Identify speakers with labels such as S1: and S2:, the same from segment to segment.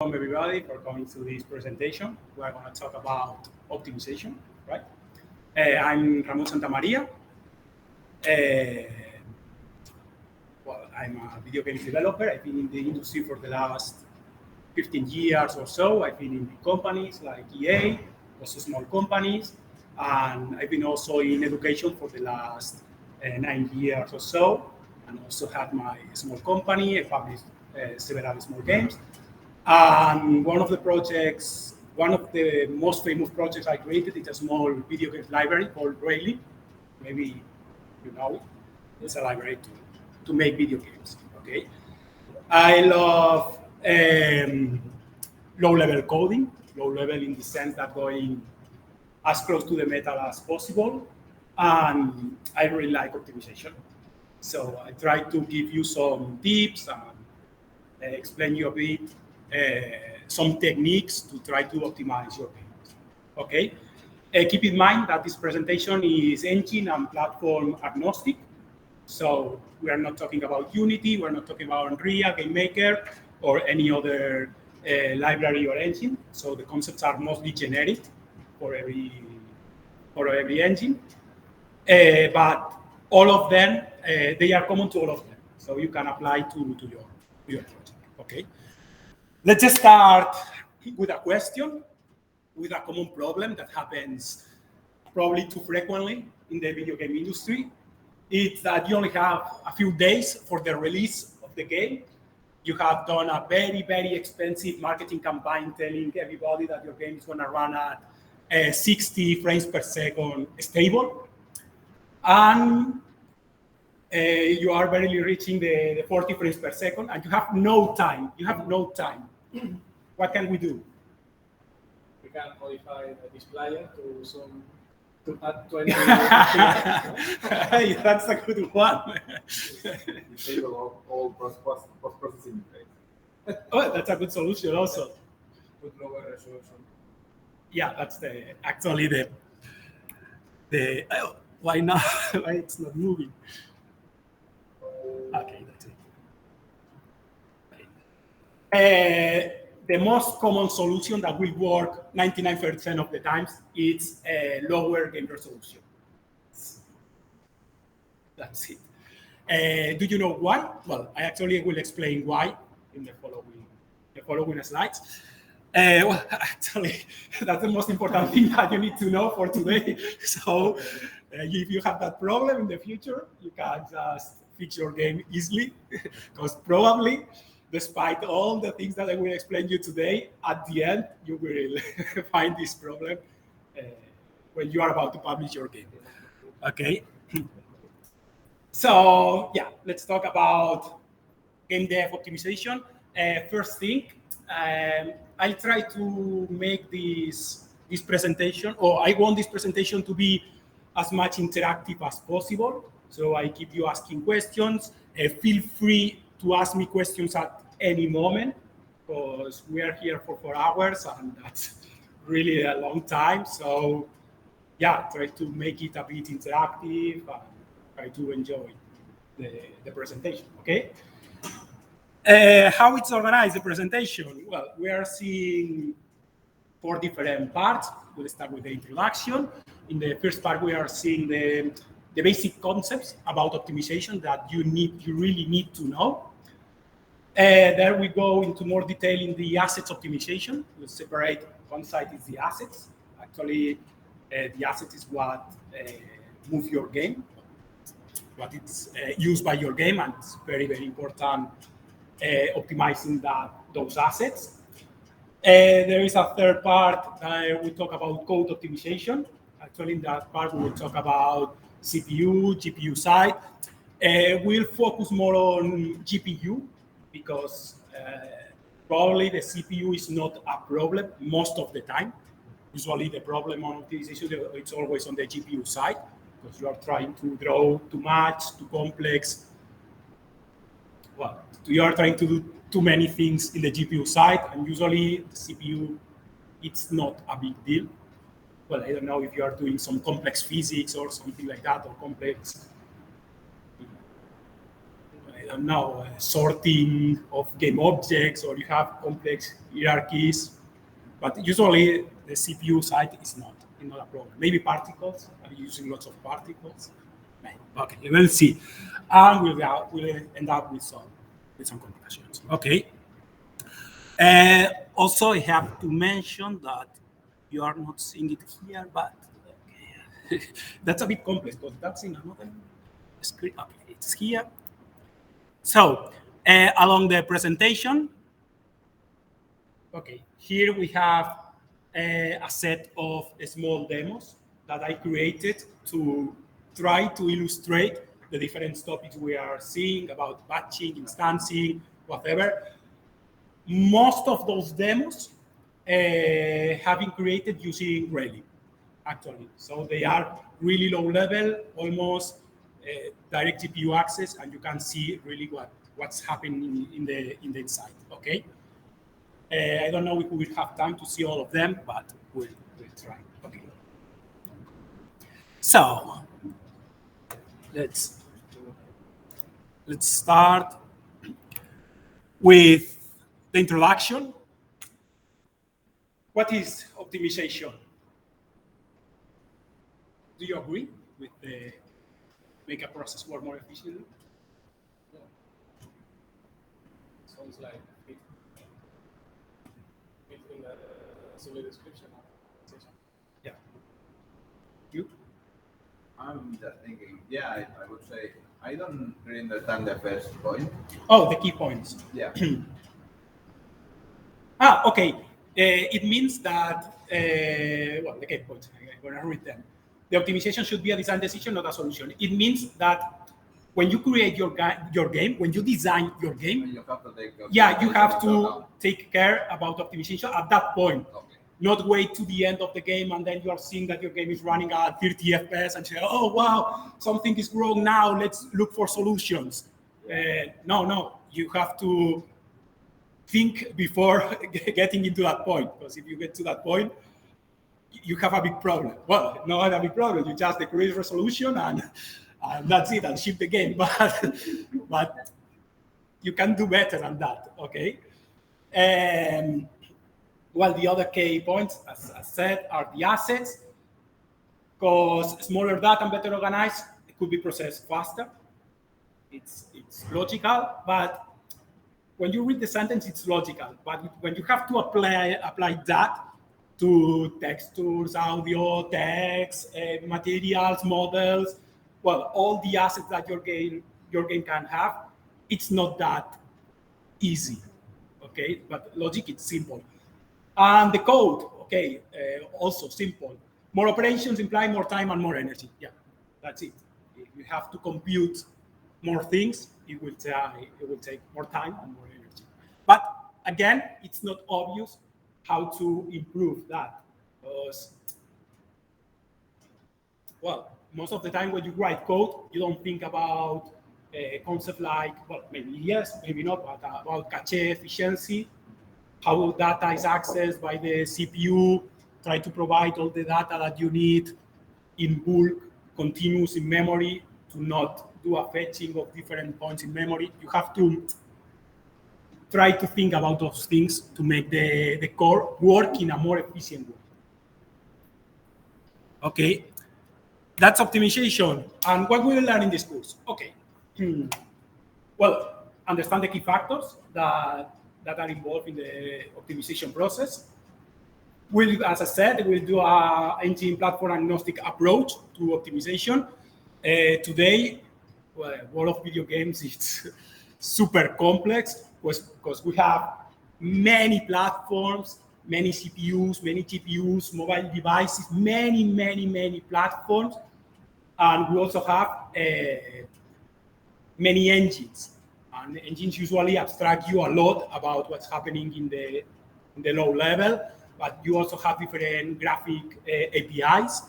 S1: Welcome everybody for coming to this presentation. We are going to talk about optimization, right? I'm Ramon Santamaria. Uh, I'm a video games developer. I've been in the industry for the last 15 years or so. I've been in big companies like EA, also small companies, and I've been also in education for the last 9 years or so, and also had my small company. I published several small games. And one of the most famous projects I created is a small video games library called Rayleigh. Maybe you know it. It's a library to make video games. Okay. I love low-level coding, low-level in the sense that going as close to the metal as possible, and I really like optimization. So I try to give you some tips and explain you a bit some techniques to try to optimize your games. Okay. Keep in mind that this presentation is engine and platform agnostic. So we are not talking about Unity, we're not talking about Unreal, GameMaker, or any other library or engine. So the concepts are mostly generic for every engine. But all of them, they are common to all of them. So you can apply to your project. Okay. Let's just start with a question, with a common problem that happens probably too frequently in the video game industry. It's that you only have a few days for the release of the game. You have done a very, very expensive marketing campaign telling everybody that your game is going to run at 60 frames per second stable. And you are barely reaching the 40 frames per second, and you have no time. What can we do?
S2: We can modify this player to add 20.
S1: Hey, that's a good one.
S3: Disable all post-processing phase.
S1: Oh, that's a good solution also.
S2: With lower resolution.
S1: Yeah, that's actually the why not? Why it's not moving? Okay, that's it. The most common solution that will work 99% of the times is a lower game resolution. That's it. Do you know why? Well, I actually will explain why in the following slides. Well, actually, that's the most important thing that you need to know for today. So, if you have that problem in the future, you can just fix your game easily, because probably, despite all the things that I will explain you today, at the end, you will find this problem when you are about to publish your game. Okay? So, yeah, let's talk about game dev optimization. First thing, I'll try to make this presentation, or I want this presentation to be as much interactive as possible. So I keep you asking questions. Feel free to ask me questions at any moment, because we are here for 4 hours, and that's really a long time. So yeah, try to make it a bit interactive and try to enjoy the presentation, okay? How it's organized, the presentation? Well, we are seeing 4 different parts. We'll start with the introduction. In the first part, we are seeing the basic concepts about optimization that you really need to know. There we go into more detail in the assets optimization. We'll separate one side is the assets. Actually, the asset is what move your game, what it's used by your game, and it's very, very important optimizing those assets. There is a third part that we talk about code optimization. Actually, in that part, we will talk about CPU, GPU side. We'll focus more on GPU because probably the CPU is not a problem most of the time. Usually the problem on optimization, it's always on the GPU side because you are trying to draw too much, too complex. Well, you are trying to do too many things in the GPU side, and usually the CPU, it's not a big deal. Well, I don't know if you are doing some complex physics or something like that, or complex, I sorting of game objects, or you have complex hierarchies. But usually the CPU side is not a problem. Maybe particles, are you using lots of particles? Maybe. Okay, we'll see. And we'll end up with some complications. Okay. Also, I have to mention that you are not seeing it here, but okay. That's a bit complex because that's in another screen. Okay, it's here. So, along the presentation, okay, here we have a set of small demos that I created to try to illustrate the different topics we are seeing about batching, instancing, whatever. Most of those demos have been created using Relic, actually. So they are really low level, almost direct GPU access, and you can see really what's happening in the inside. Okay. I don't know if we will have time to see all of them, but we'll try. Okay. So let's start with the introduction. What is optimization? Do you agree with the make a process work more efficiently?
S2: Yeah. Sounds like it in the silly description.
S1: Yeah. You?
S3: I'm just thinking, yeah, I would say, I don't really understand the first point.
S1: Oh, the key points.
S3: Yeah.
S1: Okay. It means that, the key points, I'm going to read them. The optimization should be a design decision, not a solution. It means that when you create your game, when you design your game,
S3: You have to take
S1: you have to take care about optimization at that point.
S3: Okay.
S1: Not wait to the end of the game and then you are seeing that your game is running at 30 FPS and say, oh, wow, something is wrong now, let's look for solutions. No, you have to think before getting into that point, because if you get to that point, you have a big problem. Well, not a big problem, you just decrease resolution and that's it, and ship the game. But you can do better than that, okay? Well, the other key points, as I said, are the assets, because smaller data and better organized, it could be processed faster. It's logical, but when you read the sentence, it's logical. But when you have to apply that to textures, audio, text, materials, models, well, all the assets that your game can have, it's not that easy, okay? But logic, it's simple. And the code, okay, also simple. More operations imply more time and more energy. Yeah, that's it. If you have to compute more things, it will take more time and more energy. But again, it's not obvious how to improve that, because, well, most of the time when you write code, you don't think about a concept like, well, maybe yes, maybe not, but about cache efficiency, how data is accessed by the CPU, try to provide all the data that you need in bulk, continuous in memory, to not do a fetching of different points in memory. You have to try to think about those things to make the core work in a more efficient way. Okay, that's optimization. And what we will learn in this course? Okay, well, understand the key factors that are involved in the optimization process. As I said, we'll do an engine platform agnostic approach to optimization. Today, well, world of video games, it's super complex because we have many platforms, many CPUs, many GPUs, mobile devices, many platforms. And we also have many engines. And engines usually abstract you a lot about what's happening in the low level, but you also have different graphic APIs.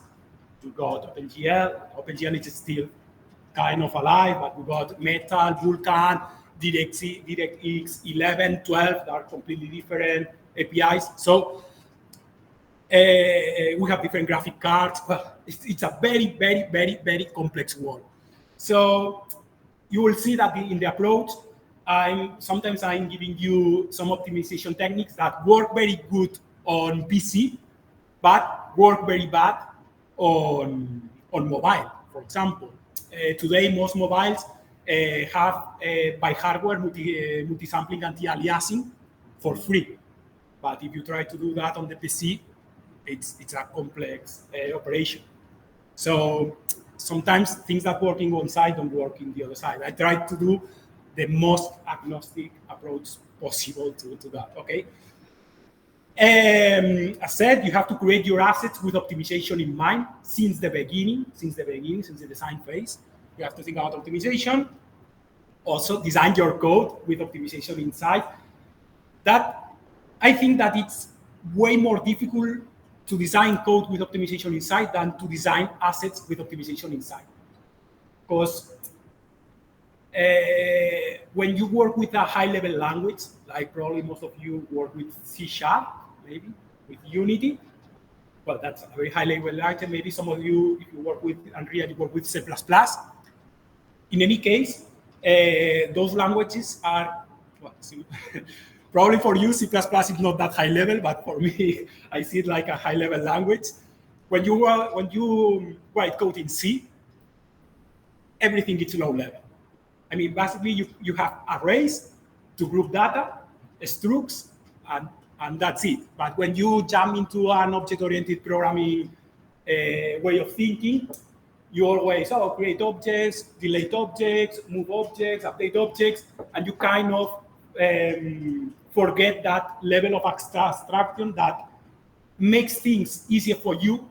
S1: We got OpenGL. OpenGL is still kind of alive, but we got Metal, Vulkan, DirectX 11, 12, that are completely different APIs. So we have different graphic cards. Well, it's a very complex world. So you will see that in the approach, sometimes I'm giving you some optimization techniques that work very good on PC, but work very bad on mobile. For example, today most mobiles have by hardware multi-sampling anti-aliasing for free. But if you try to do that on the PC, it's a complex operation. So sometimes things that work in one side don't work in the other side. I try to do the most agnostic approach possible to that, okay? As said, you have to create your assets with optimization in mind since the beginning, since the design phase. You have to think about optimization. Also, design your code with optimization inside. That I think that it's way more difficult to design code with optimization inside than to design assets with optimization inside. Because when you work with a high-level language, like probably most of you work with C#, maybe, with Unity, well, that's a very high-level language. Maybe some of you, if you work with Unreal, you work with C++. In any case, those languages are, well, probably for you, C++ is not that high level, but for me, I see it like a high level language. When you write code in C, everything is low level. I mean, basically, you have arrays to group data, structs, and that's it. But when you jump into an object-oriented programming way of thinking, you always create objects, delete objects, move objects, update objects, and you kind of forget that level of abstraction that makes things easier for you,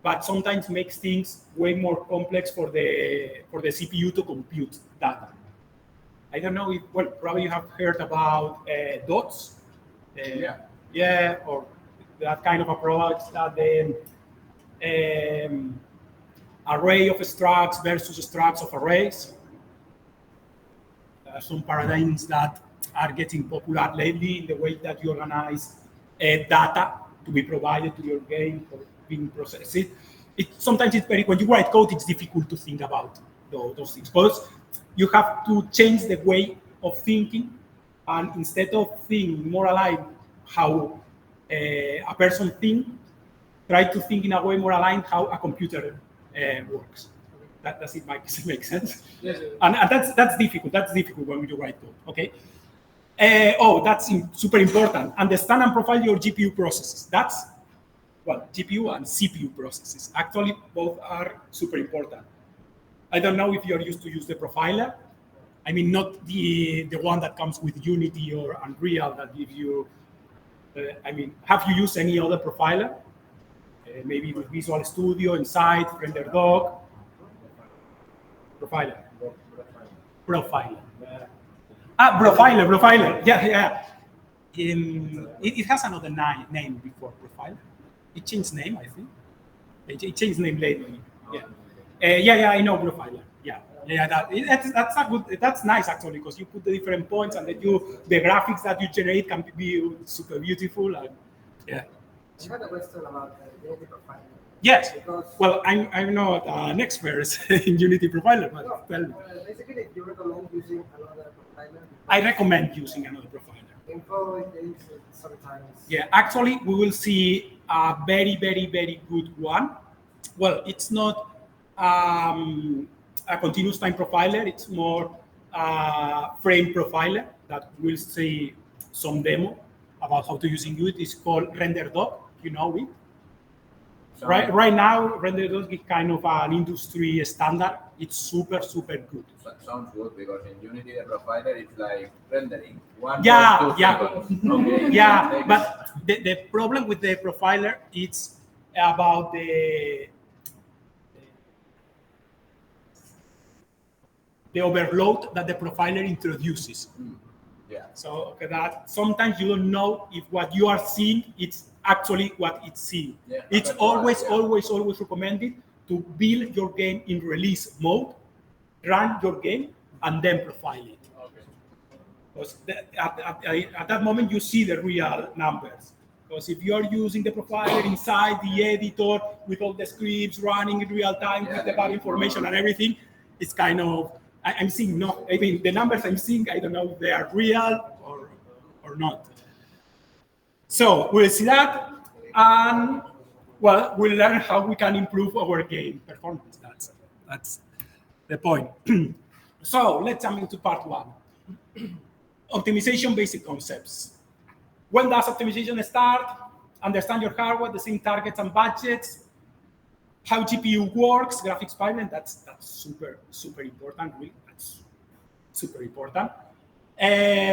S1: but sometimes makes things way more complex for the CPU to compute data. I don't know if, well, probably you have heard about dots. Yeah, or that kind of approach that the array of structs versus structs of arrays. Some paradigms that are getting popular lately in the way that you organize data to be provided to your game for being processed. Sometimes it's when you write code, it's difficult to think about those things because you have to change the way of thinking, and instead of thinking more aligned how a person thinks, try to think in a way more aligned how a computer works. Does it make sense?
S2: Yes.
S1: And that's difficult. That's difficult when you write code. Okay. That's super important. Understand and profile your GPU processes. That's GPU and CPU processes. Actually, both are super important. I don't know if you're used to use the profiler. I mean, not the one that comes with Unity or Unreal that gives you. Have you used any other profiler? Maybe with Visual Studio, Inside, RenderDoc. Profiler. Profiler. Yeah. It has another name before profiler. It changed name, I think. It changed name lately. Yeah. I know profiler. Yeah. That's a good. That's nice actually because you put the different points and then the graphics that you generate can be super beautiful. And, yeah.
S4: I had a question about Unity profiler.
S1: Yes. Well, I'm not an expert in Unity profiler, but tell me.
S4: Basically, you recommend using another profiler?
S1: I recommend using another profiler.
S4: Info is sometimes.
S1: Yeah, actually, we will see a very, very, very good one. Well, it's not a continuous time profiler. It's more a frame profiler that we'll see some demo about how to use in Unity. It's called RenderDoc. You know it. Right now, RenderDoc is kind of an industry standard. It's super good.
S3: Sounds good because in Unity the profiler it's like rendering.
S1: Yeah.
S3: Okay.
S1: Yeah, but the problem with the profiler is about the overload that the profiler introduces.
S3: Yeah.
S1: So that sometimes you don't know if what you are seeing it's actually what it's seeing.
S3: Yeah,
S1: it's always recommended to build your game in release mode, run your game, and then profile it.
S2: Okay.
S1: Because at that moment you see the real numbers. Because if you're using the profiler inside the editor with all the scripts running in real time with the bug information and everything, it's kind of I'm seeing no. I mean, the numbers I'm seeing, I don't know if they are real or not. So we'll see that, and well, we'll learn how we can improve our game performance. That's the point. So let's jump into part one. Optimization basic concepts. When does optimization start? Understand your hardware, the same targets and budgets, how GPU works, graphics pipeline, that's super important, really, that's super important.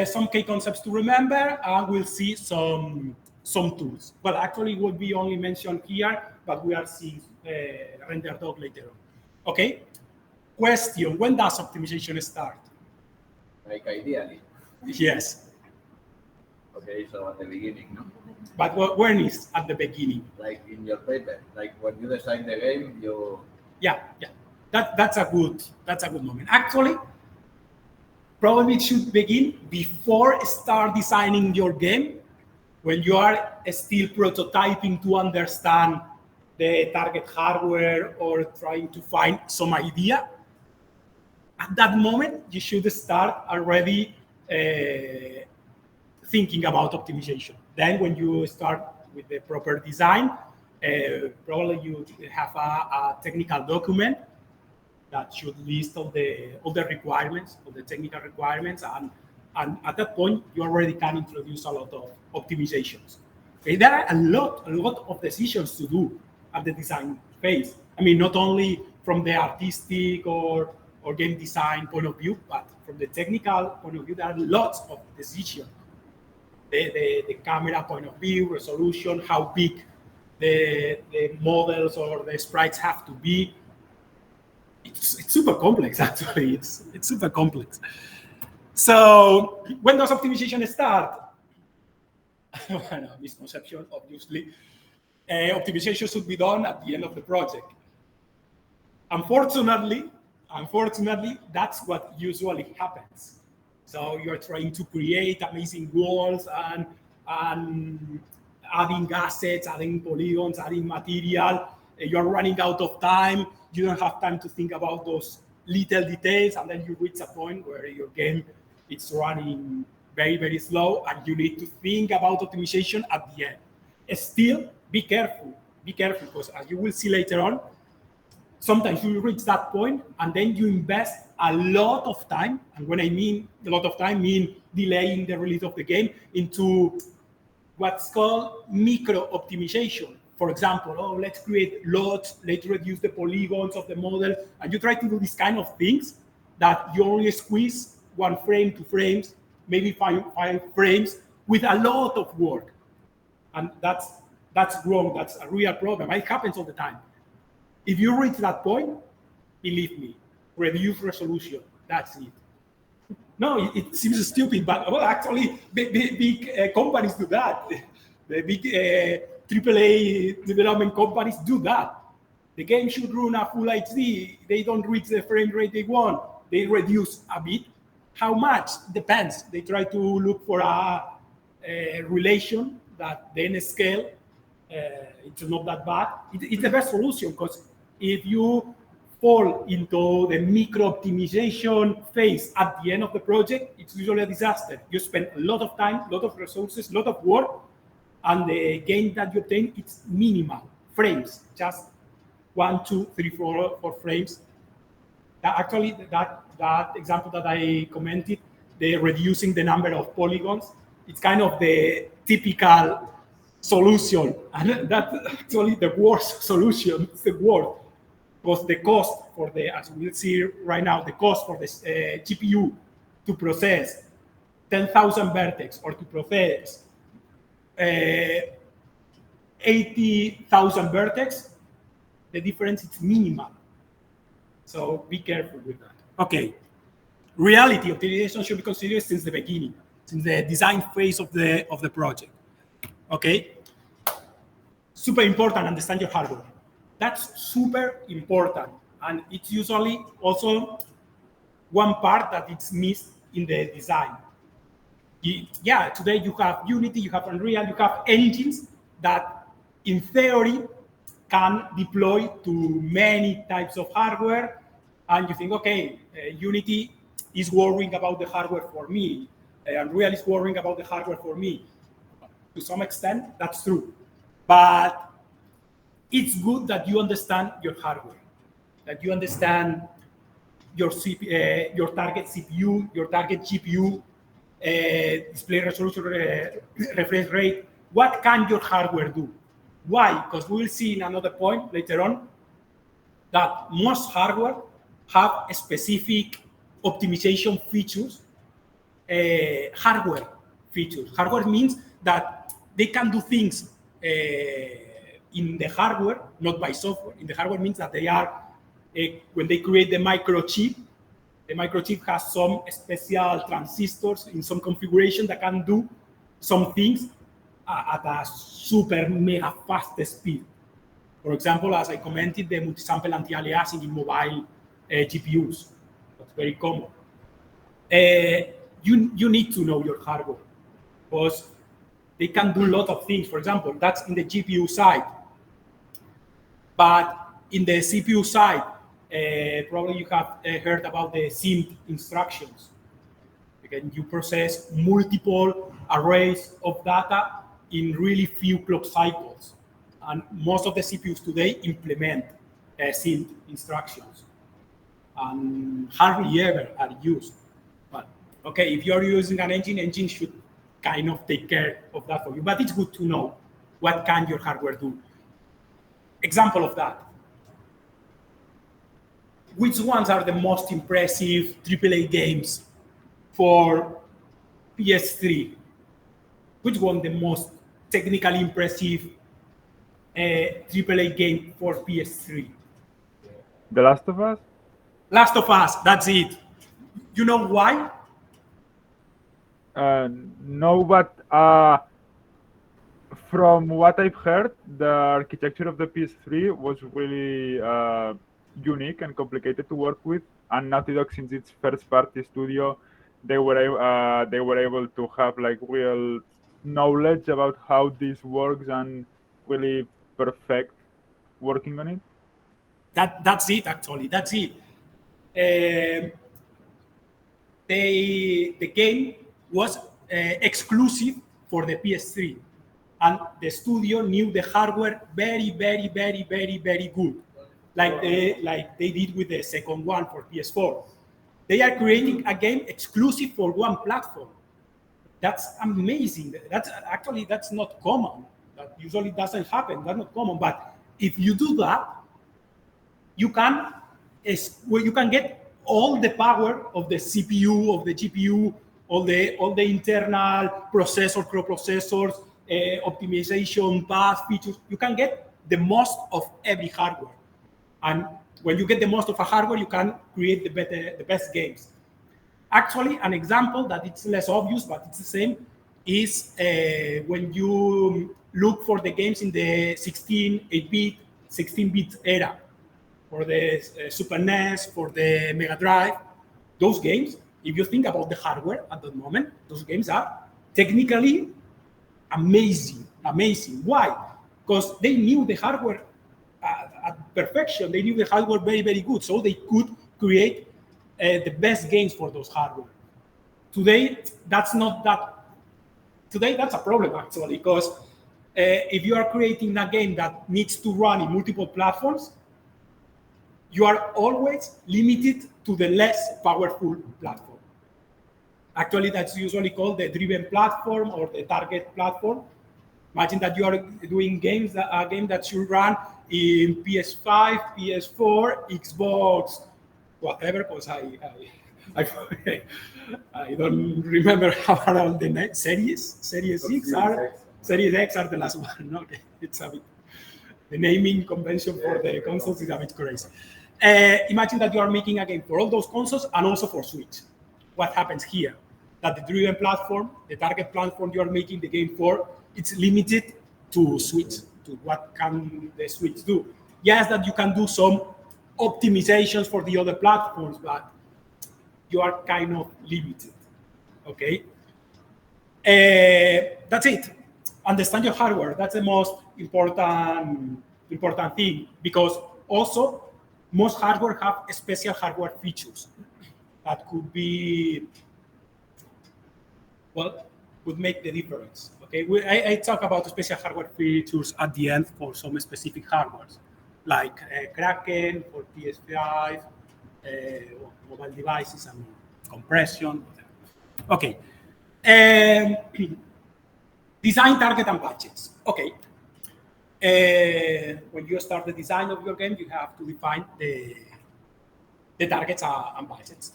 S1: Some key concepts to remember, and we'll see some tools. Well, actually, it will be only mentioned here, but we are seeing RenderDoc later on. Okay? Question, when does optimization start?
S3: Like ideally.
S1: Yes.
S3: Okay, so at the beginning, no?
S1: But when is at the beginning?
S3: Like in your paper, like when you design the game, you.
S1: Yeah. That's a good moment. Actually, probably it should begin before start designing your game, when you are still prototyping to understand the target hardware or trying to find some idea. At that moment, you should start already thinking about optimization. Then when you start with the proper design, probably you have a technical document that should list all the requirements, all the technical requirements, and at that point you already can introduce a lot of optimizations. Okay, there are a lot of decisions to do at the design phase. I mean, not only from the artistic or game design point of view, but from the technical point of view, there are lots of decisions. The camera point of view, resolution, how big the models or the sprites have to be. It's super complex, actually. It's super complex. So when does optimization start? Well, misconception, obviously. Optimization should be done at the end of the project. Unfortunately, that's what usually happens. So you're trying to create amazing worlds and adding assets, adding polygons, adding material. You're running out of time. You don't have time to think about those little details, and then you reach a point where your game is running very, very slow, and you need to think about optimization at the end. Still, be careful, because as you will see later on, sometimes you reach that point and then you invest a lot of time, and when I mean a lot of time, I mean delaying the release of the game, into what's called micro optimization. For example, let's create lots, let's reduce the polygons of the model, and you try to do these kind of things that you only squeeze 1 frame, 2 frames, maybe five frames, with a lot of work. And that's wrong, that's a real problem. It happens all the time. If you reach that point, believe me, reduce resolution, that's it. No, it seems stupid, but well, actually, big companies do that. The big AAA development companies do that. The game should run a full HD. They don't reach the frame rate they want. They reduce a bit. How much? Depends. They try to look for a relation that then scale. It's not that bad. It's the best solution, because if you fall into the micro optimization phase at the end of the project, it's usually a disaster. You spend a lot of time, a lot of resources, a lot of work, and the gain that you obtain, it's minimal frames, just 1, 2, 3, 4 frames. That example that I commented, the reducing the number of polygons, it's kind of the typical solution, and that's actually the worst solution. It's the worst, because the cost for as we'll see right now, the cost for the GPU to process 10,000 vertex or to process 80,000 vertex, the difference is minimal. So be careful with that. Okay, reality optimization should be considered since the beginning, since the design phase of the project. Okay, super important, understand your hardware. That's super important, and it's usually also one part that it's missed in the design. Yeah, today you have Unity, you have Unreal, you have engines that in theory can deploy to many types of hardware and you think, okay, Unity is worrying about the hardware for me, Unreal is worrying about the hardware for me. To some extent, that's true. But it's good that you understand your hardware, that you understand your your target CPU, your target GPU, display resolution, refresh rate. What can your hardware do? Why? Because we will see in another point later on that most hardware have specific optimization features, hardware features. Hardware means that they can do things in the hardware, not by software. In the hardware means that they are, when they create the microchip has some special transistors in some configuration that can do some things at a super mega fast speed. For example, as I commented, the multi-sample anti-aliasing in mobile GPUs. That's very common. You need to know your hardware because they can do a lot of things. For example, that's in the GPU side. But in the CPU side, probably you have heard about the SIMD instructions. Again, you process multiple arrays of data in really few clock cycles. And most of the CPUs today implement SIMD instructions. And hardly ever are used. But okay, if you're using an engine should kind of take care of that for you. But it's good to know what can your hardware do. Example of that. Which ones are the most impressive AAA games for PS3? Which one the most technically impressive AAA game for PS3?
S5: The Last of Us?
S1: Last of Us, that's it. You know why?
S5: No, but from what I've heard, the architecture of the PS3 was really unique and complicated to work with. And Naughty Dog, since it's first-party studio, they were able to have like real knowledge about how this works and really perfect working on it.
S1: That's it, actually. That's it. The game was exclusive for the PS3, and the studio knew the hardware very, very, very, very, very good, like they did with the second one for PS4. They are creating a game exclusive for one platform. That's amazing. That's not common. That usually doesn't happen. That's not common. But if you do that, you can get all the power of the CPU, of the GPU, all the internal processor, co-processors, optimization path features. You can get the most of every hardware. And when you get the most of a hardware, you can create the best games. Actually, an example that it's less obvious, but it's the same, is when you look for the games in the 8-bit, 16-bit era, for the Super NES, for the Mega Drive. Those games, if you think about the hardware at that moment, those games are technically amazing. Why? Because they knew the hardware at perfection. They knew the hardware very, very good, so they could create the best games for those hardware. Today, that's not that. Today, that's a problem actually, because if you are creating a game that needs to run in multiple platforms, you are always limited to the less powerful platform. Actually, that's usually called the driven platform or the target platform. Imagine that you are doing a game that should run in PS5, PS4, Xbox, whatever, because I don't remember how are all the Series X are. Series X are the last one. No, it's a bit, the naming convention for the consoles is a bit crazy. Imagine that you are making a game for all those consoles and also for Switch. What happens here? That the driven platform, the target platform you are making the game for, it's limited to Switch, to what can the Switch do. Yes, that you can do some optimizations for the other platforms, but you are kind of limited, okay? That's it. Understand your hardware. That's the most important thing, because also most hardware have special hardware features that could be, well, would make the difference. Okay, I talk about special hardware features at the end for some specific hardwares, like Kraken for PS5, mobile devices, and compression. Whatever. Okay. Design, target, and budgets. Okay. When you start the design of your game, you have to define the targets and budgets.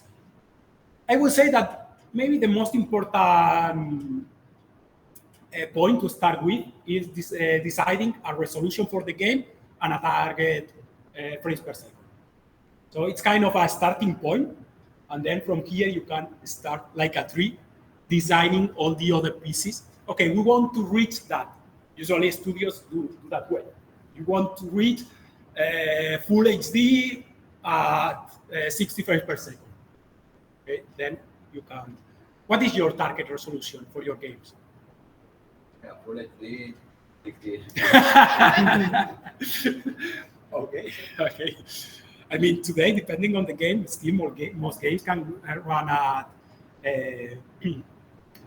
S1: I would say that maybe the most important point to start with is this, deciding a resolution for the game and a target frames per second. So it's kind of a starting point, and then from here you can start like a tree, designing all the other pieces. Okay, we want to reach that. Usually studios do that way. You want to reach full HD at 60 frames per second. Okay, then you can. What is your target resolution for your games?
S3: Yeah, full HD, 60.
S1: Okay. I mean, today, depending on the game, still most games can run at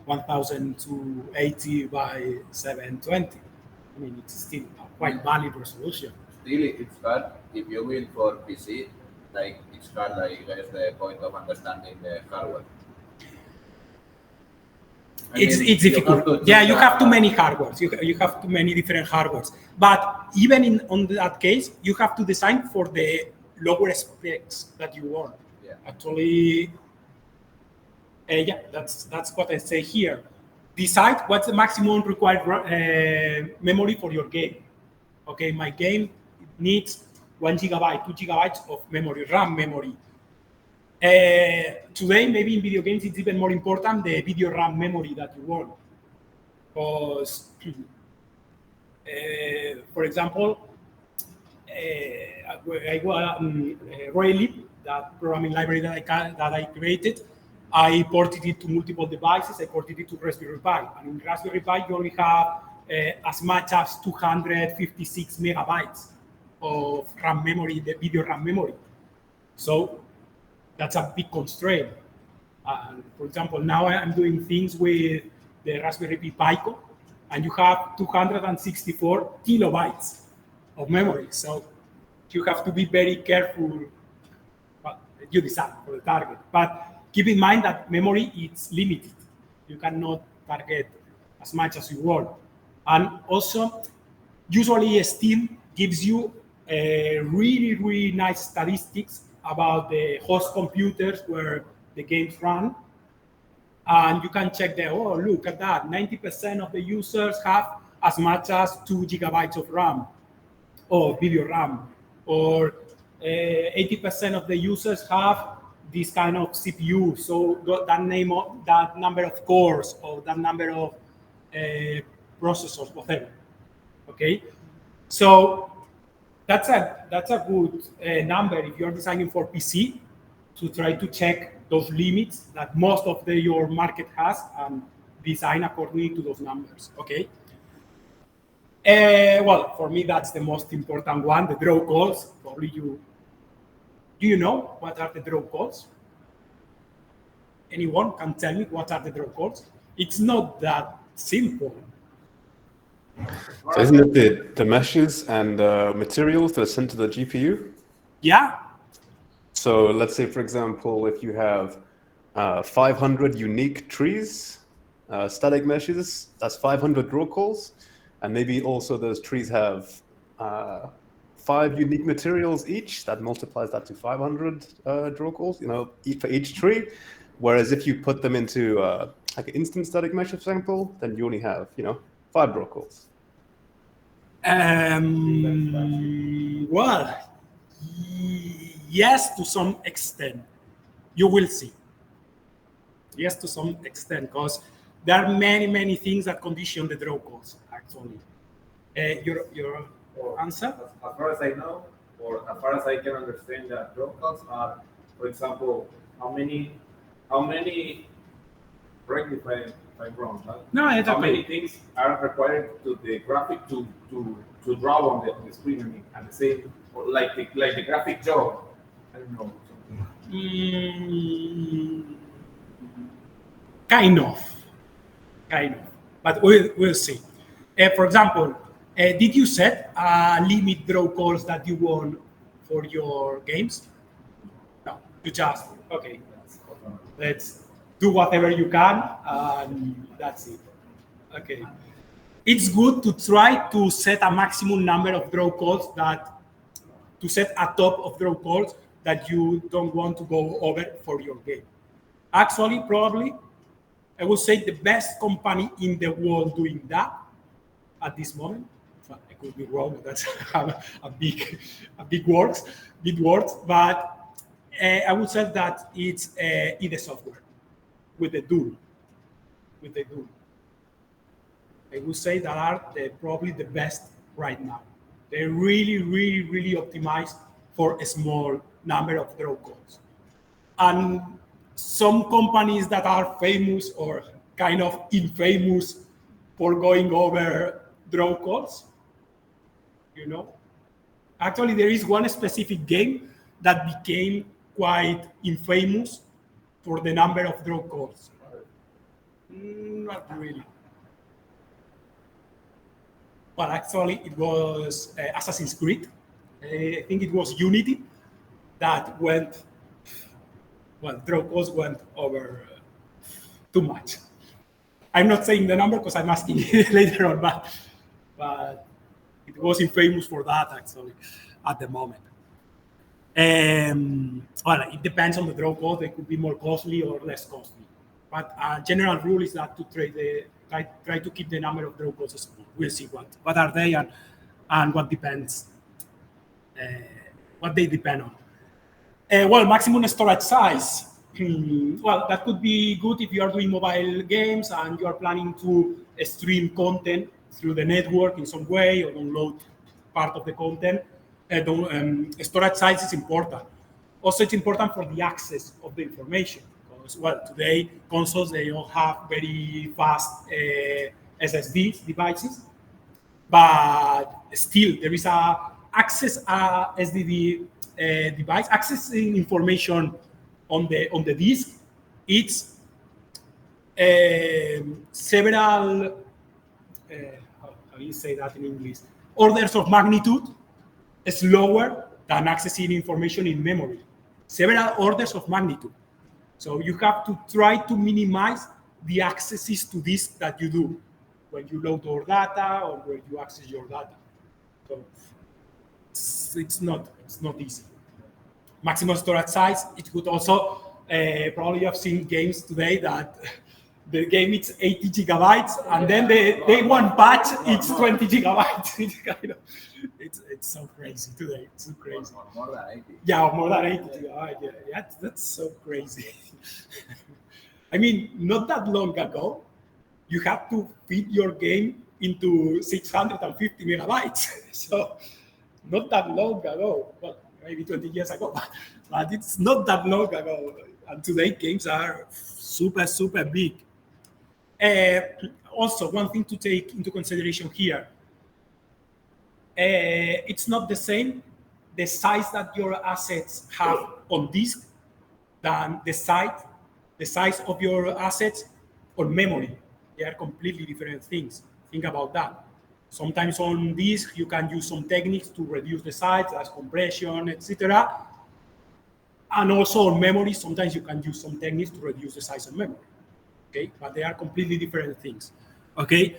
S1: 1080 by 720. I mean, it's still a quite valid resolution.
S3: Still, it's hard if you will for PC. Like it's hard, I guess, the point of understanding the hardware.
S1: It's difficult. You have too many hardwares. You have too many different hardwares. But even on that case, you have to design for the lower specs that you want.
S3: Yeah.
S1: Actually, that's what I say here. Decide what's the maximum required memory for your game. Okay, my game needs 1 gigabyte, 2 gigabytes of memory, RAM memory. Today, maybe in video games, it's even more important the video RAM memory that you want. Because, for example, Royally, that programming library that I created, I ported it to multiple devices. I ported it to Raspberry Pi. And in Raspberry Pi, you only have as much as 256 megabytes of RAM memory, the video RAM memory. So that's a big constraint. For example, now I'm doing things with the Raspberry Pi Pico, and you have 264 kilobytes of memory. So you have to be very careful what you decide for the target. But keep in mind that memory is limited. You cannot target as much as you want. And also, usually Steam gives you really, really nice statistics about the host computers where the games run. And you can check there, oh, look at that. 90% of the users have as much as 2 gigabytes of RAM or video RAM. Or 80% of the users have this kind of CPU. So that number of cores or that number of processors, whatever. Okay? So that's a good number if you're designing for PC to try to check those limits that most of your market has and design according to those numbers. Okay. Well, for me, that's the most important one, the draw calls. Probably do you know what are the draw calls? Anyone can tell me what are the draw calls? It's not that simple.
S6: So isn't it the meshes and materials that are sent to the GPU?
S1: Yeah.
S6: So let's say, for example, if you have 500 unique trees, static meshes, that's 500 draw calls. And maybe also those trees have 5 unique materials each. That multiplies that to 500 draw calls, for each tree. Whereas if you put them into like an instant static mesh, for example, then you only have, 5 draw calls.
S1: Well, yes, to some extent. You will see. Yes, to some extent, because there are many things that condition the draw calls, actually. Your answer?
S7: As far as I know, or as far as I can understand, that draw calls are, for example, how many rectified I'm wrong. Huh?
S1: No, it's
S7: How
S1: okay.
S7: many things are required to the graphic to draw on the screen? I mean, at the same, or like the graphic job. I don't know.
S1: Kind of, but we'll see. For example, did you set a limit draw calls that you want for your games? No, you just okay. Let's do whatever you can, and that's it. Okay. It's good to try to set a maximum number of draw calls to set a top of draw calls that you don't want to go over for your game. Actually, probably, I would say the best company in the world doing that at this moment. I could be wrong. That's a big words, but I would say that it's ID Software with the Duel. I would say that are probably the best right now. They're really optimized for a small number of draw calls. And some companies that are famous or kind of infamous for going over draw calls, Actually, there is one specific game that became quite infamous for the number of draw calls. Not really. Well, actually, it was Assassin's Creed. I think it was Unity that went, draw calls went over too much. I'm not saying the number because I'm asking later on, but it was infamous for that actually at the moment. Well, it depends on the draw call. They could be more costly or less costly. But general rule is that to try to keep the number of draw calls small. We'll see what are they and what depends, what they depend on. Well, maximum storage size. Well, that could be good if you are doing mobile games and you are planning to stream content through the network in some way or download part of the content. Storage size is important. Also, it's important for the access of the information. Because, well, today consoles, they all have very fast SSD devices, but still there is a access SSD device, accessing information on the disk. It's several, how do you say that in English? Orders of magnitude slower than accessing information in memory. Several orders of magnitude. So you have to try to minimize the accesses to disk that you do when you load your data or when you access your data. So it's not easy. Maximum storage size. It could also probably have seen games today that the game is 80 gigabytes and then they one patch it's 20 gigabytes. It's so crazy today. It's so crazy.
S3: More than 80.
S1: Yeah, more than 80 gigabytes. Yeah, that's so crazy. I mean, not that long ago, you have to fit your game into 650 megabytes. So not that long ago. Well, maybe 20 years ago, but it's not that long ago. And today games are super big. Also, one thing to take into consideration here, it's not the same the size that your assets have on disk than the size of your assets on memory. They are completely different things. Think about that. Sometimes on disk, you can use some techniques to reduce the size, as compression, etc. And also on memory, sometimes you can use some techniques to reduce the size of memory. Okay, but they are completely different things. Okay,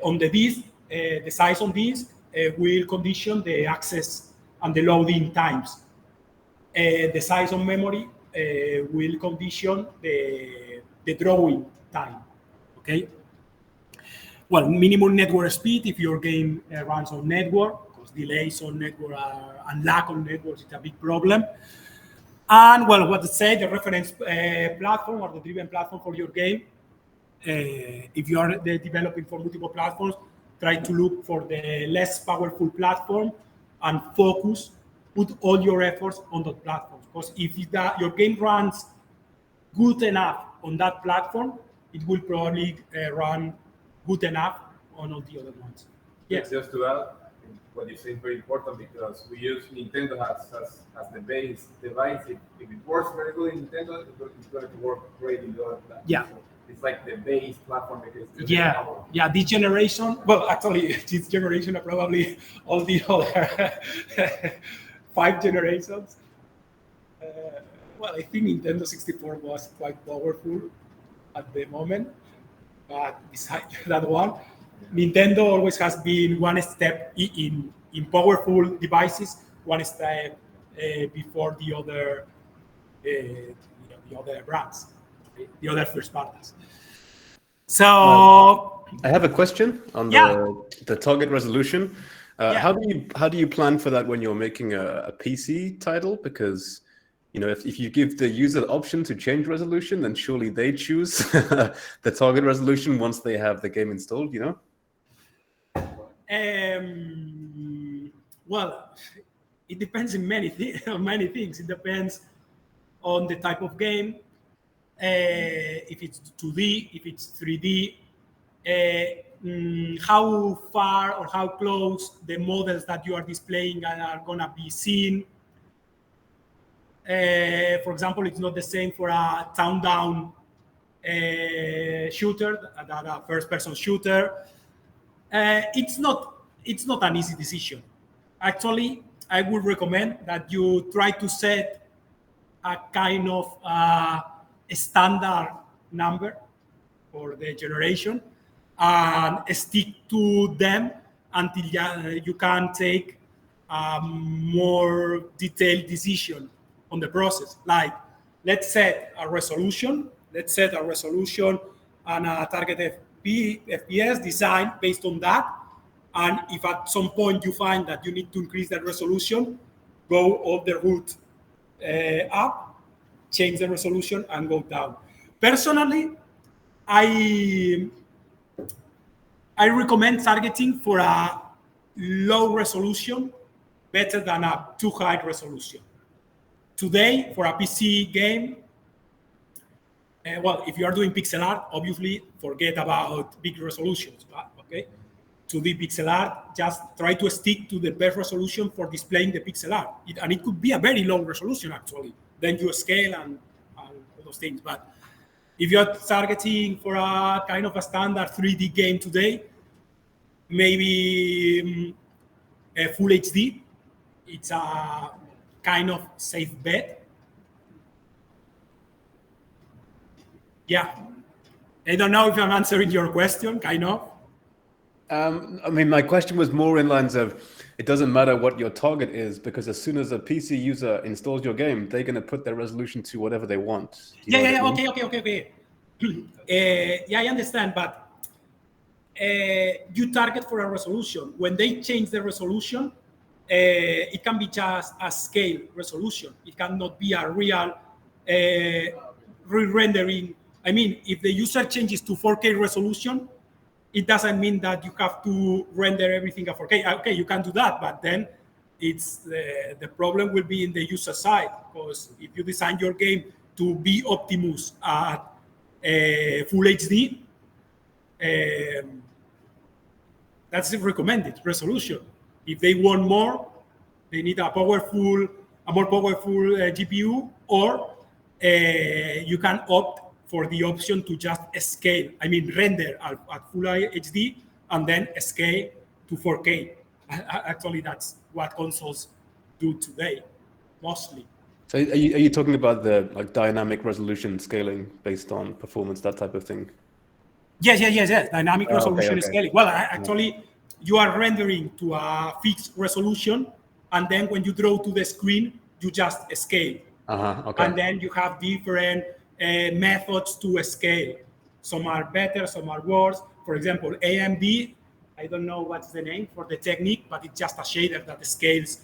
S1: on the disk, the size on disk will condition the access and the loading times. The size on memory will condition the drawing time. Okay. Well, minimum network speed if your game runs on network, because delays on network and lack on networks is a big problem. And well, what to say, the reference platform or the driven platform for your game. If you are developing for multiple platforms, try to look for the less powerful platform and put all your efforts on that platform. Because if your game runs good enough on that platform, it will probably run good enough on all the other ones. Yes.
S7: Just to add, what you say is very important because we use Nintendo as the base device. If it works very good in Nintendo, it's going to work great in the other platforms.
S1: Yeah.
S7: So it's like the base platform because
S1: Yeah, this generation, well, actually, this generation are probably all the other 5 generations. Well, I think Nintendo 64 was quite powerful at the moment, but besides that one, Nintendo always has been one step in powerful devices, one step before the other brands, the other first parties. So
S6: I have a question on the target resolution. How do you plan for that when you're making a PC title? Because if you give the user the option to change resolution, then surely they choose the target resolution once they have the game installed.
S1: Well, it depends on many things. It depends on the type of game. If it's 2D, if it's 3D, how far or how close the models that you are displaying are gonna be seen. For example, it's not the same for a top-down shooter, a first-person shooter. It's not an easy decision. Actually, I would recommend that you try to set a kind of a standard number for the generation and stick to them until you can take a more detailed decision on the process. Like, let's set a resolution and a target FPS design based on that. And if at some point you find that you need to increase that resolution, go all the route up, change the resolution, and go down. Personally, I recommend targeting for a low resolution better than a too high resolution. Today, for a PC game, well, if you are doing pixel art, obviously forget about big resolutions, okay? 2D pixel art, just try to stick to the best resolution for displaying the pixel art. And it could be a very low resolution, actually. Then you scale and all those things. But if you're targeting for a kind of a standard 3D game today, maybe a full HD, it's a kind of safe bet. Yeah. I don't know if I'm answering your question, kind of.
S6: I mean, my question was more in lines of, it doesn't matter what your target is, because as soon as a PC user installs your game, they're going to put their resolution to whatever they want.
S1: Okay. Yeah, I understand, but you target for a resolution. When they change the resolution, it can be just a scale resolution. It cannot be a real re-rendering. I mean, if the user changes to 4K resolution, it doesn't mean that you have to render everything at 4K. Okay, you can do that, but then it's the problem will be in the user side, because if you design your game to be Optimus at full HD, that's the recommended resolution. If they want more, they need a more powerful GPU, or you can opt for the option to just scale, render at full HD and then scale to 4K. Actually, that's what consoles do today, mostly.
S6: So are you talking about the dynamic resolution scaling based on performance, that type of thing?
S1: Yes. Dynamic resolution
S6: okay.
S1: scaling. Well, actually, you are rendering to a fixed resolution, and then when you draw to the screen, you just scale.
S6: Okay.
S1: And then you have different methods to scale. Some are better, some are worse. For example, AMD, I don't know what's the name for the technique, but it's just a shader that scales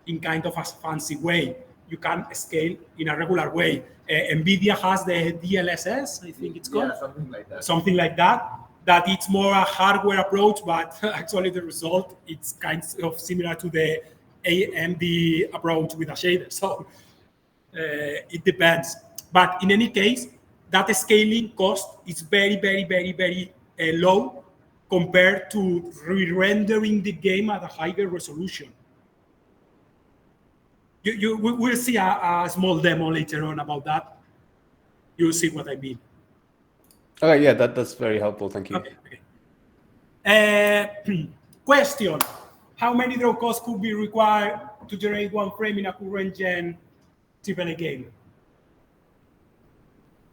S1: in kind of a fancy way. You can scale in a regular way. NVIDIA has the DLSS, I think it's called.
S3: Yeah, something like that.
S1: Something like that. That it's more a hardware approach, but actually the result, it's kind of similar to the AMD approach with a shader. So it depends. But in any case, that scaling cost is very, very, very, very low compared to re-rendering the game at a higher resolution. We'll see a small demo later on about that. You'll see what I mean.
S6: Okay, yeah, that's very helpful. Thank you.
S1: Okay. Question: how many draw calls could be required to generate one frame in a current gen AAA game?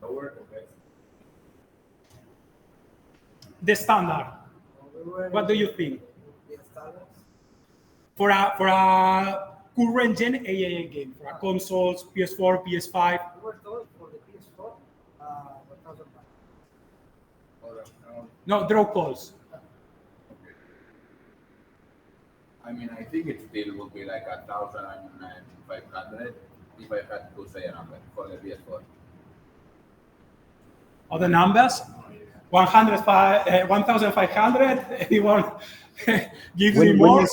S7: Lower or best?
S1: The standard. What do you think? For a current gen AAA game, for a consoles, PS4, PS5.
S4: We were told for the PS4, 1,000
S1: No, draw calls.
S3: I mean, I think it still would be like 1,500 if I had to say a number for the PS4.
S1: Other numbers? 1,500. Anyone gives me more?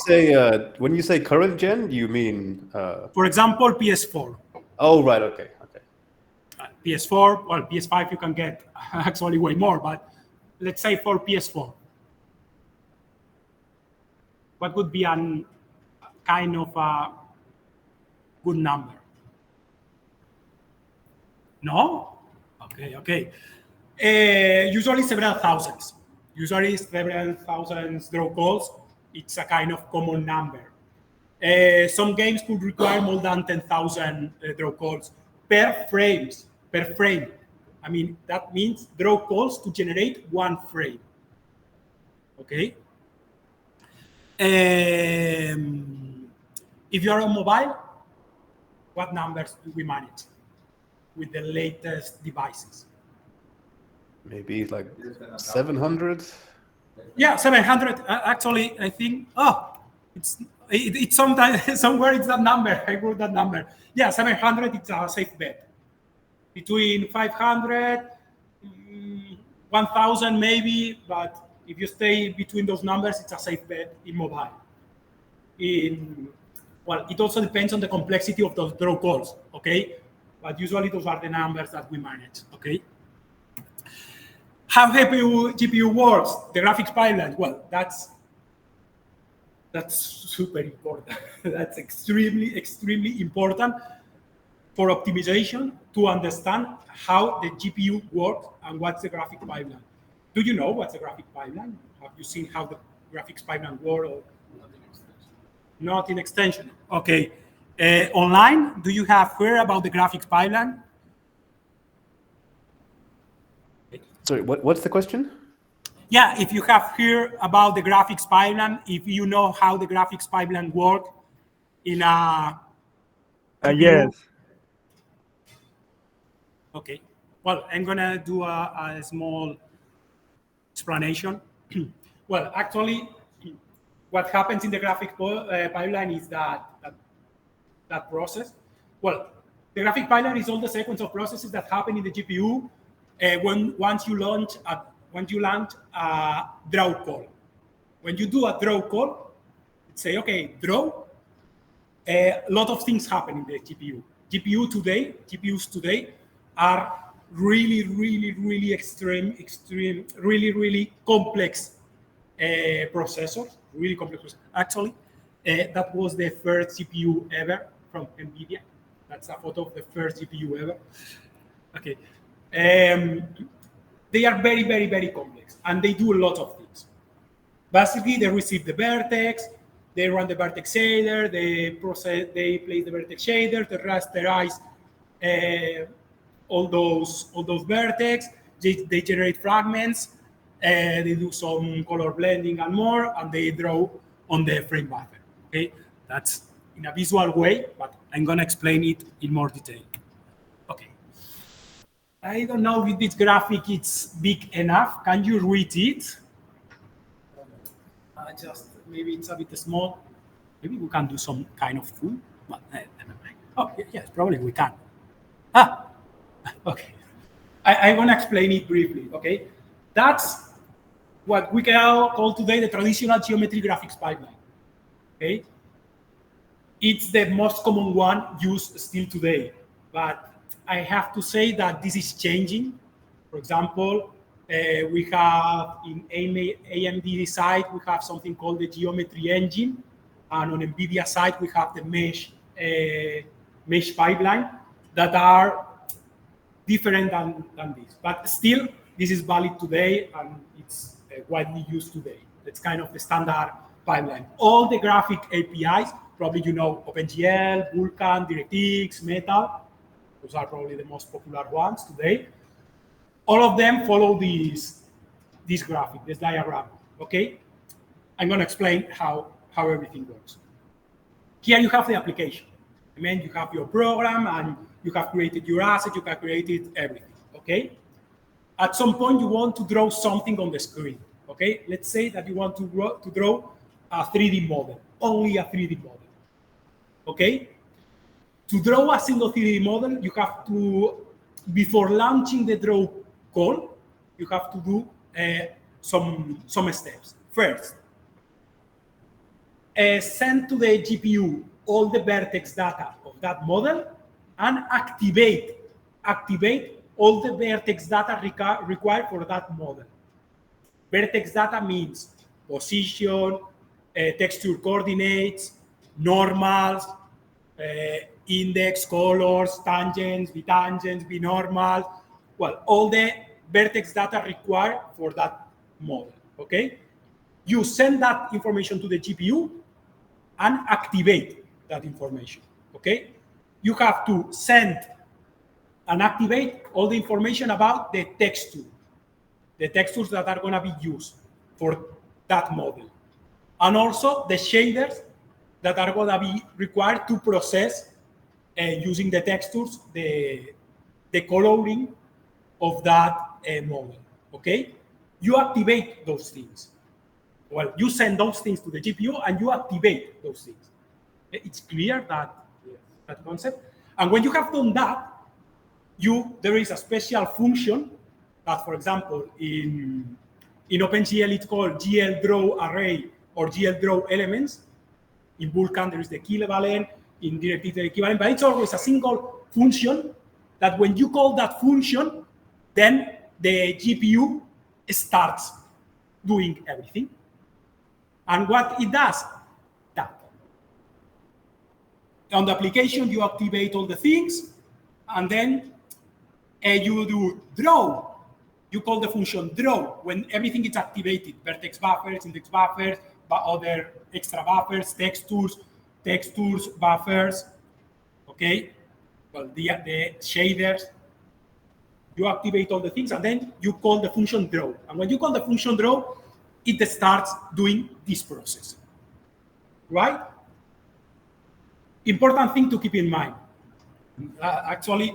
S6: When you say current gen, you mean?
S1: For example, PS4.
S6: Oh, right. Okay.
S1: PS4. Well, PS5 you can get actually way more, but let's say for PS4, what would be a kind of a good number? No? Okay. Usually several thousands. Draw calls. It's a kind of common number. Some games could require more than 10,000 draw calls per frame. I mean, that means draw calls to generate one frame. Okay? If you are on mobile, what numbers do we manage with the latest devices?
S6: Maybe like 700.
S1: Yeah, 700. Actually, I think. It's sometimes somewhere it's that number. I wrote that number. Yeah, 700. It's a safe bet. Between 500, 1,000 maybe, but if you stay between those numbers, it's a safe bet in mobile. Well, it also depends on the complexity of those draw calls, okay? But usually those are the numbers that we manage, okay? How GPU works, the graphics pipeline, well, that's super important. That's extremely important for optimization to understand how the GPU works and what's the graphic pipeline. Do you know what's the graphic pipeline? Have you seen how the graphics pipeline works? Not in extension. Okay. Online, do you have heard about the graphics pipeline?
S6: Sorry, what's the question?
S1: Yeah, if you have heard about the graphics pipeline, if you know how the graphics pipeline works in a...
S5: Yes.
S1: Okay. Well, I'm going to do a small explanation. Well, actually, what happens in the graphic pipeline is that process. Well, the graphic pipeline is all the sequence of processes that happen in the GPU once you launch a draw call. When you do a draw call, say, okay, draw. A lot of things happen in the GPU. GPUs today are really complex processors, really complex processors. Actually, that was the first GPU ever from NVIDIA. That's a photo of the first GPU ever. Okay. They are very complex, and they do a lot of things. Basically, they receive the vertex, they run the vertex shader, they place the vertex shader, they rasterize all those vertex. They generate fragments. They do some color blending and more, and they draw on the frame buffer. Okay, that's in a visual way, but I'm gonna explain it in more detail. Okay. I don't know if this graphic is big enough. Can you read it? Just maybe it's a bit small. Maybe we can do some kind of tool. But never mind. Oh, yes, probably we can. Okay. I want to explain it briefly. Okay, that's what we can call today the traditional geometry graphics pipeline. Okay, it's the most common one used still today, but I have to say that this is changing For example, we have in AMD side, we have something called the geometry engine. And on NVIDIA side, we have the mesh pipeline that are different than this. But still, this is valid today, and it's widely used today. It's kind of the standard pipeline. All the graphic APIs, probably you know OpenGL, Vulkan, DirectX, Metal. Those are probably the most popular ones today. All of them follow this graphic, this diagram, okay? I'm gonna explain how everything works. Here you have the application. I mean, you have your program and you have created your asset, you have created everything, okay? At some point, you want to draw something on the screen, okay? Let's say that you want to draw a 3D model, only a 3D model, okay? To draw a single 3D model, you have to, before launching the draw call, you have to do some steps. First, send to the GPU all the vertex data of that model and activate all the vertex data required for that model. Vertex data means position, texture coordinates, normals, index, colors, tangents, bitangents, binormals. Well, all the vertex data required for that model, okay? You send that information to the GPU and activate that information, okay? You have to send and activate all the information about the texture, the textures that are gonna be used for that model. And also the shaders that are gonna be required to process using the textures, the coloring of that model, okay? You activate those things. Well, you send those things to the GPU and you activate those things. It's clear that concept. And when you have done that, there is a special function that, for example, in OpenGL it's called GL Array or GL Elements. In Vulkan there is the equivalent, in DirectX the equivalent, but it's always a single function that when you call that function, then the GPU starts doing everything. And what it does, that. On the application, you activate all the things, and then you do draw. You call the function draw when everything is activated. Vertex buffers, index buffers, other extra buffers, textures, buffers, okay? Well, the shaders. You activate all the things, and then you call the function draw. And when you call the function draw, it starts doing this process, right? Important thing to keep in mind. Actually,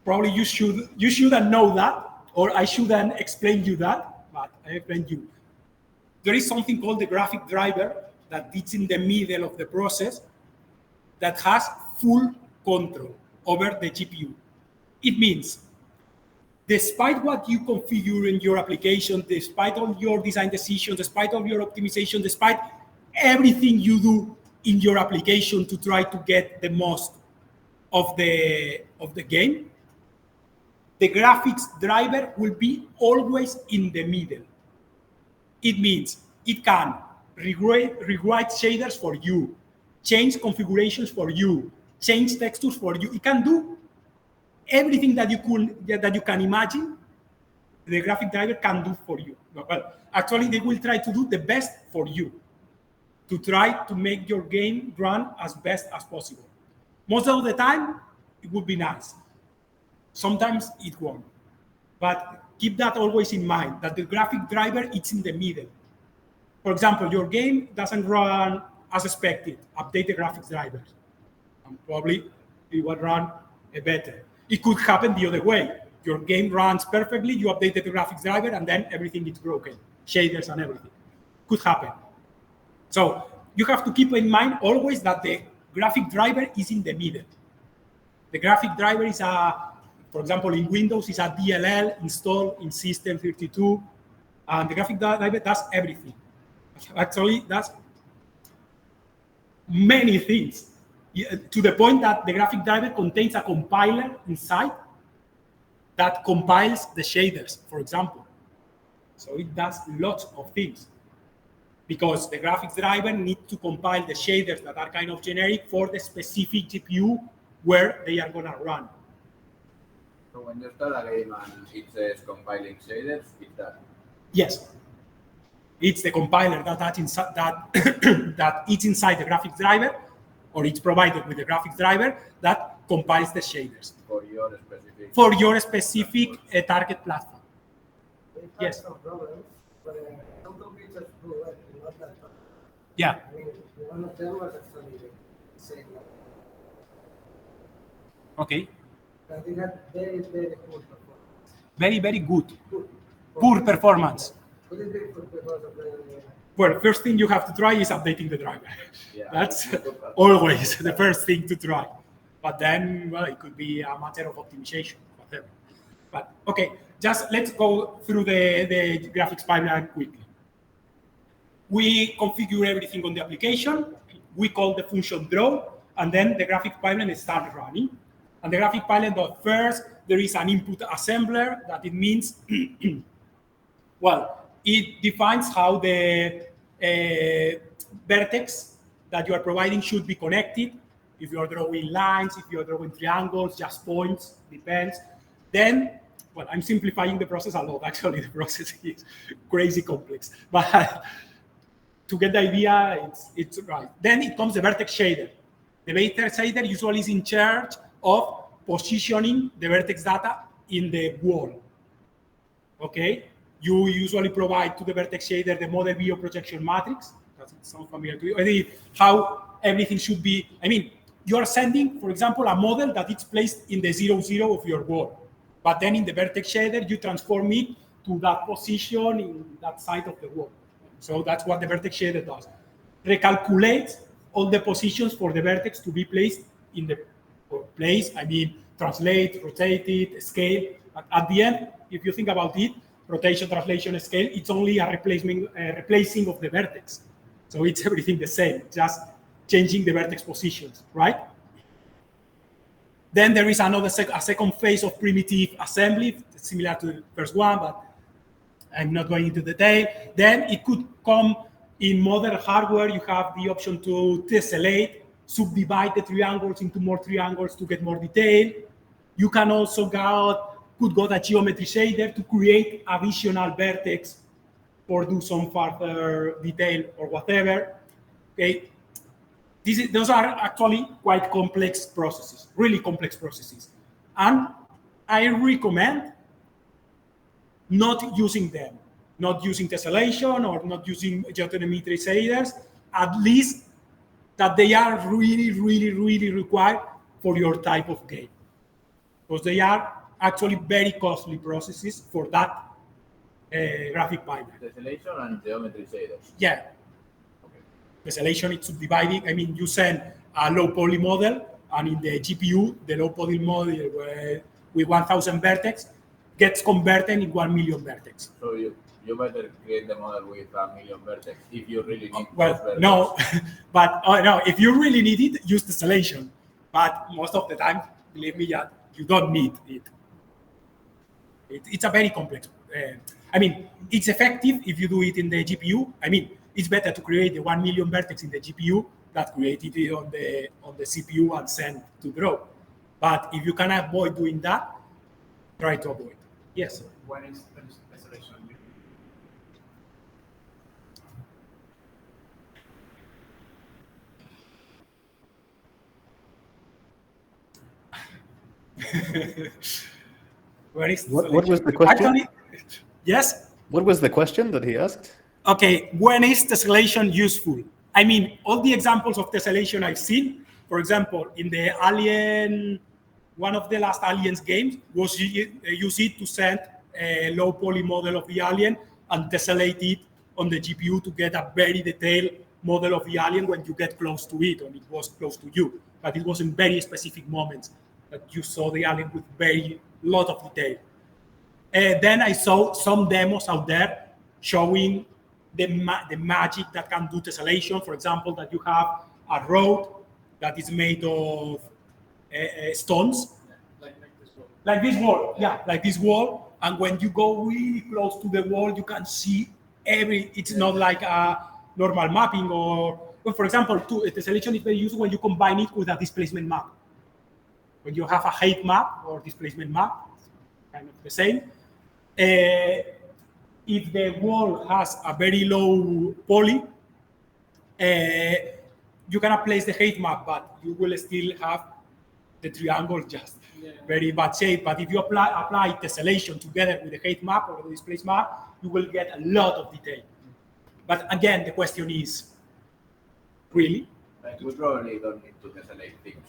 S1: probably you shouldn't know that, or I shouldn't explain you that, but I explain you. There is something called the graphic driver that is in the middle of the process that has full control over the GPU. It means, despite what you configure in your application, despite all your design decisions, despite all your optimization, despite everything you do in your application to try to get the most of the game, the graphics driver will be always in the middle. It means it can rewrite shaders for you, change configurations for you, change textures for you. It can do everything that you can imagine. The graphic driver can do for you. Well, actually, they will try to do the best for you, to try to make your game run as best as possible. Most of the time, it would be nice. Sometimes it won't. But keep that always in mind, that the graphic driver is in the middle. For example, your game doesn't run as expected. Update the graphics drivers. And probably it will run better. It could happen the other way. Your game runs perfectly, you update the graphics driver, and then everything is broken. Shaders and everything. Could happen. So you have to keep in mind always that the graphic driver is in the middle. The graphic driver is for example, in Windows, is a DLL installed in System 32, and the graphic driver does everything. Actually, does many things, to the point that the graphic driver contains a compiler inside that compiles the shaders, for example. So it does lots of things, because the graphics driver needs to compile the shaders that are kind of generic for the specific GPU where they are going to run.
S3: So when you start a game and it says compiling shaders, it's that.
S1: Yes. It's the compiler that it's inside the graphics driver, or it's provided with the graphics driver that compiles the shaders
S3: For your specific
S1: target platform.
S4: We've had
S1: Yes.
S4: some problems, but some computers do it, not that much.
S1: Yeah.
S4: I mean, one of them was actually the same.
S1: Okay.
S4: But it had very, very good performance.
S1: Very, very good.
S4: Good.
S1: Poor performance.
S4: What is it because of the
S1: Well, first thing you have to try is updating the driver.
S3: Yeah.
S1: That's always the first thing to try. But then, well, it could be a matter of optimization, whatever. But okay, just let's go through the graphics pipeline quickly. We configure everything on the application. We call the function draw, and then the graphics pipeline starts running. And the graphics pipeline does first, there is an input assembler that it means, well, it defines how the vertex that you are providing should be connected. If you are drawing lines, if you are drawing triangles, just points, depends. Then, well, I'm simplifying the process a lot. Actually, the process is crazy complex. But to get the idea, it's right. Then it comes the vertex shader. The vertex shader usually is in charge of positioning the vertex data in the wall. Okay? You usually provide to the vertex shader the model view projection matrix. Does it sound familiar to you? How everything should be. I mean, you are sending, for example, a model that is placed in the 0, 0 of your wall. But then in the vertex shader, you transform it to that position in that side of the wall. So that's what the vertex shader does. Recalculates all the positions for the vertex to be placed in the place. I mean, translate, rotate it, scale. At the end, if you think about it, rotation, translation, scale, it's only a replacing of the vertex. So it's everything the same, just changing the vertex positions, right? Then there is a second phase of primitive assembly, similar to the first one, but I'm not going into detail. Then it could come in modern hardware. You have the option to tessellate, subdivide the triangles into more triangles to get more detail. You can also could go to geometry shader to create additional vertex or do some further detail or whatever. Okay, those are actually quite complex processes, really complex processes, and I recommend not using them, not using tessellation or not using geometry shaders, at least that they are really, really, really required for your type of game, because they are actually very costly processes for that graphic pipeline.
S3: Tessellation and geometry shaders.
S1: Yeah. Tessellation is subdividing. I mean, you send a low poly model, and in the GPU, the low poly model with 1,000 vertex gets converted in 1 million vertex.
S3: So you better create the model with 1 million vertex if you really need.
S1: Well, no, but no, if you really need it, use tessellation. But most of the time, believe me, you don't need it. It's a very complex. I mean, it's effective if you do it in the GPU. I mean, it's better to create the 1 million vertex in the GPU than create it on the CPU and send to draw. But if you can avoid doing that, try to avoid. Yes.
S2: When is tessellation?
S6: What was the question?
S1: Actually, yes.
S6: What was the question that he asked?
S1: Okay, when is tessellation useful? I mean, all the examples of tessellation I've seen, for example, in the Alien, one of the last Aliens games was use it to send a low poly model of the alien and tessellate it on the GPU to get a very detailed model of the alien when you get close to it, or it was close to you. But it was in very specific moments that you saw the alien with very lot of detail. Then I saw some demos out there showing the magic that can do tessellation. For example, that you have a road that is made of stones.
S2: Like this one.
S1: like this wall, yeah, like this wall. And when you go really close to the wall, you can see it's not like a normal mapping or, well, for example, tessellation is very useful when you combine it with a displacement map. When you have a height map or displacement map, kind of the same. If the wall has a very low poly, you cannot place the height map, but you will still have the triangle just very bad shape. But if you apply tessellation together with the height map or the displacement map, you will get a lot of detail. But again, the question is, really?
S3: Like we probably don't need to tessellate things.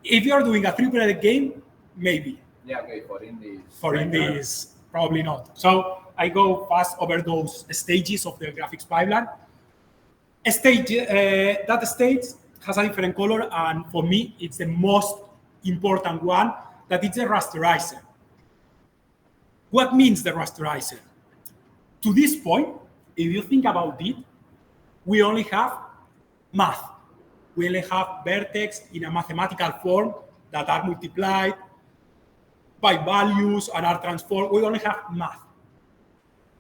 S1: If you're doing a triple game, maybe.
S3: Yeah, okay, for indies.
S1: For indies, probably not. So I go fast over those stages of the graphics pipeline. That stage has a different color, and for me, it's the most important one, that it's a rasterizer. What means the rasterizer? To this point, if you think about it, we only have math. We only have vertex in a mathematical form that are multiplied by values and are transformed. We only have math.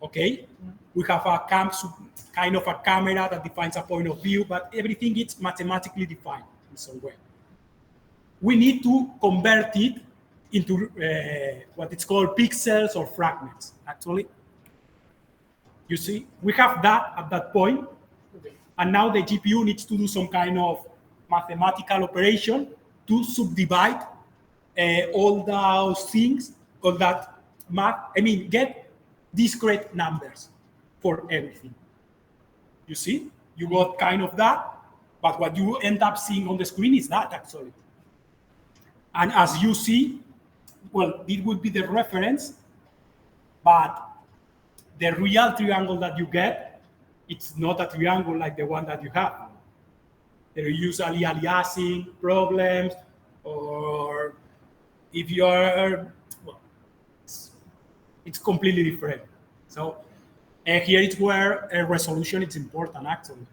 S1: Okay? We have a kind of a camera that defines a point of view, but everything is mathematically defined in some way. We need to convert it into what it's called pixels or fragments, actually. You see, we have that at that point, and now the GPU needs to do some kind of mathematical operation to subdivide all those things, all that math, get discrete numbers for everything. You see, you got kind of that, but what you end up seeing on the screen is that, actually. And as you see, well, it would be the reference, but the real triangle that you get, it's not a triangle like the one that you have. There are usually aliasing problems, or if you are, well, it's completely different. So here is where resolution is important, actually.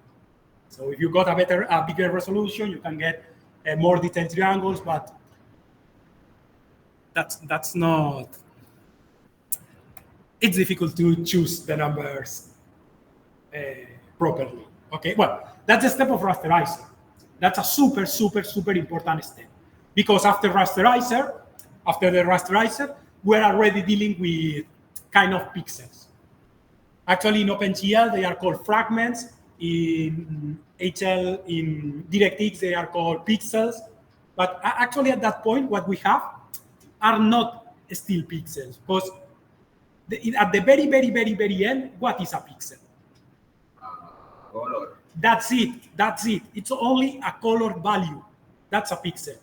S1: So if you got a bigger resolution, you can get more detailed triangles, but that's not. It's difficult to choose the numbers properly. Okay, well, that's a step of rasterizer. That's a super, super, super important step, because after the rasterizer, we're already dealing with kind of pixels. Actually, in OpenGL, they are called fragments. In DirectX, they are called pixels. But actually, at that point, what we have are not still pixels, because at the very, very, very, very end, what is a pixel?
S3: Color.
S1: That's it. It's only a color value. That's a pixel.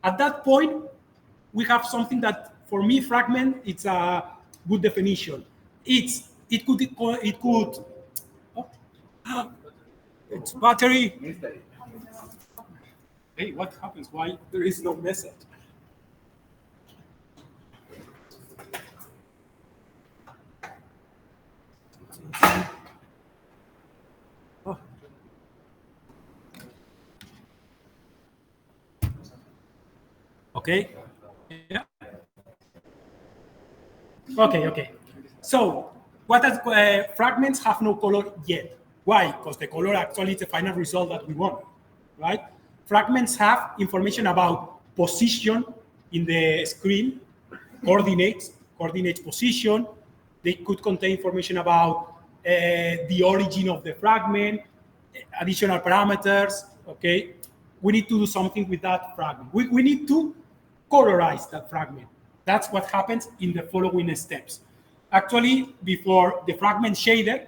S1: At that point, we have something that, for me, fragment, it's a good definition. It's battery.
S3: Mystery.
S1: Hey, what happens? Why there is no message? Okay. Yeah. Okay. So, fragments have no color yet. Why? Because the color actually is the final result that we want, right? Fragments have information about position in the screen, coordinates position. They could contain information about the origin of the fragment, additional parameters. Okay, we need to do something with that fragment. We need to colorize that fragment. That's what happens in the following steps. Actually, before the fragment shader,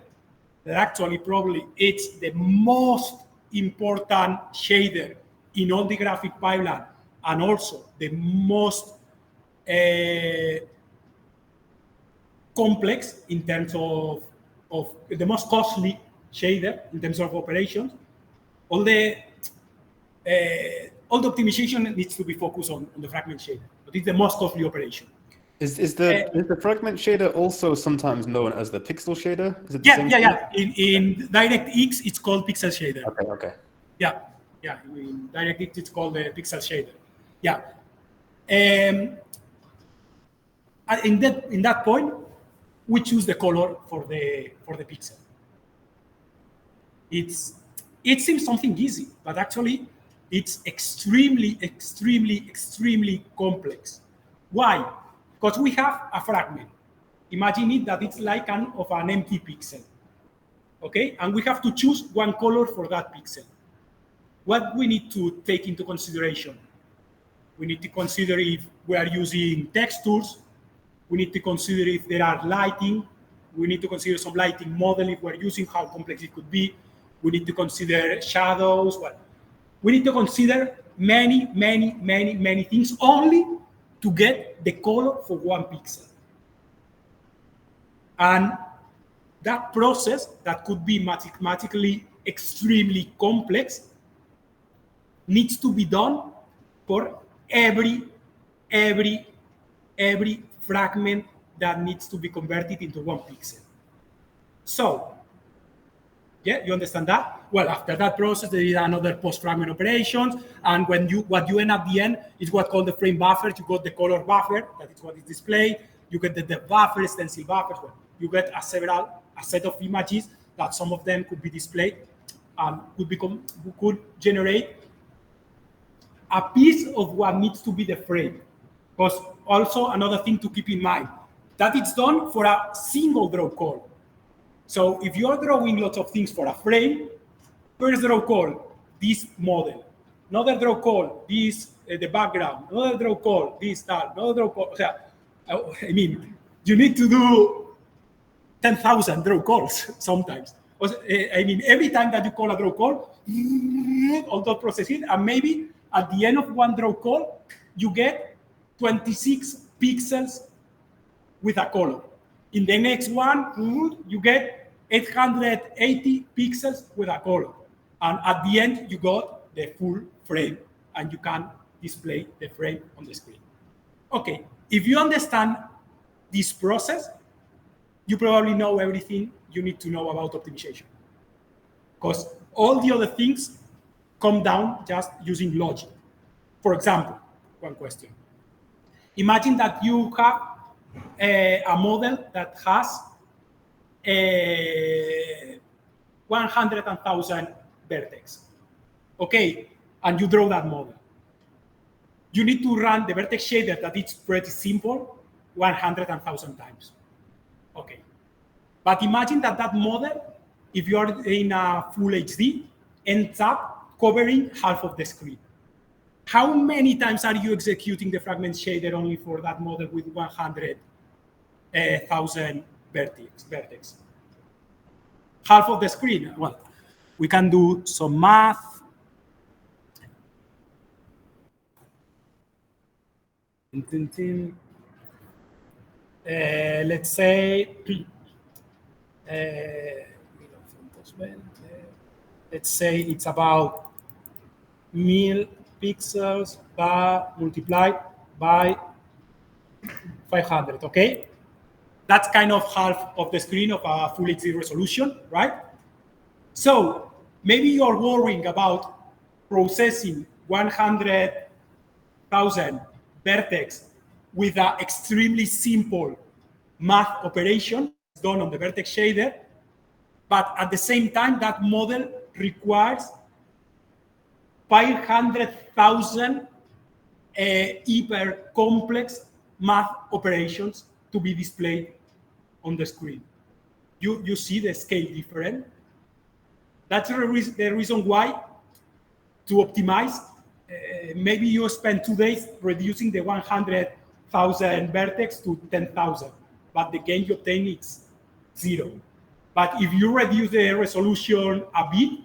S1: that actually probably it's the most important shader in all the graphic pipeline, and also the most complex in terms of the most costly shader in terms of operations. All the optimization needs to be focused on the fragment shader, but it's the most costly operation.
S6: Is the fragment shader also sometimes known as the pixel shader? Is it the same
S1: thing? In DirectX, it's called pixel shader.
S6: Okay.
S1: Yeah. In DirectX, it's called the pixel shader. Yeah. In that point, we choose the color for the pixel. It seems something easy, but actually it's extremely complex. Why? Because we have a fragment. Imagine it that it's like an empty pixel. Okay, and we have to choose one color for that pixel. What we need to take into consideration? We need to consider if we are using textures. We need to consider if there are lighting. We need to consider some lighting model if we're using, how complex it could be. We need to consider shadows. Well, we need to consider many things only to get the color for one pixel. And that process that could be mathematically extremely complex needs to be done for every fragment that needs to be converted into one pixel. So, yeah, you understand that? Well, after that process, there is another post-fragment operations, and what you end at the end is what's called the frame buffer. You got the color buffer, that is what is displayed. You get the depth buffer, stencil buffers. Well, you get a set of images that some of them could be displayed and could generate a piece of what needs to be the frame. Because also another thing to keep in mind, that it's done for a single draw call. So if you're drawing lots of things for a frame, first draw call, this model. Another draw call, this, the background. Another draw call, this, that. Another draw call. I mean, you need to do 10,000 draw calls sometimes. I mean, every time that you call a draw call, all that processing, and maybe at the end of one draw call, you get 26 pixels with a color. In the next one, you get 880 pixels with a color. And at the end, you got the full frame, and you can display the frame on the screen. Okay, if you understand this process, you probably know everything you need to know about optimization. Because all the other things come down just using logic. For example, one question. Imagine that you have a model that has 100,000 vertex. Okay, and you draw that model. You need to run the vertex shader that it's pretty simple 100,000 times. Okay, but imagine that model, if you are in a full HD, ends up covering half of the screen. How many times are you executing the fragment shader only for that model with 100,000 vertex? Half of the screen. Well, we can do some math. Let's say, it's about 1,000 pixels multiplied by 500, okay? That's kind of half of the screen of a full HD resolution, right? So maybe you're worrying about processing 100,000 vertex with an extremely simple math operation done on the vertex shader, but at the same time, that model requires 500,000 hyper complex math operations to be displayed on the screen. You see the scale different. That's the reason why, to optimize, maybe you spend 2 days reducing the 100,000 vertex to 10,000, but the gain you obtain is 0. But if you reduce the resolution a bit,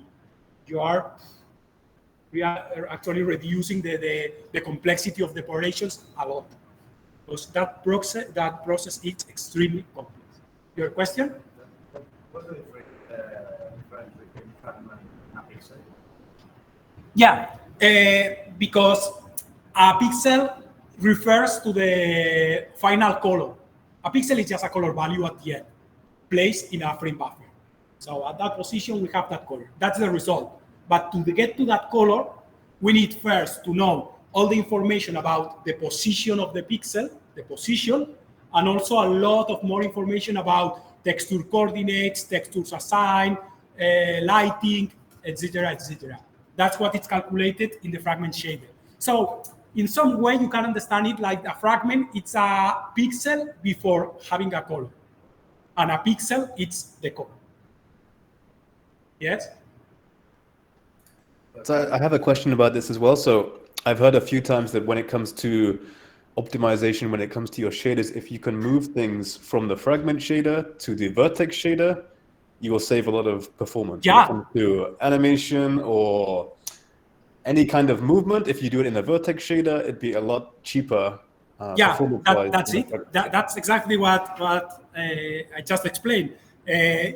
S1: we are actually reducing the complexity of the operations a lot. Because that process is extremely complex. Your question?
S7: What's the difference between fragment and a pixel?
S1: Yeah, because a pixel refers to the final color. A pixel is just a color value at the end, placed in a frame buffer. So at that position, we have that color. That's the result. But to get to that color, we need first to know all the information about the position of the pixel, and also a lot of more information about texture coordinates, textures assigned, lighting, etc., etc. That's what it's calculated in the fragment shader. So in some way, you can understand it like a fragment, it's a pixel before having a color. And a pixel, it's the color. Yes?
S6: So I have a question about this as well. So I've heard a few times that when it comes to optimization, when it comes to your shaders, if you can move things from the fragment shader to the vertex shader, you will save a lot of performance.
S1: Yeah.
S6: When it comes to animation or any kind of movement, if you do it in the vertex shader, it'd be a lot cheaper.
S1: That's it. That's exactly what I just explained.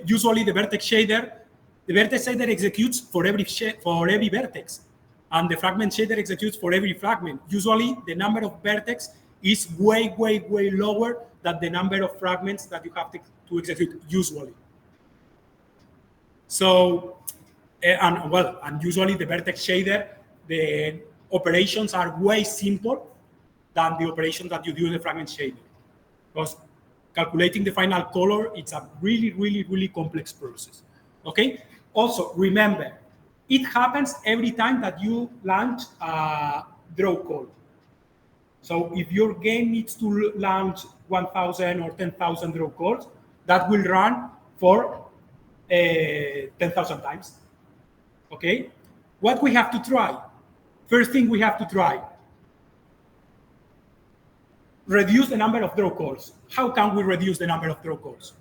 S1: Usually the vertex shader executes for every vertex, and the fragment shader executes for every fragment. Usually the number of vertex is way lower than the number of fragments that you have to execute usually. So, and usually the vertex shader, the operations are way simple than the operations that you do in the fragment shader. Because calculating the final color, it's a really complex process. Okay? Also, remember, it happens every time that you launch a draw call. So if your game needs to launch 1,000 or 10,000 draw calls, that will run for 10,000 times. Okay? What we have to try? First thing we have to try, reduce the number of draw calls. How can we reduce the number of draw calls?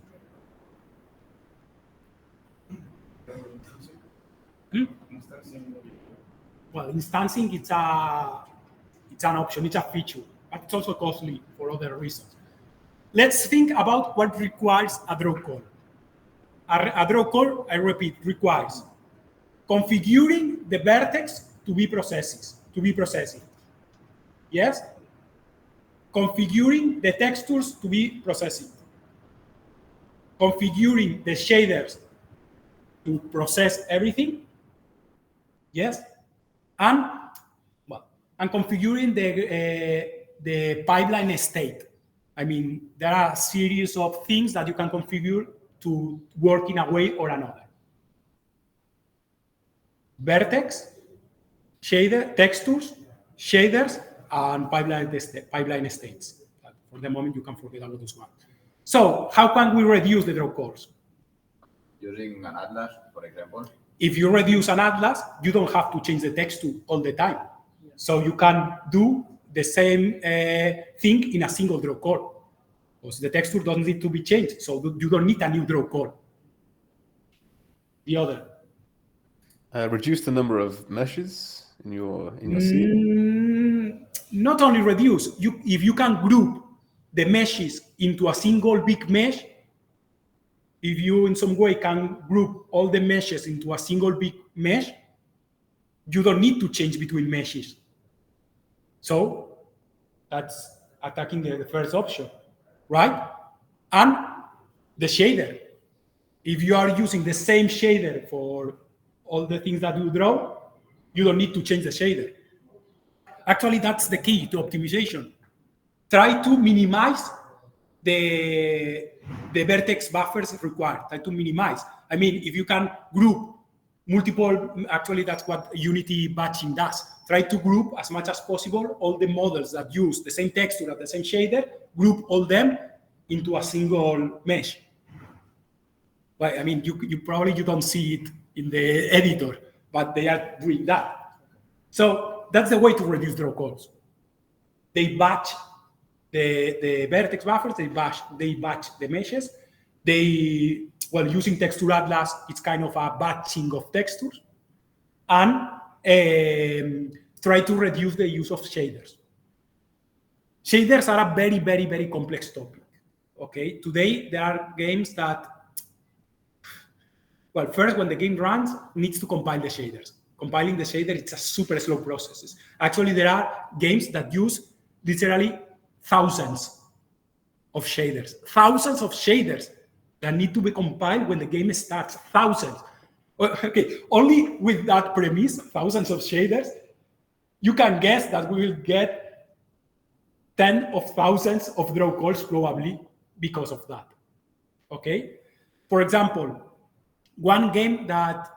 S1: Well, instancing, it's an option, it's a feature, but it's also costly for other reasons. Let's think about what requires a draw call. A draw call, I repeat, requires configuring the vertex to be processing. Yes? Configuring the textures to be processing. Configuring the shaders to process everything. Yes? And configuring the pipeline state. I mean, there are a series of things that you can configure to work in a way or another. Vertex, shader, textures, shaders, and pipeline states. For the moment, you can forget about those ones. So, how can we reduce the draw calls?
S3: Using an atlas, for example.
S1: If you reduce an atlas, you don't have to change the texture all the time. So you can do the same thing in a single draw call. Because the texture doesn't need to be changed, so you don't need a new draw call. The other.
S6: Reduce the number of meshes in your scene?
S1: Not only reduce, if you can group the meshes into a single big mesh, if you in some way can group all the meshes into a single big mesh, you don't need to change between meshes. So that's attacking the first option, right? And the shader. If you are using the same shader for all the things that you draw, you don't need to change the shader. Actually, that's the key to optimization. Try to minimize the vertex buffers required. Try to minimize. I mean, if you can group multiple, actually that's what Unity batching does. Try to group as much as possible all the models that use the same texture and the same shader, group all them into a single mesh. Well, I mean, you probably don't see it in the editor, but they are doing that. So that's the way to reduce draw calls. They batch the vertex buffers, they batch the meshes. Using Texture Atlas, it's kind of a batching of textures. And try to reduce the use of shaders. Shaders are a very complex topic. Okay, today there are games that, first when the game runs, needs to compile the shaders. Compiling the shader, it's a super slow process. Actually, there are games that use literally thousands of shaders that need to be compiled when the game starts. Thousands. Okay, only with that premise, thousands of shaders, you can guess that we will get tens of thousands of draw calls probably because of that. Okay? For example, one game that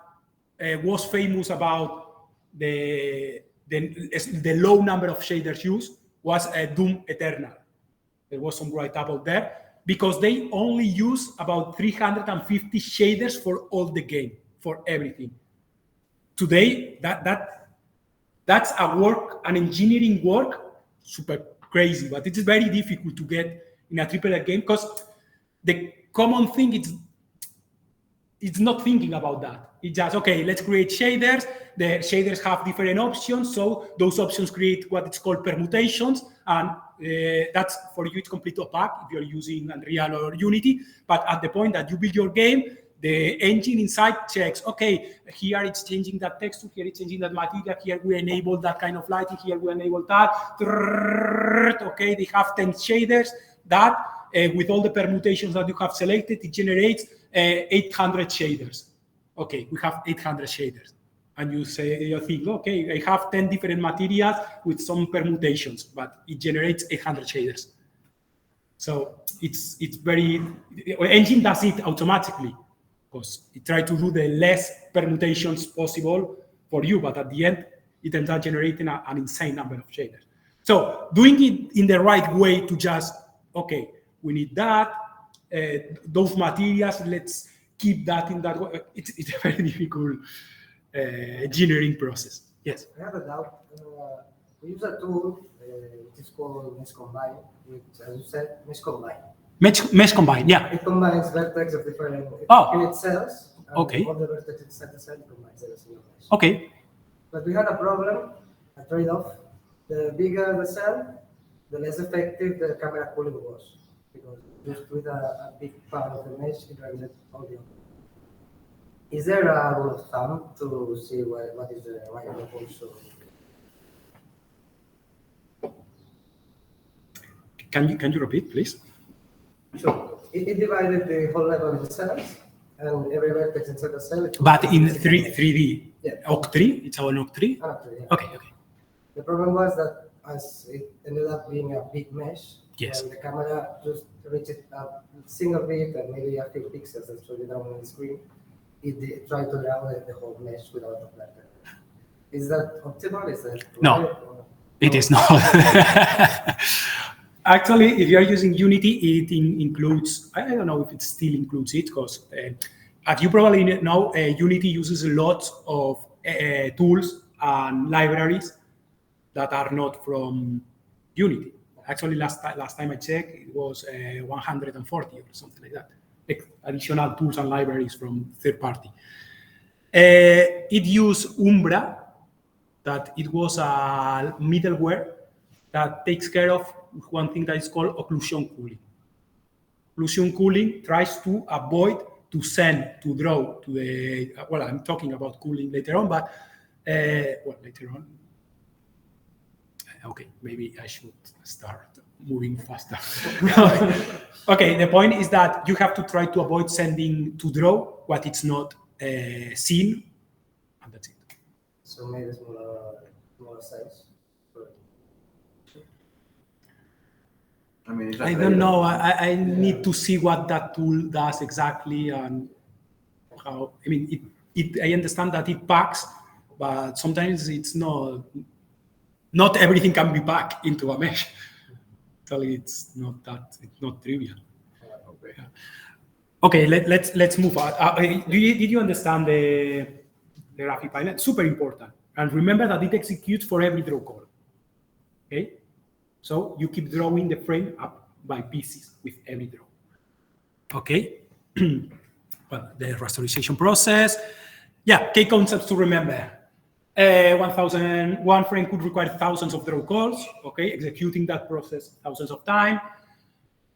S1: was famous about the low number of shaders used was Doom Eternal. There was some write-up out there because they only use about 350 shaders for all the game, for everything. Today, that's an engineering work, super crazy, but it is very difficult to get in a AAA game because the common thing it's not thinking about that. It's just, okay, let's create shaders. The shaders have different options, so those options create what it's called permutations, and that's, for you, it's completely opaque if you're using Unreal or Unity, but at the point that you build your game, the engine inside checks, okay, here it's changing that texture, here it's changing that material, here we enable that kind of lighting, here we enable that. Okay, they have 10 shaders. That, with all the permutations that you have selected, it generates 800 shaders. Okay, we have 800 shaders. And you think, okay, I have 10 different materials with some permutations, but it generates 800 shaders. So it's very, engine does it automatically, because it tries to do the less permutations possible for you, but at the end, it ends up generating an insane number of shaders. So doing it in the right way to just, okay, we need that, those materials, let's keep that in that way. It's a very difficult engineering process. Yes?
S4: I have a doubt. We use a tool, which is called Mesh Combine, which, as you said, Mesh Combine.
S1: Mesh Combine, yeah.
S4: It combines vertex of different create cells. And
S1: okay.
S4: all the vertex inside the cell combines the single mesh.
S1: Okay.
S4: But we had a problem, a trade-off. The bigger the cell, the less effective the camera cooling was, because just with a big part of the mesh, it runs it audio. Is there a rule of thumb to see what is the right proportion?
S1: Can you repeat, please?
S4: Sure. It divided the whole level into cells, and every vertex inside the cell.
S1: But in 3D,
S4: yeah.
S1: Occ3, it's our Occ3?
S4: Yeah.
S1: Okay.
S4: The problem was that as it ended up being a big mesh,
S1: yes.
S4: the camera just reached a single bit and maybe a few pixels that's really down on the screen. It tried to draw the whole mesh without a platter. Is that optimal? Is that
S1: no?
S4: Right?
S1: It is not. Actually, if you are using Unity, it includes, I don't know if it still includes it, because as you probably know, Unity uses a lot of tools and libraries that are not from Unity. Actually, last time I checked, it was 140 or something like that. Additional tools and libraries from third party. It used Umbra, that it was a middleware that takes care of one thing that is called occlusion cooling. Occlusion cooling tries to avoid to send, to draw to the, well, I'm talking about cooling later on, but, later on. Okay, maybe I should start moving faster. Okay, the point is that you have to try to avoid sending to draw what it's not seen, and that's it.
S4: So maybe smaller size.
S1: I don't know. I need to see what that tool does exactly and how. I mean, I understand that it packs, but sometimes it's not. Not everything can be packed into a mesh. So it's not trivial. Okay, let's move on. Did you understand the graphic pipeline? Super important. And remember that it executes for every draw call. Okay? So you keep drawing the frame up by pieces with every draw. Okay? Well, the rasterization process. Yeah, key concepts to remember. 1,001 frame could require thousands of draw calls. Okay, executing that process thousands of times.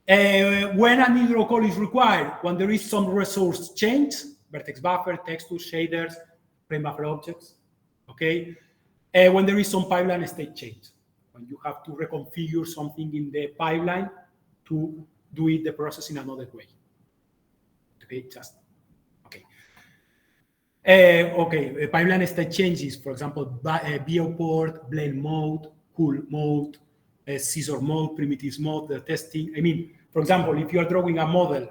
S1: When a new draw call is required, when there is some resource change, vertex buffer, texture, shaders, frame buffer objects. Okay, when there is some pipeline state change, when you have to reconfigure something in the pipeline to do the process in another way. Okay, just okay. Okay, pipeline state changes, for example, viewport, blend mode, cool mode, scissor mode, primitives mode, the testing. I mean, for example, if you are drawing a model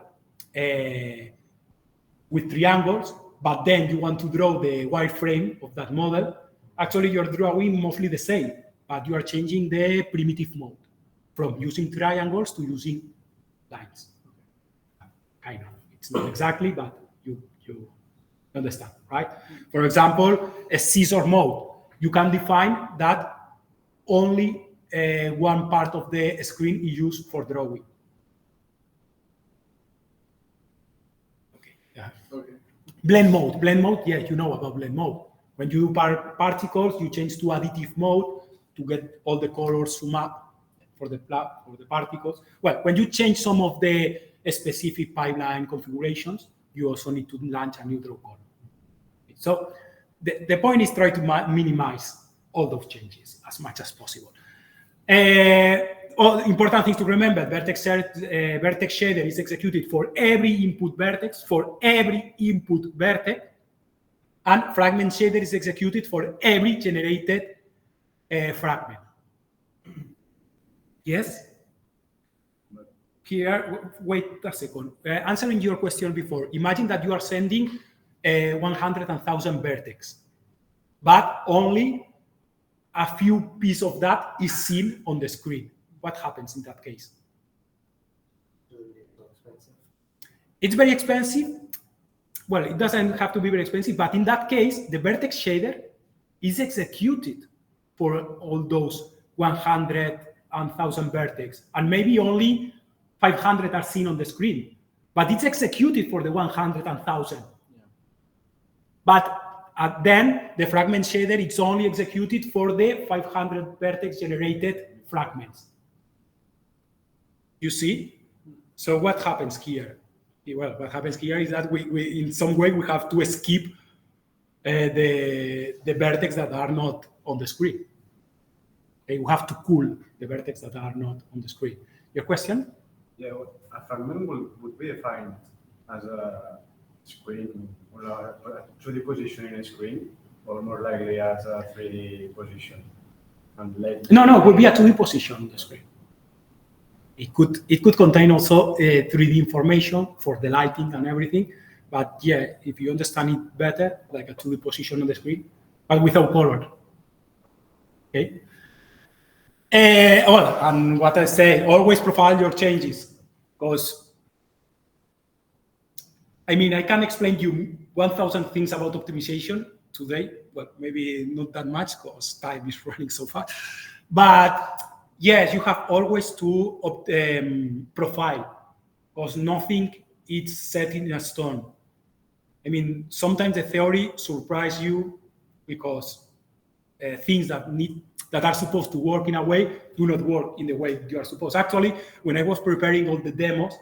S1: with triangles, but then you want to draw the wireframe of that model, actually you're drawing mostly the same, but you are changing the primitive mode from using triangles to using lines. Kind of. It's not exactly, but you understand, right? For example, a scissor mode. You can define that only one part of the screen is used for drawing. Okay. Yeah. Okay. Blend mode, yes, you know about blend mode. When you do particles, you change to additive mode to get all the colors sum up for the particles. Well, when you change some of the specific pipeline configurations, you also need to launch a new draw color. So the point is try to minimize all those changes as much as possible. All important things to remember: vertex shader is executed for every input vertex, and fragment shader is executed for every generated fragment. Yes? Here, wait a second. Answering your question before, imagine that you are sending 100,000 vertex, but only a few pieces of that is seen on the screen. What happens in that case? It's very expensive. Well, it doesn't have to be very expensive, but in that case, the vertex shader is executed for all those 100,000 vertex, and maybe only 500 are seen on the screen, but it's executed for the 100,000. Yeah. But then the fragment shader, it's only executed for the 500 vertex generated fragments. You see? So what happens here? Well, what happens here is that we in some way we have to skip the vertex that are not on the screen. Okay, we have to cool the vertex that are not on the screen. Your question?
S8: Yeah, a fragment would be defined as a screen or a 2D position in a screen, or more likely as a 3D position. And
S1: No, it would be a 2D position on the screen. It could contain also 3D information for the lighting and everything, but yeah, if you understand it better, like a 2D position on the screen, but without color. Okay. And what I say, always profile your changes, because I mean I can explain you 1,000 things about optimization today, but maybe not that much because time is running so fast. But yes, you have always to profile, because nothing is set in a stone. I mean, sometimes the theory surprises you because things that are supposed to work in a way do not work in the way you are supposed. Actually, when I was preparing all the demos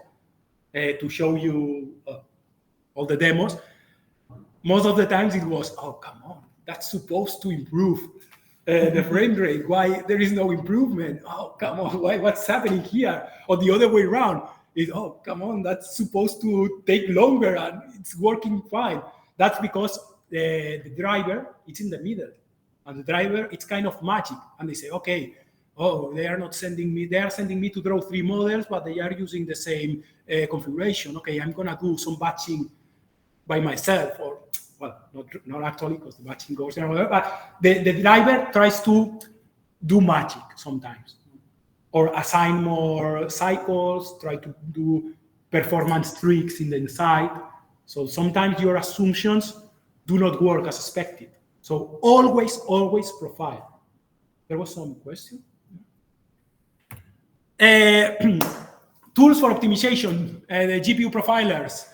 S1: to show you all the demos, most of the times it was, oh, come on, that's supposed to improve the frame rate. Why there is no improvement? Oh, come on, what's happening here? Or the other way around is, oh, come on, that's supposed to take longer and it's working fine. That's because the driver, it's in the middle. And the driver, it's kind of magic. And they say, okay, they are sending me to draw 3 models, but they are using the same configuration. Okay, I'm gonna do some batching by myself, or well, not actually, because the batching goes there, but the driver tries to do magic sometimes, or assign more cycles, try to do performance tricks in the inside. So sometimes your assumptions do not work as expected. So always profile. There was some question. Tools for optimization, the GPU profilers.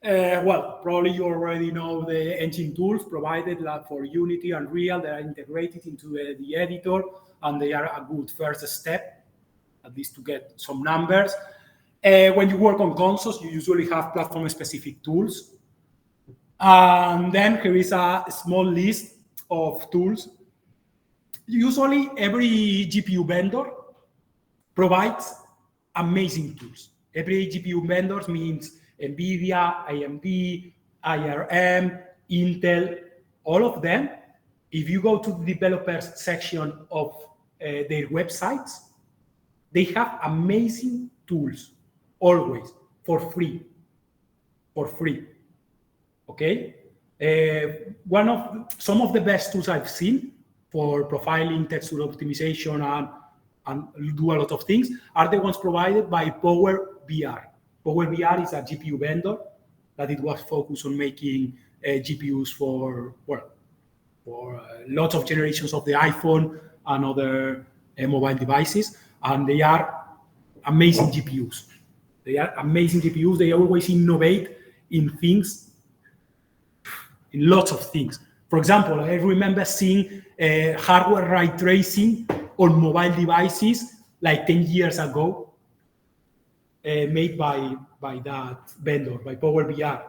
S1: Well, probably you already know the engine tools provided for Unity and Unreal. They are integrated into the editor, and they are a good first step, at least to get some numbers. When you work on consoles, you usually have platform-specific tools. And then here is a small list of tools. Usually, every GPU vendor provides amazing tools. Every GPU vendor means NVIDIA, AMD, IRM, Intel, all of them, if you go to the developers section of their websites, they have amazing tools, always, for free. Okay? Some of the best tools I've seen for profiling, texture optimization, and do a lot of things are the ones provided by Power VR. Power VR is a GPU vendor that it was focused on making GPUs for lots of generations of the iPhone and other mobile devices, and they are amazing GPUs. They always innovate in things, in lots of things. For example, I remember seeing hardware ray tracing on mobile devices like 10 years ago, made by that vendor, by Power VR.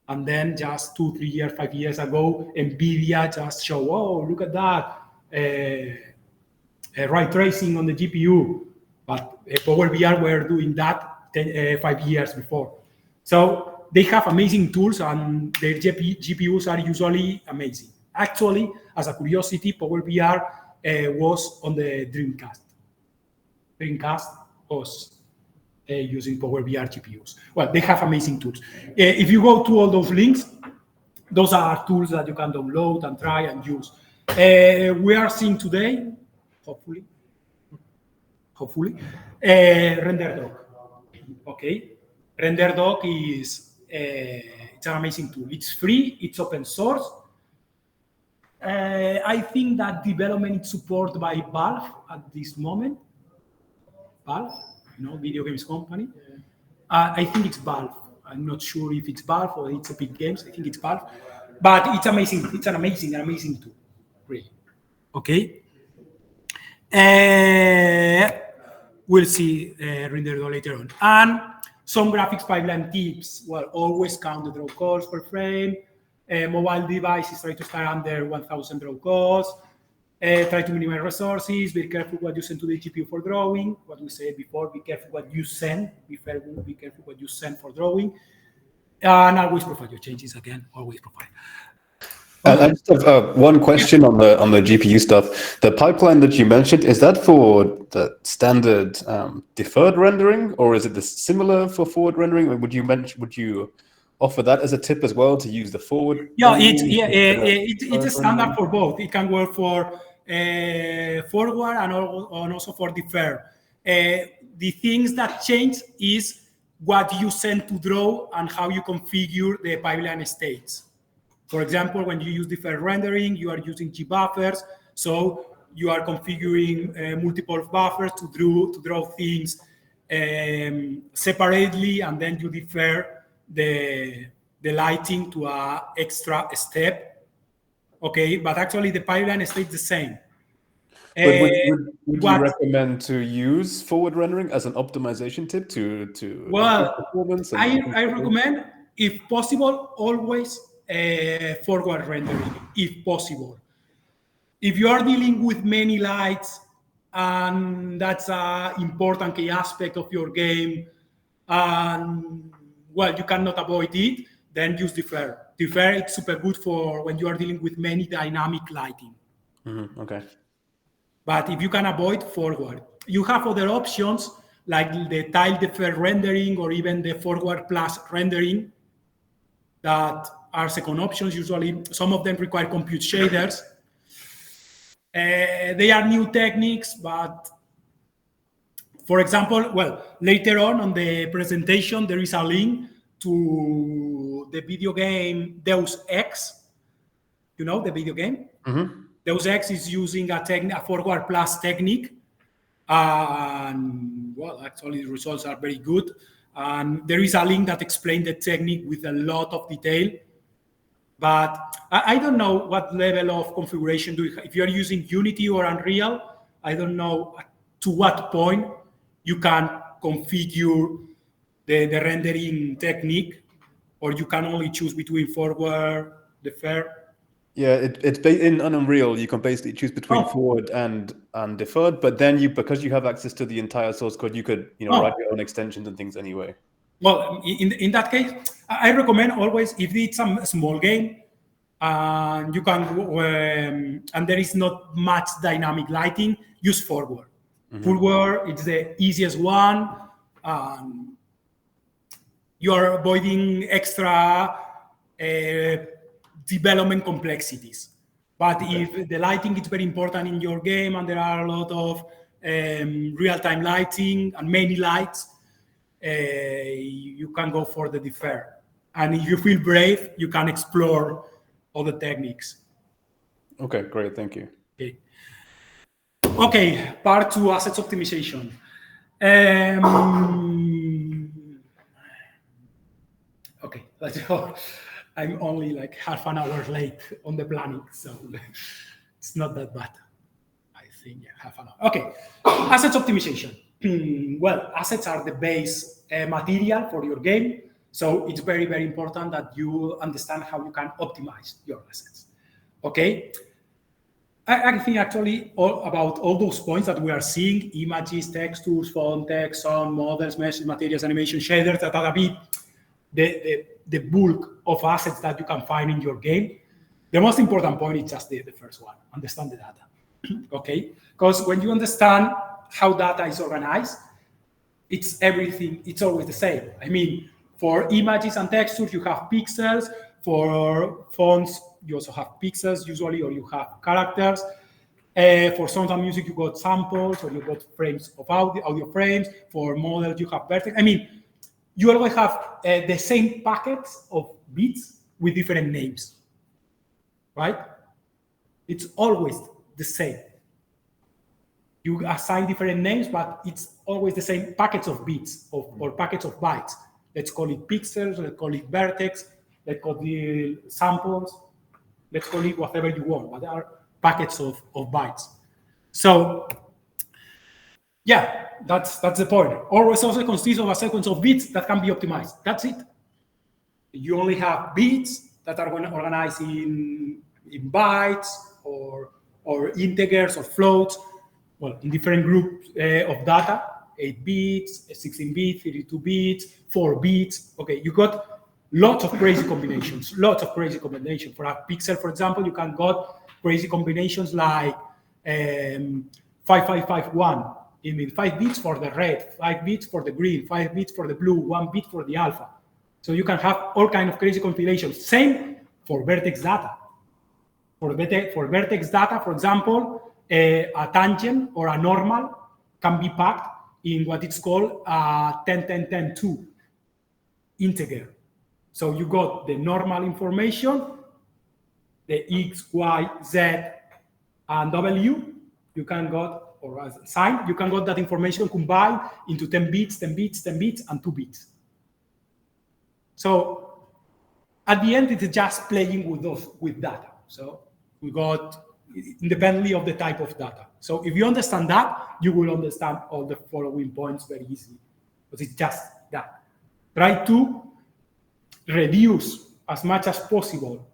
S1: And then just 2, 3 years, 5 years ago, NVIDIA just showed, oh, look at that, ray tracing on the GPU. But Power VR were doing that 5 years before. So they have amazing tools, and their GPUs are usually amazing. Actually, as a curiosity, Power VR was on the Dreamcast. Dreamcast was using Power VR GPUs. Well, they have amazing tools. If you go to all those links, those are tools that you can download and try and use. We are seeing today, hopefully, RenderDoc. Okay, RenderDoc is it's an amazing tool. It's free. It's open source. I think that development is supported by Valve at this moment. Valve, video games company. I think it's Valve. I'm not sure if it's Valve or it's Epic Games. I think it's Valve. But it's amazing. It's an amazing tool. Really. Okay. We'll see RenderDoc later on. And some graphics pipeline tips. Well, always count the draw calls per frame. Mobile devices, try to start under 1,000 draw calls. Try to minimize resources. Be careful what you send to the GPU for drawing. What we said before, be careful what you send. Be careful what you send for drawing. And always profile your changes again. Always profile.
S6: I just have one question on the GPU stuff. The pipeline that you mentioned, is that for the standard deferred rendering, or is it similar for forward rendering? Or would you offer that as a tip as well, to use the forward?
S1: Yeah, it's a standard for both. It can work for forward and also for defer. The things that change is what you send to draw and how you configure the pipeline states. For example, when you use deferred rendering, you are using G buffers, so you are configuring multiple buffers to draw things separately, and then you defer the lighting to an extra step. Okay, but actually the pipeline stays the same.
S6: But would you recommend to use forward rendering as an optimization tip to
S1: well,
S6: performance?
S1: I recommend, if possible, always forward rendering, if possible. If you are dealing with many lights, and that's an important key aspect of your game, and well, you cannot avoid it, then use defer. Defer, it's super good for when you are dealing with many dynamic lighting.
S6: Mm-hmm. Okay.
S1: But if you can avoid forward, you have other options like the tile defer rendering or even the forward plus rendering that are second options. Usually, some of them require compute shaders. They are new techniques, but for example, well, later on the presentation, there is a link to the video game Deus Ex. You know the video game?
S6: Mm-hmm.
S1: Deus Ex is using a forward plus technique. And well, actually the results are very good. And there is a link that explains the technique with a lot of detail. But I don't know what level of configuration do you have. If you're using Unity or Unreal, I don't know to what point you can configure the rendering technique, or you can only choose between forward, defer.
S6: Yeah, it's in Unreal. You can basically choose between forward and deferred, but then because you have access to the entire source code, you could write your own extensions and things anyway.
S1: Well, in that case, I recommend always, if it's a small game, and you can and there is not much dynamic lighting, use forward. Forward, it's the easiest one. You are avoiding extra development complexities. But if the lighting is very important in your game and there are a lot of real-time lighting and many lights, you can go for the defer. And if you feel brave, you can explore other techniques.
S6: Okay, great, thank you.
S1: Okay, part 2, assets optimization. Okay, let's go. I'm only like half an hour late on the planning, so it's not that bad. I think, yeah, half an hour. Okay, assets optimization. Well, assets are the base material for your game, so it's very, very important that you understand how you can optimize your assets. Okay, I think actually about all those points that we are seeing, images, textures, font, text, sound, models, meshes, materials, animation, shaders, that are a bit the bulk of assets that you can find in your game. The most important point is just the first one, understand the data. Okay, because when you understand how data is organized, it's everything, it's always the same. I mean, for images and textures, you have pixels. For fonts, you also have pixels usually, or you have characters. For sound and music, you got samples, or you got frames of audio frames. For models, you have vertex. I mean, you always have the same packets of bits with different names, right? It's always the same. You assign different names, but it's always the same packets of bits or packets of bytes. Let's call it pixels, let's call it vertex, let's call it samples, let's call it whatever you want, but there are packets of bytes. So, yeah, that's the point. Always also consists of a sequence of bits that can be optimized. That's it. You only have bits that are going to organize in bytes or integers or floats, well, in different groups of data, 8 bits, 16 bits, 32 bits, 4 bits. Okay, you got lots of crazy combinations, For a pixel, for example, you can got crazy combinations like 5551. It means 5 bits for the red, 5 bits for the green, 5 bits for the blue, 1 bit for the alpha. So you can have all kinds of crazy combinations. Same for vertex data. For vertex data, for example, a tangent or a normal can be packed in what it's called a 10-10-10-2 integer. So you got the normal information, the x, y, z, and w. You can got, or as a sign, you can got that information combined into 10 bits, 10 bits, 10 bits, and 2 bits. So at the end, it's just playing with data. So we got independently of the type of data. So if you understand that, you will understand all the following points very easily, because it's just that. Try to reduce as much as possible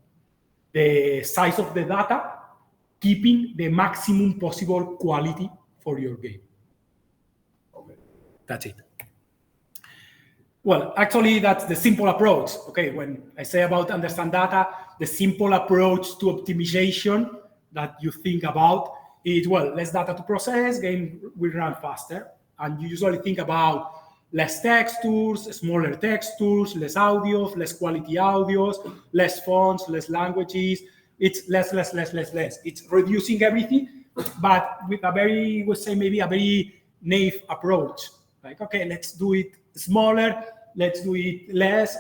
S1: the size of the data, keeping the maximum possible quality for your game. Okay. That's it. Well, actually, that's the simple approach. Okay, when I say about understand data, the simple approach to optimization that you think about is, well, less data to process, game will run faster. And you usually think about less textures, smaller textures, less audios, less quality audios, less fonts, less languages. It's less. It's reducing everything, but with a very, we say maybe a very naive approach. Like, okay, let's do it smaller, let's do it less,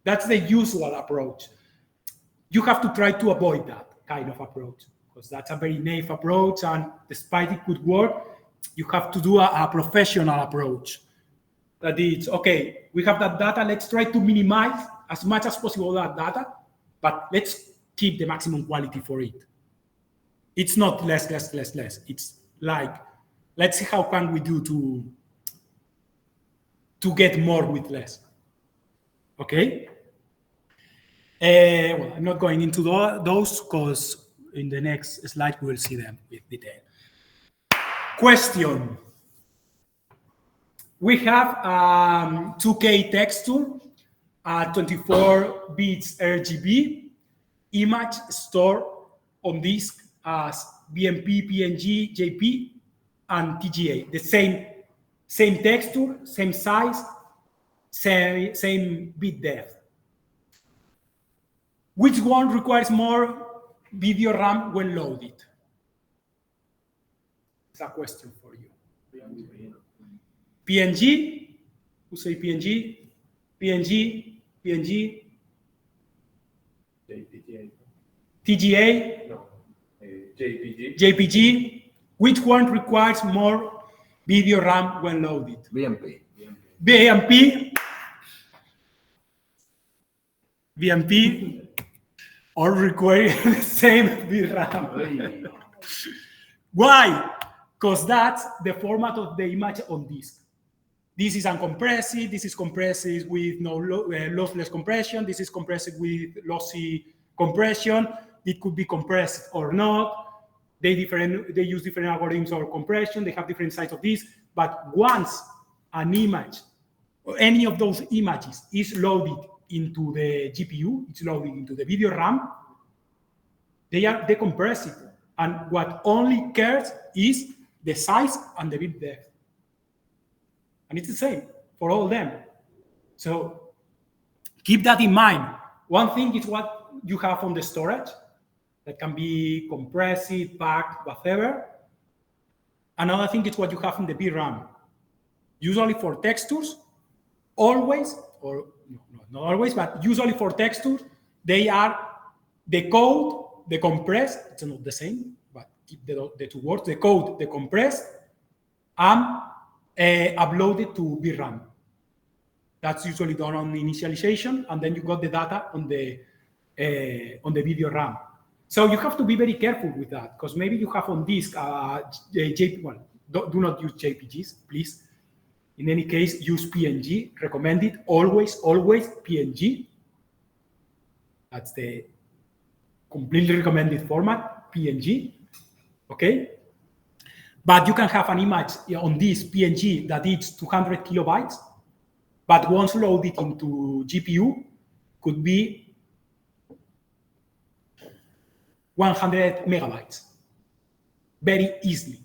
S1: that's the usual approach. You have to try to avoid that kind of approach, because that's a very naive approach, and despite it could work, you have to do a professional approach. That is, okay, we have that data, let's try to minimize as much as possible that data, but let's keep the maximum quality for it. It's not less. It's like, let's see how can we do to get more with less. Okay? Well, I'm not going into those because in the next slide we will see them with detail. Question. We have 2K texture at 24 bits RGB. image stored on disk as BMP, PNG, JP, and TGA. The same texture, same size, same bit depth. Which one requires more video RAM when loaded? It's a question for you. PNG, who say PNG? PNG, PNG, TGA,
S7: No. JPG.
S1: JPG. Which one requires more video RAM when loaded?
S3: BMP.
S1: BMP, all require the same VRAM. Why? Because that's the format of the image on disk. This is uncompressed, this is compressed with no lossless compression, this is compressed with lossy compression. It could be compressed or not. They use different algorithms of compression, they have different sizes of disk, but once an image or any of those images is loaded into the GPU, it's loaded into the video RAM, they are decompressed. And what only cares is the size and the bit depth. And it's the same for all of them. So keep that in mind. One thing is what you have on the storage that can be compressed, packed, whatever. Another thing is what you have in the VRAM. Usually for textures, always, or not always, but usually for textures, they are the code, the compressed, it's not the same, but keep the two words, the code, the compressed, and uploaded to VRAM. That's usually done on initialization, and then you got the data on the video RAM. So you have to be very careful with that, because maybe you have on disk JPG. Do not use JPGs, please. In any case, use PNG. Recommended always PNG. That's the completely recommended format, PNG. Okay. But you can have an image on this PNG that is 200 kilobytes, but once loaded into GPU, could be 100 megabytes, very easily.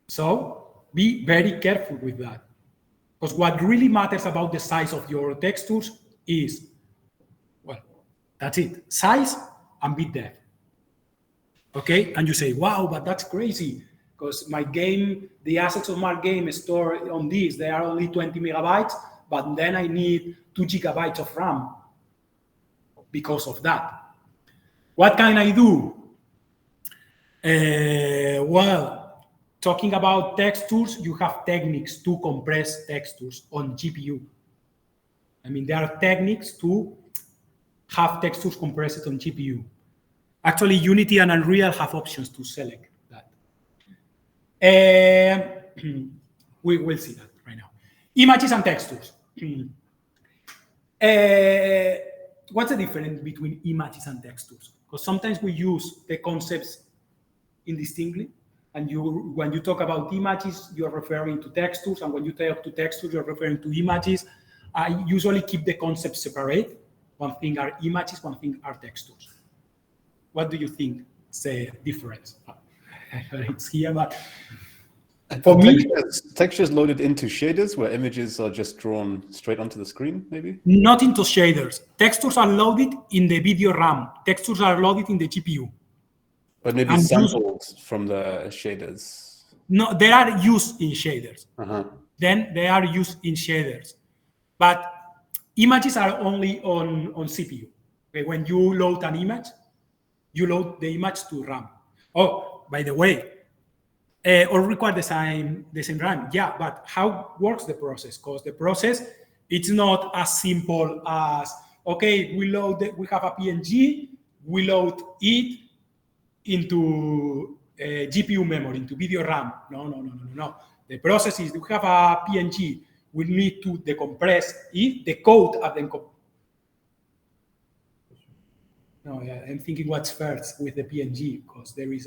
S1: So be very careful with that. Because what really matters about the size of your textures is, well, that's it, size and bit depth. Okay, and you say, wow, but that's crazy, because my game, the assets of my game is stored on this, they are only 20 megabytes, but then I need 2 gigabytes of RAM because of that. What can I do? Well, talking about textures, you have techniques to compress textures on GPU. I mean, there are techniques to have textures compressed on GPU. Actually, Unity and Unreal have options to select that. We will see that right now. Images and textures. What's the difference between images and textures? Because sometimes we use the concepts indistinctly, and when you talk about images, you're referring to textures, and when you talk to textures, you're referring to images. I usually keep the concepts separate. One thing are images, one thing are textures. What do you think is the difference? It's here, but for me,
S6: textures loaded into shaders where images are just drawn straight onto the screen, maybe?
S1: Not into shaders. Textures are loaded in the video RAM. Textures are loaded in the GPU.
S6: But maybe
S1: and
S6: sampled from the shaders.
S1: No, they are used in shaders.
S6: Uh-huh.
S1: Then they are used in shaders. But images are only on CPU. Okay? When you load an image, you load the image to RAM. Oh, by the way, or require the same RAM. Yeah, but how works the process? Because the process, it's not as simple as, okay, we have a PNG, we load it into GPU memory, into video RAM. No. The process is, we have a PNG, we need to decompress it, the code at the No, yeah, I'm thinking what's first with the PNG, because there is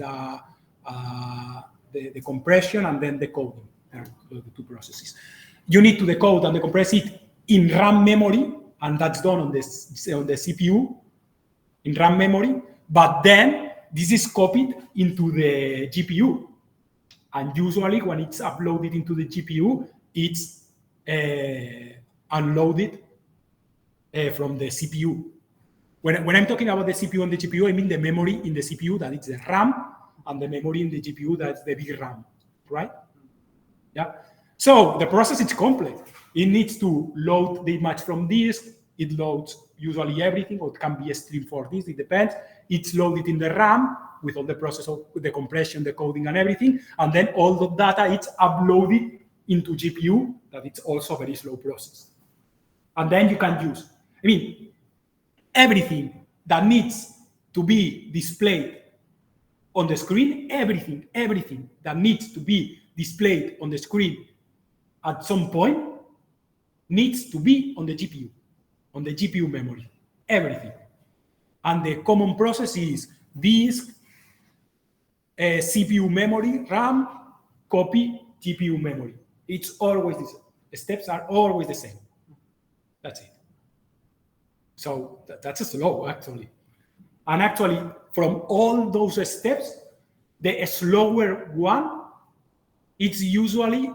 S1: the compression and then the coding, the two processes. You need to decode and decompress it in RAM memory, and that's done on the CPU in RAM memory. But then this is copied into the GPU, and usually when it's uploaded into the GPU, it's unloaded from the CPU. When I'm talking about the CPU and the GPU, I mean the memory in the CPU, that is the RAM, and the memory in the GPU, that's the big RAM, right? Yeah. So the process is complex. It needs to load the image from disk. It loads usually everything, or it can be a stream for this. It depends. It's loaded in the RAM with all the process of the compression, the coding, and everything. And then all the data is uploaded into GPU. That it's also a very slow process. And then you can use, everything that needs to be displayed on the screen, everything that needs to be displayed on the screen at some point needs to be on the GPU memory, everything. And the common process is disk, CPU memory, RAM, copy, GPU memory. It's always the same. The steps are always the same. That's it. So that's slow, actually. And actually, from all those steps, the slower one, it's usually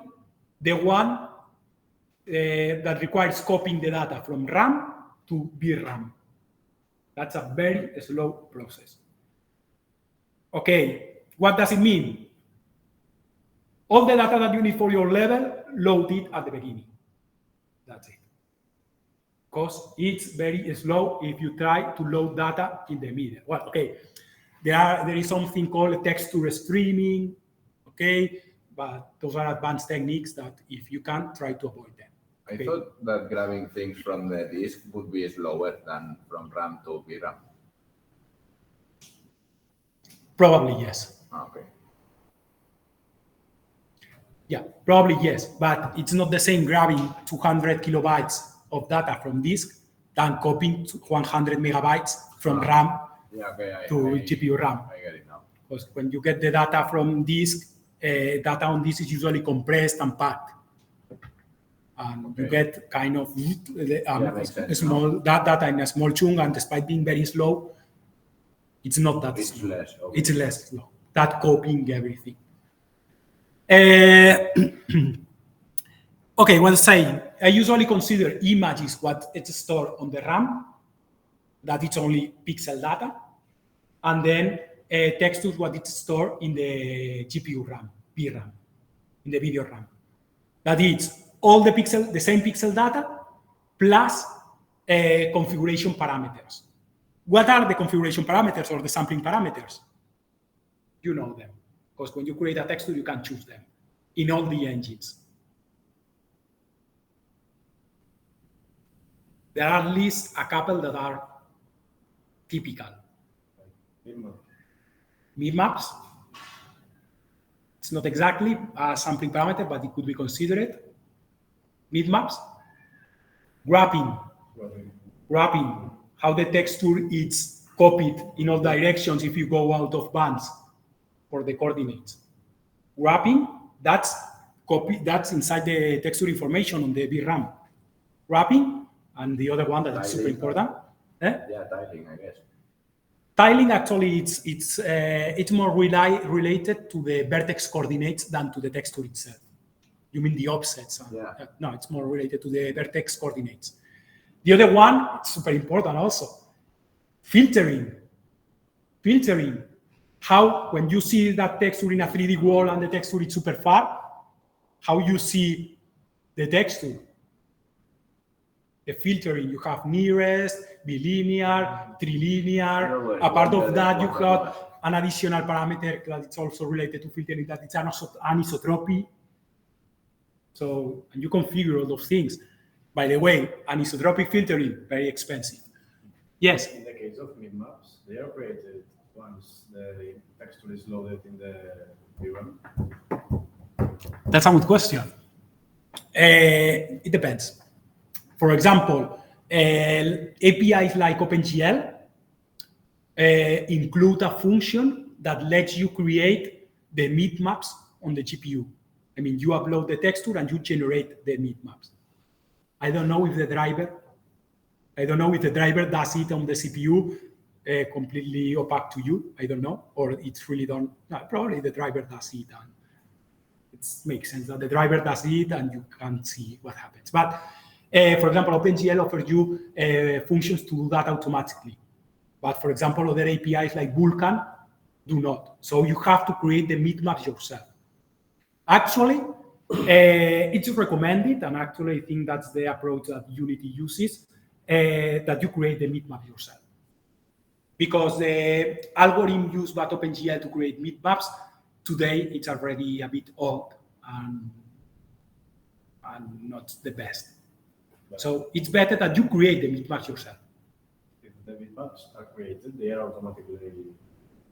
S1: the one that requires copying the data from RAM to VRAM. That's a very slow process. Okay, what does it mean? All the data that you need for your level, load it at the beginning. That's it. Because it's very slow if you try to load data in the middle. Well, okay, there is something called texture streaming, okay, but those are advanced techniques that if you can, try to avoid them. Okay?
S3: I thought that grabbing things from the disk would be slower than from RAM to VRAM.
S1: Probably yes.
S3: Okay.
S1: Yeah, probably yes, but it's not the same grabbing 200 kilobytes of data from disk than copying 100 megabytes from RAM to GPU RAM.
S3: I get it now.
S1: Because when you get the data from disk, data on disk is usually compressed and packed. And you get kind of small data in a small chunk, and despite being very slow, it's not that slow.
S3: Less. Okay.
S1: It's less slow. That copying everything. Okay, what I'm saying, I usually consider images what it's stored on the RAM, that it's only pixel data, and then textures what it's stored in the GPU RAM, VRAM, in the video RAM. That is all the same pixel data plus configuration parameters. What are the configuration parameters or the sampling parameters? You know them, because when you create a texture, you can choose them in all the engines. There are at least a couple that are typical. Mipmaps. It's not exactly a sampling parameter, but it could be considered. Mipmaps. Wrapping. How the texture is copied in all directions if you go out of bands for the coordinates. Wrapping, that's inside the texture information on the VRAM. Wrapping. And the other one that is super important.
S3: Yeah, tiling, I guess.
S1: Tiling actually it's more related to the vertex coordinates than to the texture itself. You mean the offsets?
S3: Yeah.
S1: No, it's more related to the vertex coordinates. The other one, it's super important also. Filtering. How, when you see that texture in a 3D wall and the texture is super far, how you see the texture. The filtering, you have nearest, bilinear, trilinear. A part of that, you have an additional parameter that it's also related to filtering, that it's anisotropy. So, and you configure all those things. By the way, anisotropic filtering, very expensive. Yes?
S8: In the case of mipmaps, they are created once the texture is loaded in the VRAM.
S1: That's a good question. It depends. For example, APIs like OpenGL include a function that lets you create the mipmaps on the GPU. I mean, you upload the texture and you generate the mipmaps. I don't know if the driver I don't know if the driver does it on the CPU completely opaque to you. I don't know, or it's really done. No, probably the driver does it, and it makes sense that the driver does it, and you can see what happens. But for example, OpenGL offers you functions to do that automatically. But for example, other APIs like Vulkan do not. So you have to create the meatmaps yourself. Actually, it's recommended, and actually I think that's the approach that Unity uses, that you create the meatmap yourself. Because the algorithm used by OpenGL to create meatmaps, today it's already a bit old and not the best. So it's better that you create the meatmaps yourself.
S8: If the meatmaps are created, they are automatically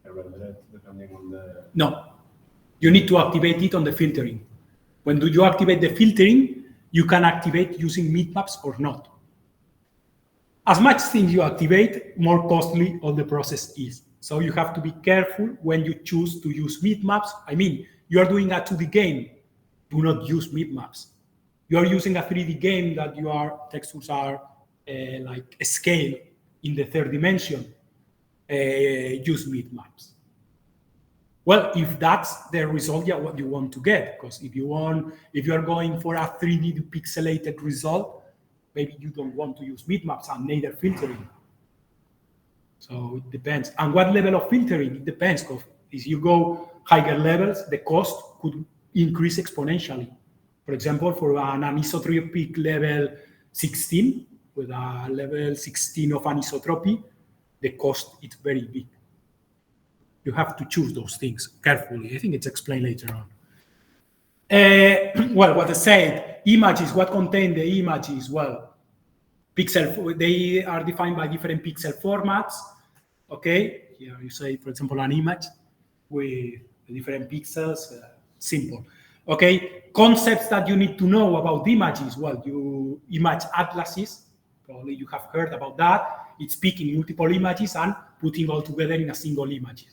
S8: rendered depending on the...
S1: No, you need to activate it on the filtering. When do you activate the filtering, you can activate using meatmaps or not. As much things you activate, more costly all the process is. So you have to be careful when you choose to use meatmaps. I mean, you are doing a 2D game, do not use meatmaps. You are using a 3D game that your textures are like a scale in the third dimension, use meatmaps. Well, if that's the result, yeah, what you want to get, because if you are going for a 3D pixelated result, maybe you don't want to use meatmaps and neither filtering. So it depends. And what level of filtering? It depends. Because if you go higher levels, the cost could increase exponentially. For example, for an anisotropic level 16, with a level 16 of anisotropy, the cost is very big. You have to choose those things carefully. I think it's explained later on. Well, what I said, images, what contain the images? Well, pixel, they are defined by different pixel formats. Okay, here you say, for example, an image with different pixels, simple. Okay, concepts that you need to know about images. Well, image atlases, probably you have heard about that. It's picking multiple images and putting all together in a single image.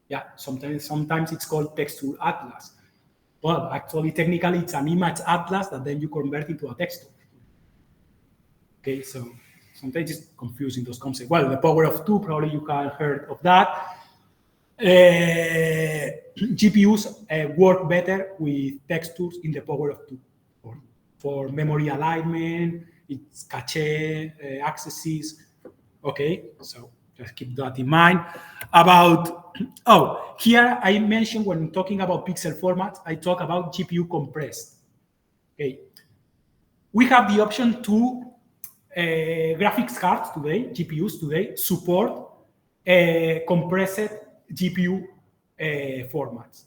S1: Yeah, sometimes it's called texture atlas. Well, actually, technically, it's an image atlas that then you convert into a texture. Okay, so sometimes it's confusing, those concepts. Well, the power of 2, probably you have heard of that. GPUs work better with textures in the power of 2 for memory alignment, its cache, accesses. Okay, so just keep that in mind. Here I mentioned when talking about pixel formats, I talk about GPU compressed. Okay, we have the option to graphics cards today, GPUs today, support compressed GPU formats.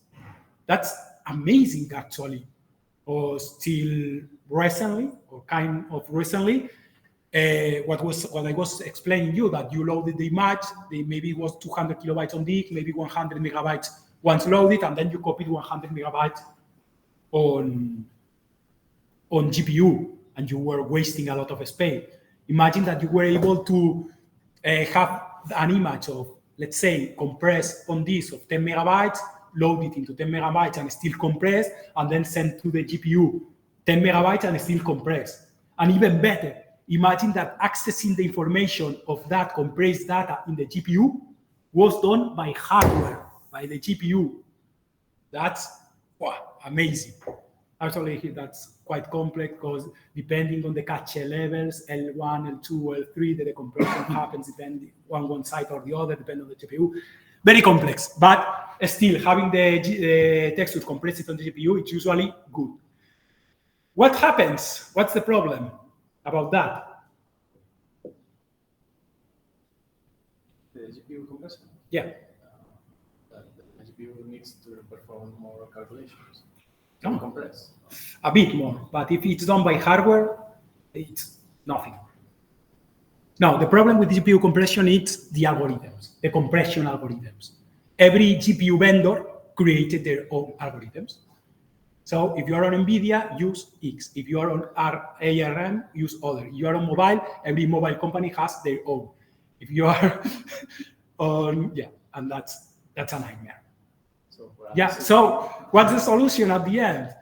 S1: That's amazing, actually. Or still recently, or kind of recently, what I was explaining you, that you loaded the image, maybe it was 200 kilobytes on disk, maybe 100 megabytes once loaded, and then you copied 100 megabytes on GPU, and you were wasting a lot of space. Imagine that you were able to have an image of, let's say, compressed on disk of 10 megabytes, load it into 10 megabytes and still compressed, and then send to the GPU 10 megabytes and still compressed. And even better, imagine that accessing the information of that compressed data in the GPU was done by hardware, by the GPU. That's amazing. Actually, that's quite complex because depending on the cache levels, L1, L2, L3, the decompression happens depending on one side or the other, depending on the GPU. Very complex, but still having the texture compressed on the GPU, it's usually good. What happens? What's the problem about that?
S2: The GPU compressor?
S1: Yeah.
S2: The GPU needs to perform more calculations.
S1: No.
S2: Compress.
S1: A bit more, but if it's done by hardware, it's nothing. Now, the problem with GPU compression is the algorithms, the compression algorithms. Every GPU vendor created their own algorithms. So if you are on NVIDIA, use X. If you are on ARM, use other. If you are on mobile, every mobile company has their own. If you are on, and that's a nightmare. So what's the solution at the end?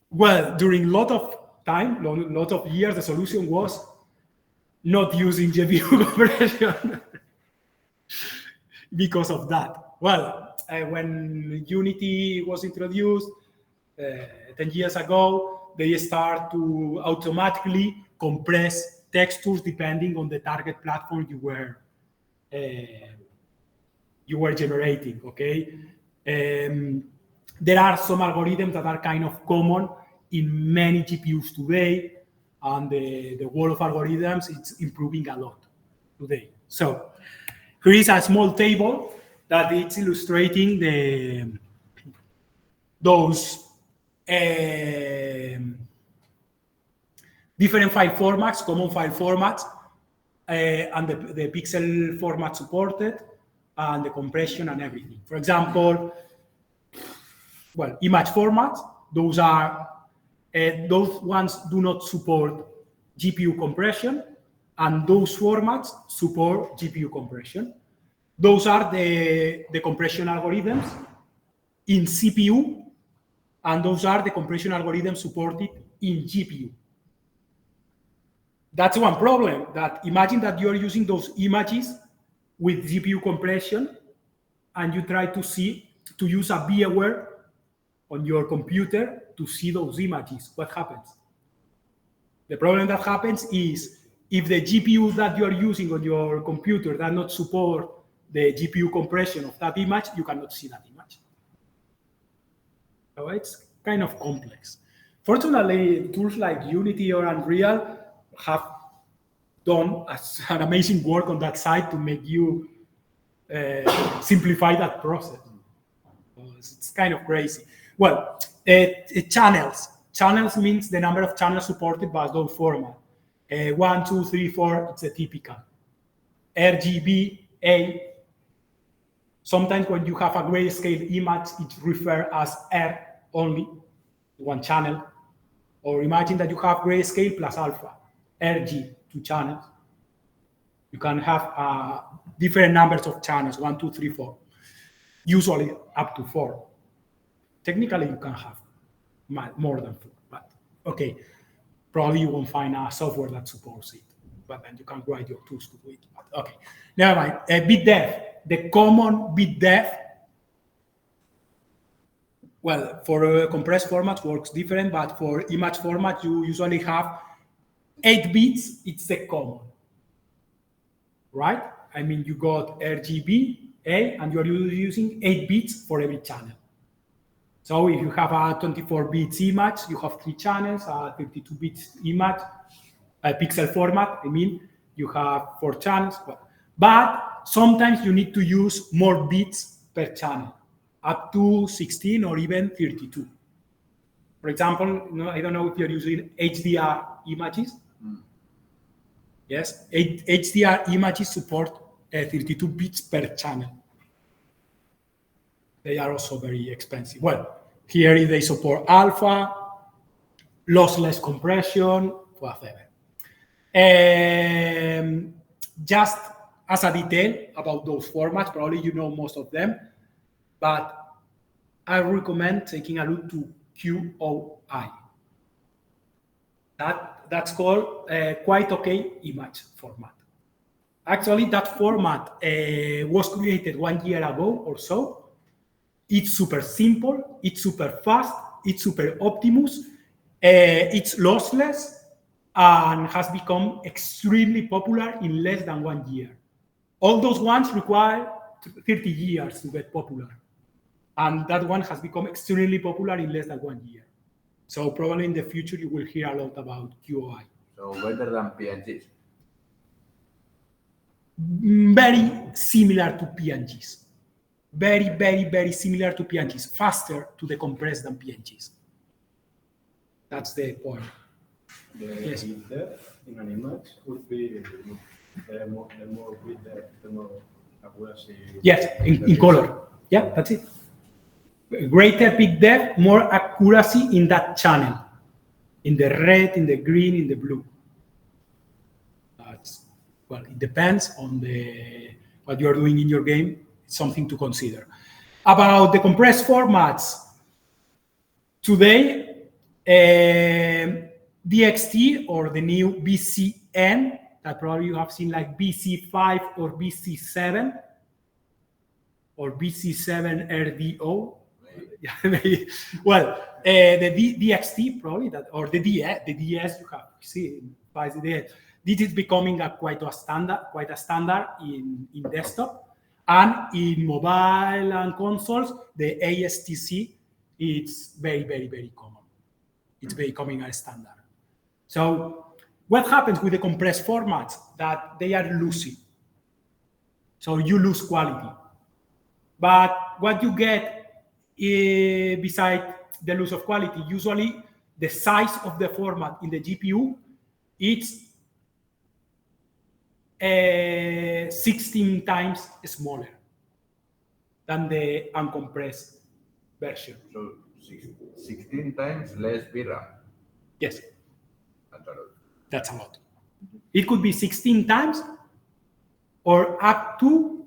S1: Well, during a lot of time, lot of years, the solution was not using GPU compression because of that. Well, when Unity was introduced 10 years ago, they start to automatically compress textures depending on the target platform you were generating. Okay, there are some algorithms that are kind of common in many GPUs today, and the world of algorithms is improving a lot today. So here is a small table that it's illustrating those different file formats, common file formats, and the pixel format supported, and the compression and everything. For example, well, image formats, those ones do not support GPU compression, and those formats support GPU compression. Those are the compression algorithms in CPU, and those are the compression algorithms supported in GPU. That's one problem, that imagine that you're using those images with GPU compression, and you try to use a VMware on your computer to see those images. What happens? The problem that happens is if the GPU that you are using on your computer does not support the GPU compression of that image, you cannot see that image. So it's kind of complex. Fortunately, tools like Unity or Unreal have done an amazing work on that side to make you simplify that process. It's kind of crazy. Well, channels. Channels means the number of channels supported by those format. 1, 2, 3, 4, it's a typical. RGB, sometimes when you have a grayscale image, it refers as R only, one channel. Or imagine that you have grayscale plus alpha, RG, 2 channels. You can have different numbers of channels, 1, 2, 3, 4. Usually up to 4. Technically, you can have more than 4, but okay. Probably you won't find a software that supports it, but then you can write your tools to do it. But okay, never mind. Bit depth, the common bit depth. Well, for compressed formats works different, but for image format, you usually have 8 bits. It's the common, right? I mean, you got RGB, and you're using 8 bits for every channel. So if you have a 24-bit image, you have 3 channels, a 32-bit image, a pixel format, I mean, you have 4 channels. But sometimes you need to use more bits per channel, up to 16 or even 32. For example, I don't know if you're using HDR images. Yes, HDR images support 32 bits per channel. They are also very expensive. Well, here they support alpha, lossless compression, whatever. Just as a detail about those formats, probably you know most of them, but I recommend taking a look to QOI. That's called quite okay image format. Actually, that format was created 1 year ago or so. It's super simple, it's super fast, it's super Optimus, it's lossless, and has become extremely popular in less than 1 year. All those ones require 30 years to get popular. And that one has become extremely popular in less than 1 year. So probably in the future, you will hear a lot about QOI.
S3: So better than PNGs?
S1: Very similar to PNGs. Very, very, very similar to PNGs. Faster to decompress than PNGs. That's the point.
S8: Yes. Depth in an image would be the more bit depth, the more accuracy.
S1: Yes, in color. Yeah, that's it. Greater bit depth, more accuracy in that channel. In the red, in the green, in the blue. Well, it depends on what you are doing in your game. It's something to consider. About the compressed formats, today, DXT or the new BCN that probably you have seen, like BC5 or BC7 or BC7 RDO. Well, the DXT probably, that, or the DS you have seen by the DS. This is becoming quite a standard in desktop, and in mobile and consoles. The ASTC, it's very common. It's becoming a standard. So what happens with the compressed formats? That they are losing. So you lose quality. But what you get besides the loss of quality, usually the size of the format in the GPU, it's 16 times smaller than the uncompressed version.
S3: So 16 times less VRAM.
S1: Yes.
S3: That's a lot.
S1: That's a lot. It could be 16 times or up to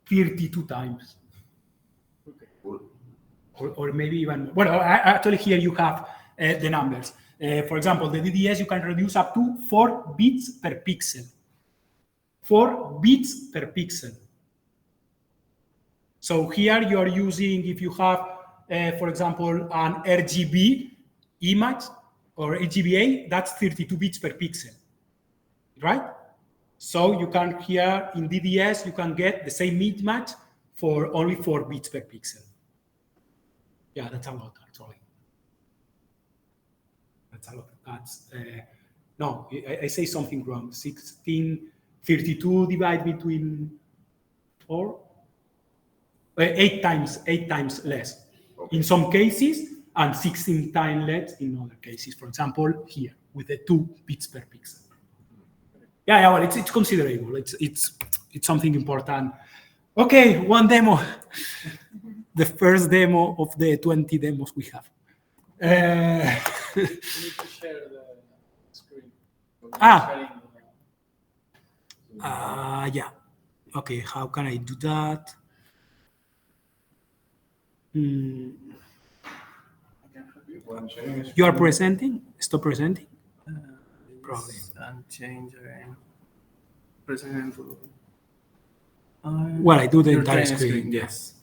S1: 32 times.
S3: Okay. Cool.
S1: Or maybe even more. Well, actually here you have the numbers. For example, the DDS, you can reduce up to 4 bits per pixel. 4 bits per pixel. So here you are using, if you have, for example, an RGB image or RGBA, that's 32 bits per pixel, right? So you can here in DDS, you can get the same image for only 4 bits per pixel. Yeah, that's a lot, actually. That's a lot. That's, no, I say something wrong. 1632 divided between 4, 8 times less in some cases, and 16 times less in other cases. For example, here with the 2 bits per pixel. Yeah, well, it's considerable. It's something important. Okay, one demo. The first demo of the 20 demos we have.
S2: You need to share the screen.
S1: Yeah. Okay, how can I do that? You are presenting? Stop presenting? Probably.
S9: And change again. Present.
S1: Well, I do the entire screen.
S9: Yes.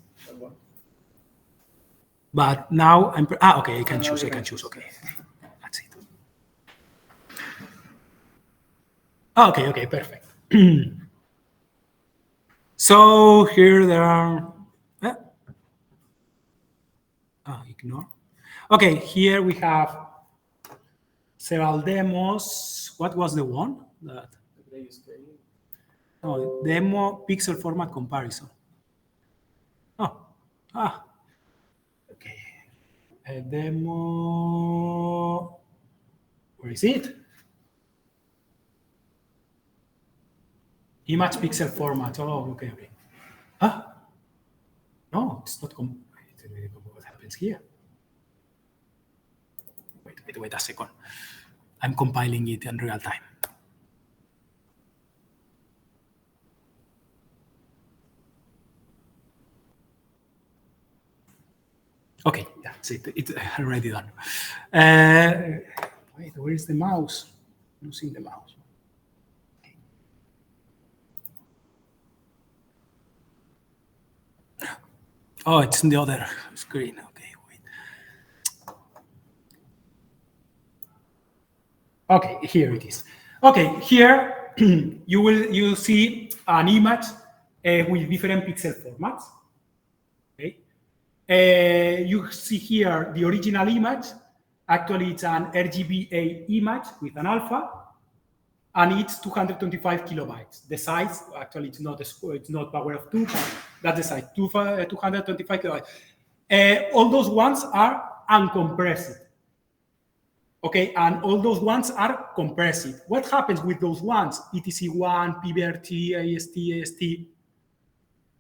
S1: But now I'm. Okay, I can choose. Okay. That's it. Okay, perfect. So here there are. Ignore. Okay, here we have several demos. What was the one? That. Oh, demo pixel format comparison. Okay. A demo. Where is it? Image pixel format. Oh, okay. No, it's not. What happens here? Wait a second. I'm compiling it in real time. Okay, that's it. It's already done. Wait, where is the mouse? I'm losing the mouse. Oh, it's in the other screen. Okay, wait. Okay, here it is. Okay, here you'll see an image with different pixel formats. Okay. You see here the original image. Actually, it's an RGBA image with an alpha, and it's 225 kilobytes. The size, actually, it's not power of 2, but that's the size, 225 kilobytes. All those ones are uncompressed. Okay, and all those ones are compressed. What happens with those ones? ETC1, PBRT, AST.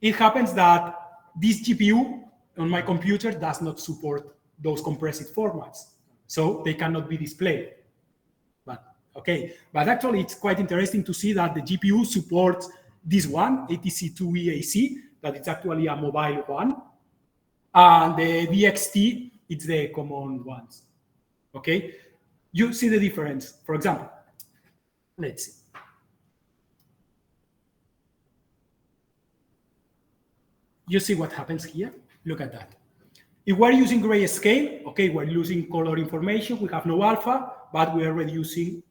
S1: It happens that this GPU on my computer does not support those compressed formats, so they cannot be displayed. But actually it's quite interesting to see that the GPU supports this one, ATC2EAC, that it's actually a mobile one, and the DXT, it's the common ones. Okay, you see the difference. For example, Let's see. You see what happens here? Look at that. If we're using grayscale, okay, we're losing color information, we have no alpha, but we are reducing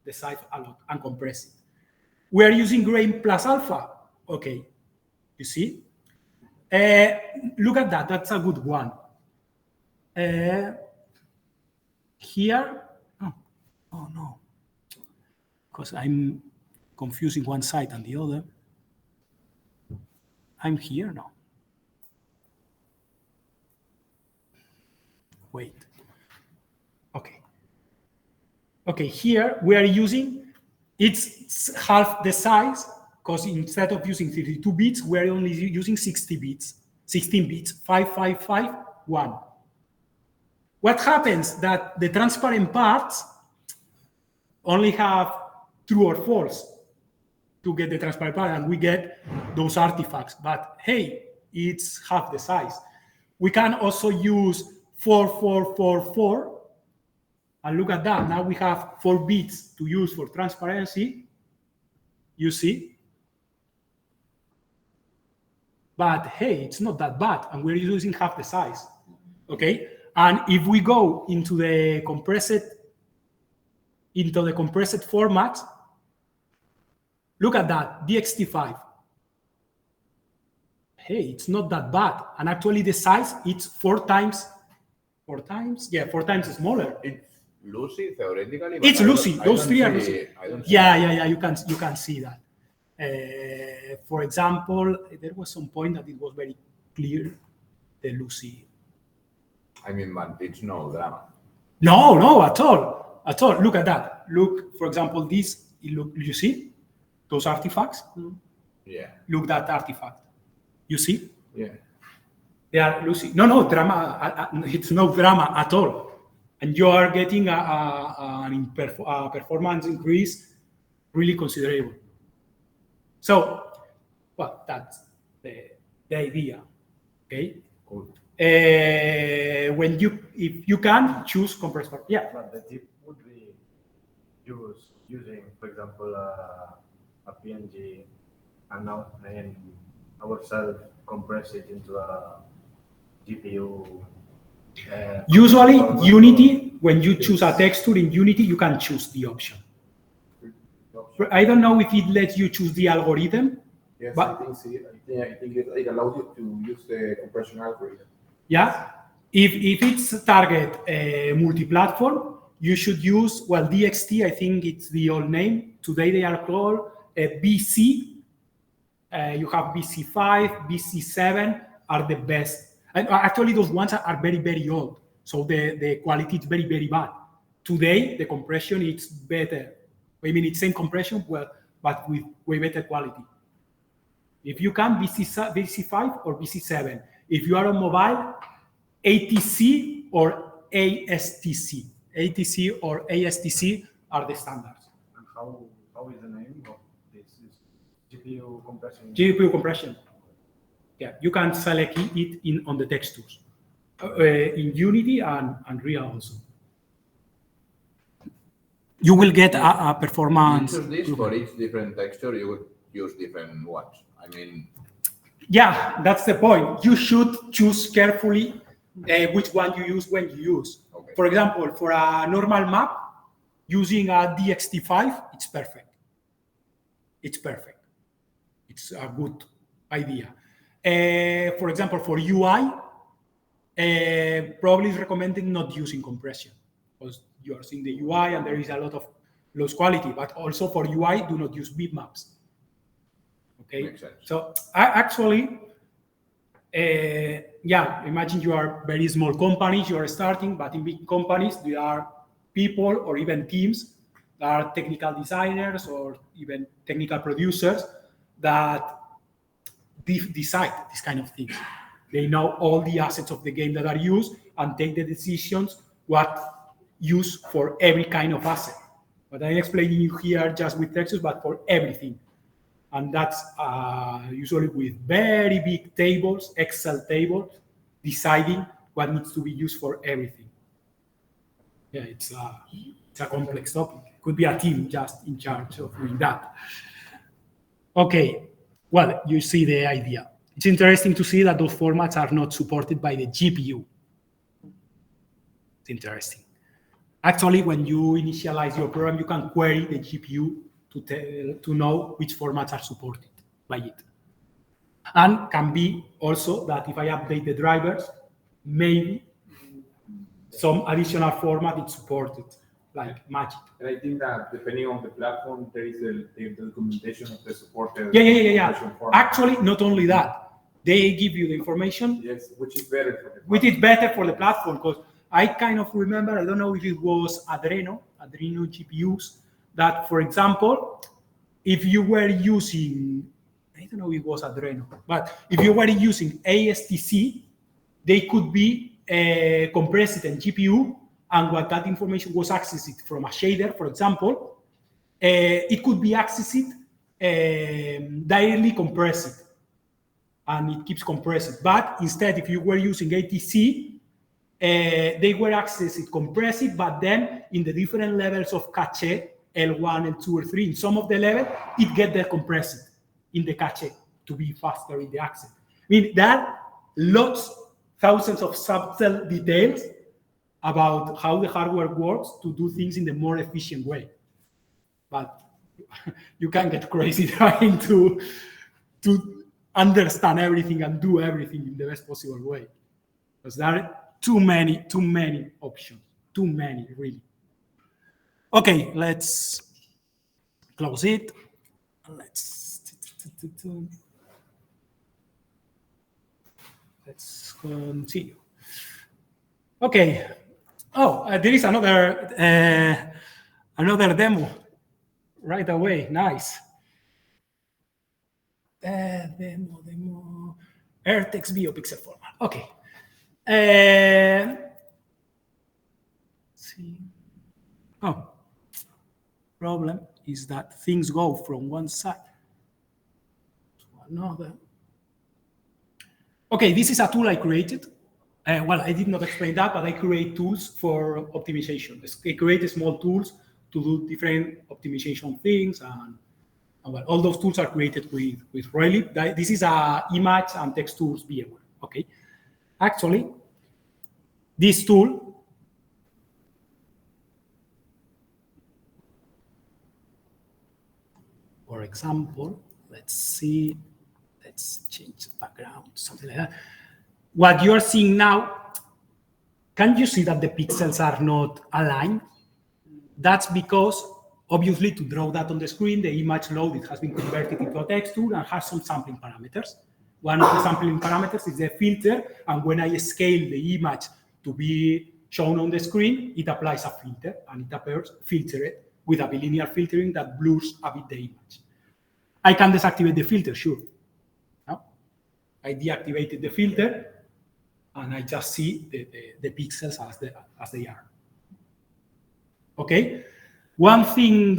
S1: the size a lot and compressing. We are using gray plus alpha, okay, you see? Look at that, that's a good one. Here, oh no, because I'm confusing one side and the other. I'm here now. Wait. Okay. Okay, here we are using, it's half the size, because instead of using 32 bits, we're only using 16 bits, 5551. What happens that the transparent parts only have true or false to get the transparent part, and we get those artifacts. But hey, it's half the size. We can also use 4444, and look at that. Now we have 4 bits to use for transparency. You see? But hey, it's not that bad, and we're using half the size. Okay? And if we go into the compressed format, look at that, DXT5. Hey, it's not that bad. And actually the size, it's 4 times smaller.
S3: It's Lucy, theoretically.
S1: It's Lucy. Those three are Lucy.
S3: Yeah.
S1: You can see that. For example, there was some point that it was very clear, the Lucy.
S3: I mean, but it's no drama.
S1: No, at all. Look at that. Look, for example, this. You see those artifacts?
S3: Yeah.
S1: Look that artifact. You see?
S3: Yeah.
S1: They are Lucy. No drama. It's no drama at all, and you are getting a performance increase really considerable. So, well, that's the idea. Okay.
S3: Cool.
S1: If you can choose compressed format. Yeah.
S8: But the tip would be using, for example, a PNG and ourselves compress it into a GPU.
S1: Usually, Unity, when you choose a texture in Unity, you can choose the option. I don't know if it lets you choose the algorithm.
S7: Yes,
S1: but
S7: I think it allows you to use the compression algorithm.
S1: Yeah, if it's target multi-platform, you should use, well, DXT, I think it's the old name. Today they are called BC. You have BC5, BC7 are the best. And actually, those ones are very, very old. So the quality is very, very bad. Today, the compression is better. I mean, it's same compression, well, but with way better quality. If you can, BC5 or BC7. If you are on mobile, ATC or ASTC. ATC or ASTC are the standards.
S8: And how is the name of this? GPU compression?
S1: GPU compression. Yeah, you can select it on the textures. In Unity and Unreal also. You will get a performance.
S3: You choose this for each different texture, you would use different ones. I mean,
S1: yeah, that's the point. You should choose carefully which one you use when you use.
S3: Okay.
S1: For example, for a normal map, using a DXT5, it's perfect. It's perfect. It's a good idea. For example, for UI, probably it's recommended not using compression because you are seeing the UI and there is a lot of low quality, but also for UI, do not use bitmaps. Okay,
S3: makes sense.
S1: So imagine you are very small companies, you are starting, but in big companies, there are people or even teams that are technical designers or even technical producers that decide these kind of things. They know all the assets of the game that are used and take the decisions what use for every kind of asset. But I'm explaining you here just with textures, but for everything. And that's usually with very big tables, Excel tables, deciding what needs to be used for everything. Yeah, it's a complex topic. could be a team just in charge of doing that. Okay, well, you see the idea. It's interesting to see that those formats are not supported by the GPU. It's interesting. Actually, when you initialize your program, you can query the GPU to know which formats are supported by it. And can be also that if I update the drivers, maybe some additional format is supported, like Magic.
S7: And I think that depending on the platform, there is the documentation of the supported.
S1: Yeah. Actually, not only that, they give you the information.
S7: Yes, which is better for the platform.
S1: Which is better for the platform, because I kind of remember, I don't know if it was Adreno GPUs, that, for example, if you were using, I don't know if it was Adreno, but if you were using ASTC, they could be compressed in GPU, and what that information was accessed from a shader, for example, it could be accessed directly compressed, and it keeps compressing. But instead, if you were using ATC, they were accessed compressed, but then in the different levels of cache, L1, L2, or 3, in some of the level, it gets decompressed in the cache to be faster in the access. I mean, there are thousands of subtle details about how the hardware works to do things in the more efficient way. But you can get crazy trying to understand everything and do everything in the best possible way. Because there are too many options. Too many, really. Okay, let's close it. Let's continue. Okay. Oh, there is another demo right away. Nice. Demo. AirText View pixel format. Okay. See. Oh. Problem is that things go from one side to another. Okay, this is a tool I created. Well, I did not explain that, but I create tools for optimization. I create small tools to do different optimization things, and well, all those tools are created with Relic. This is a image and text tools VMware. Okay, actually, this tool for example, let's change the background, something like that. What you are seeing now, can you see that the pixels are not aligned? That's because, obviously, to draw that on the screen, the image loaded has been converted into a texture and has some sampling parameters. One of the sampling parameters is the filter, and when I scale the image to be shown on the screen, it applies a filter, and it appears filtered with a bilinear filtering that blurs a bit the image. I can deactivate the filter, sure. No? I deactivated the filter, and I just see the pixels as they are. Okay? One option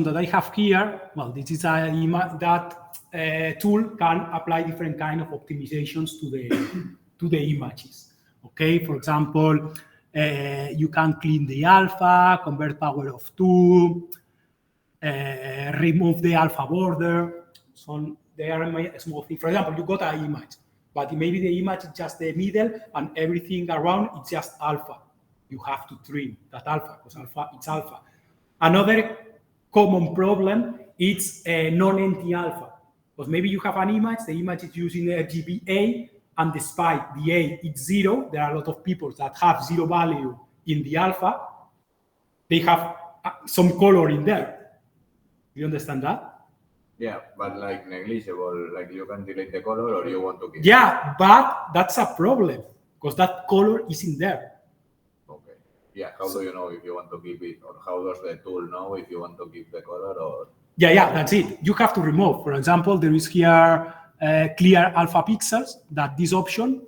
S1: that I have here, well, this is that tool can apply different kind of optimizations to the images. Okay, for example, you can clean the alpha, convert power of 2, remove the alpha border. So there are small things. For example, you got an image, but maybe the image is just the middle and everything around is just alpha. You have to trim that alpha because alpha it's alpha. Another common problem is non-empty alpha. Because maybe you have an image, the image is using RGBA, and despite the A is 0, there are a lot of people that have 0 value in the alpha. They have some color in there. You understand that?
S3: Yeah, but like negligible, like you can delete the color or you want to keep
S1: Yeah, but that's a problem because that color is in there.
S3: Okay. Yeah, how do you know if you want to keep it, or how does the tool know if you want to keep the color or?
S1: Yeah, that's it. You have to remove. For example, there is here clear alpha pixels. That this option,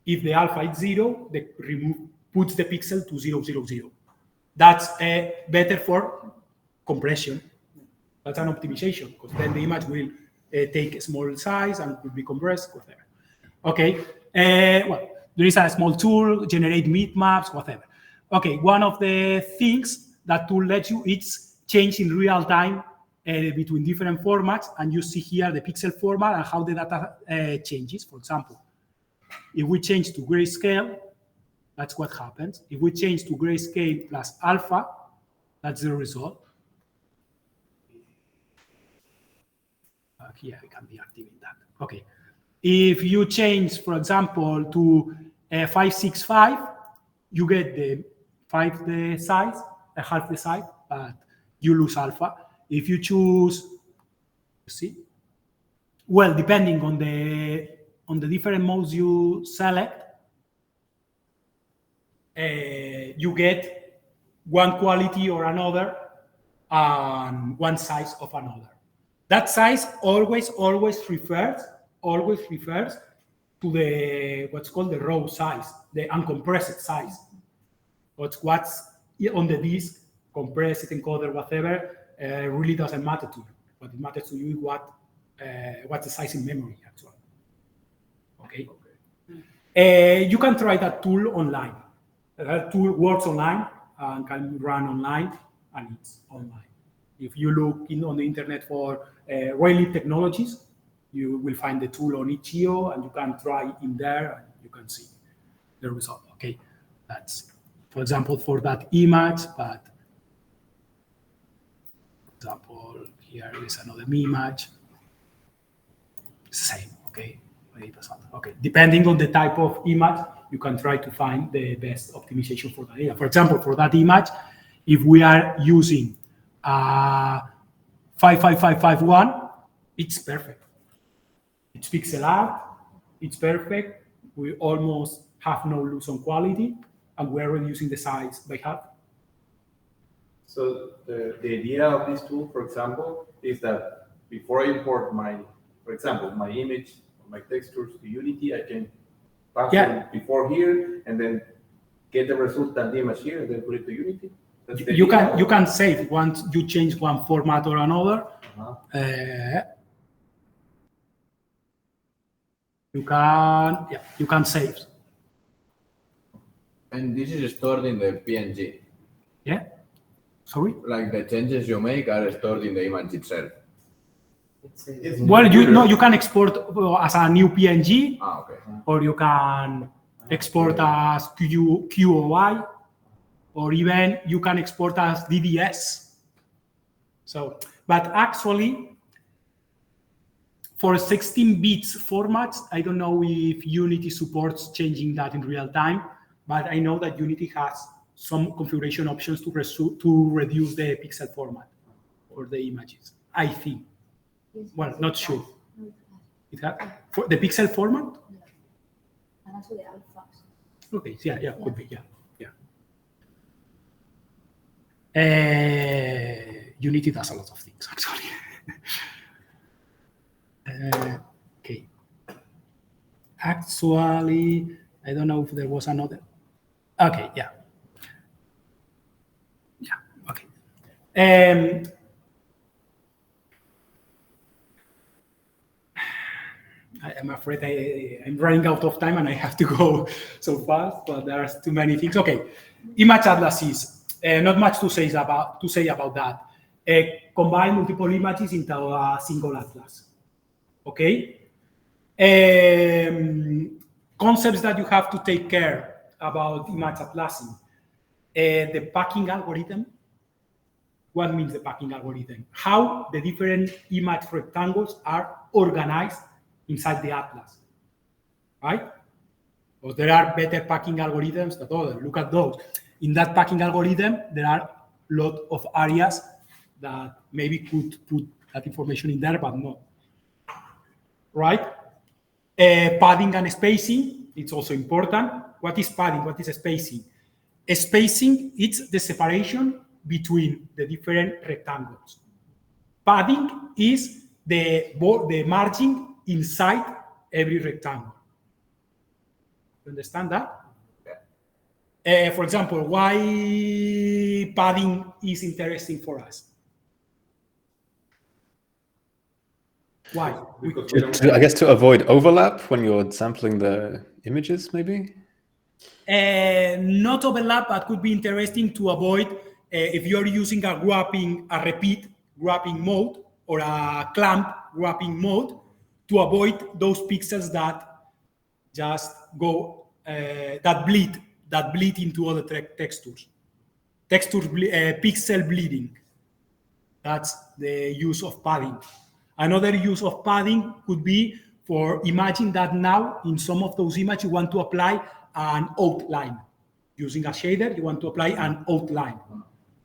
S1: if the alpha is 0, the puts the pixel to 0, 0, 0. That's better for compression. That's an optimization because then the image will take a small size and will be compressed. Okay. Well, there is a small tool, generate bitmaps, whatever. Okay, one of the things that tool lets you is change in real time between different formats, and you see here the pixel format and how the data changes. For example, if we change to grayscale, that's what happens. If we change to grayscale plus alpha, that's the result. Here I can deactivate that. Okay. If you change, for example, to 565, you get the half the size, but you lose alpha. If you choose, see, well, depending on the different modes you select, you get one quality or another and one size of another. That size always refers to the what's called the raw size, the uncompressed size. What's on the disk, compressed, encoded, whatever, really doesn't matter to you. What it matters to you is what's the size in memory, actually. Okay. You can try that tool online. That tool works online and can run online, and it's online. If you look on the internet for Rayleigh technologies, you will find the tool on itch.io, and you can try in there, and you can see the result. Okay, that's, for example, for that image, but for example, here is another image. Same, okay. Okay, depending on the type of image, you can try to find the best optimization for that area. For example, for that image, if we are using 55551, it's perfect. It's pixel art, it's perfect. We almost have no loss on quality, and we're reducing the size by half.
S7: So the idea of this tool, for example, is that before I import for example, my image, my textures to Unity, I can pass them before here, and then get the resultant image here, and then put it to Unity.
S1: You can save once you change one format or another. You can save.
S3: And this is stored in the PNG.
S1: Yeah. Sorry.
S3: Like the changes you make are stored in the image itself.
S1: Well, you can export as a new PNG,
S3: okay.
S1: Or you can export as QOI, or even you can export as DDS. So, but actually, for 16 bits formats, I don't know if Unity supports changing that in real time, but I know that Unity has some configuration options to reduce the pixel format for the images, I think. Well, not sure. It has for the pixel format?
S10: And also the alphas.
S1: Okay, yeah, could be, yeah. Unity does a lot of things, actually. Okay. Actually, I don't know if there was another. Okay, yeah. Okay. I'm afraid I'm running out of time and I have to go so fast, but there's too many things. Okay, image atlases. Not much to say about that. Combine multiple images into a single atlas. Okay. Concepts that you have to take care about image atlasing. The packing algorithm. What means the packing algorithm? How the different image rectangles are organized inside the atlas, right? Or there are better packing algorithms than others. Look at those. In that packing algorithm, there are a lot of areas that maybe could put that information in there, but not. Right? Padding and spacing, it's also important. What is padding? What is spacing? Spacing, it's the separation between the different rectangles. Padding is the margin inside every rectangle. You understand that? Yeah. For example, why padding is interesting for us? Why?
S6: I guess to avoid overlap when you're sampling the images, maybe?
S1: Not overlap, but could be interesting to avoid if you're using a repeat wrapping mode or a clamp wrapping mode, to avoid those pixels that just go that bleed into other textures. Pixel bleeding. That's the use of padding. Another use of padding could be for, imagine that now in some of those images you want to apply an outline. Using a shader, you want to apply an outline.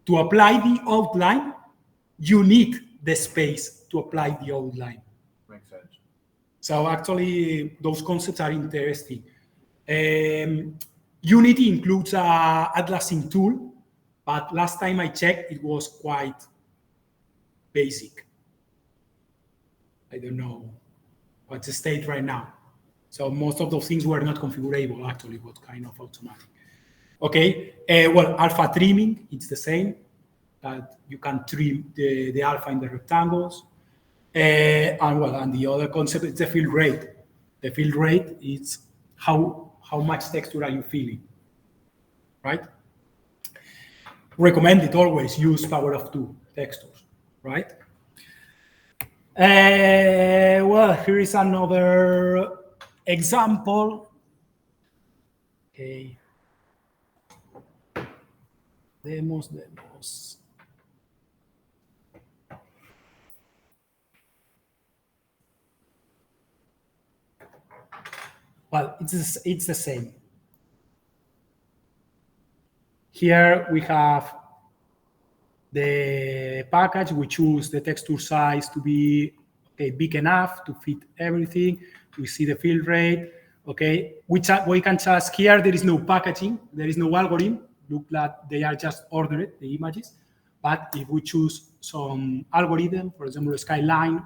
S1: To apply the outline, you need the space to apply the outline.
S3: Makes sense.
S1: So actually, those concepts are interesting. Unity includes a atlasing tool, but last time I checked, it was quite basic. I don't know what's the state right now. So most of those things were not configurable, actually, was kind of automatic. Okay, well, alpha trimming, it's the same. That you can trim the alpha in the rectangles. And the other concept is the fill rate. The fill rate is how much texture are you filling, right? Recommended always use power of 2 textures, right? Well, here is another example. Okay. Demos. Well, it's the same. Here we have the package. We choose the texture size to be big enough to fit everything. We see the fill rate. Okay, we can just here. There is no packaging. There is no algorithm. Look like they are just ordered, the images. But if we choose some algorithm, for example, Skyline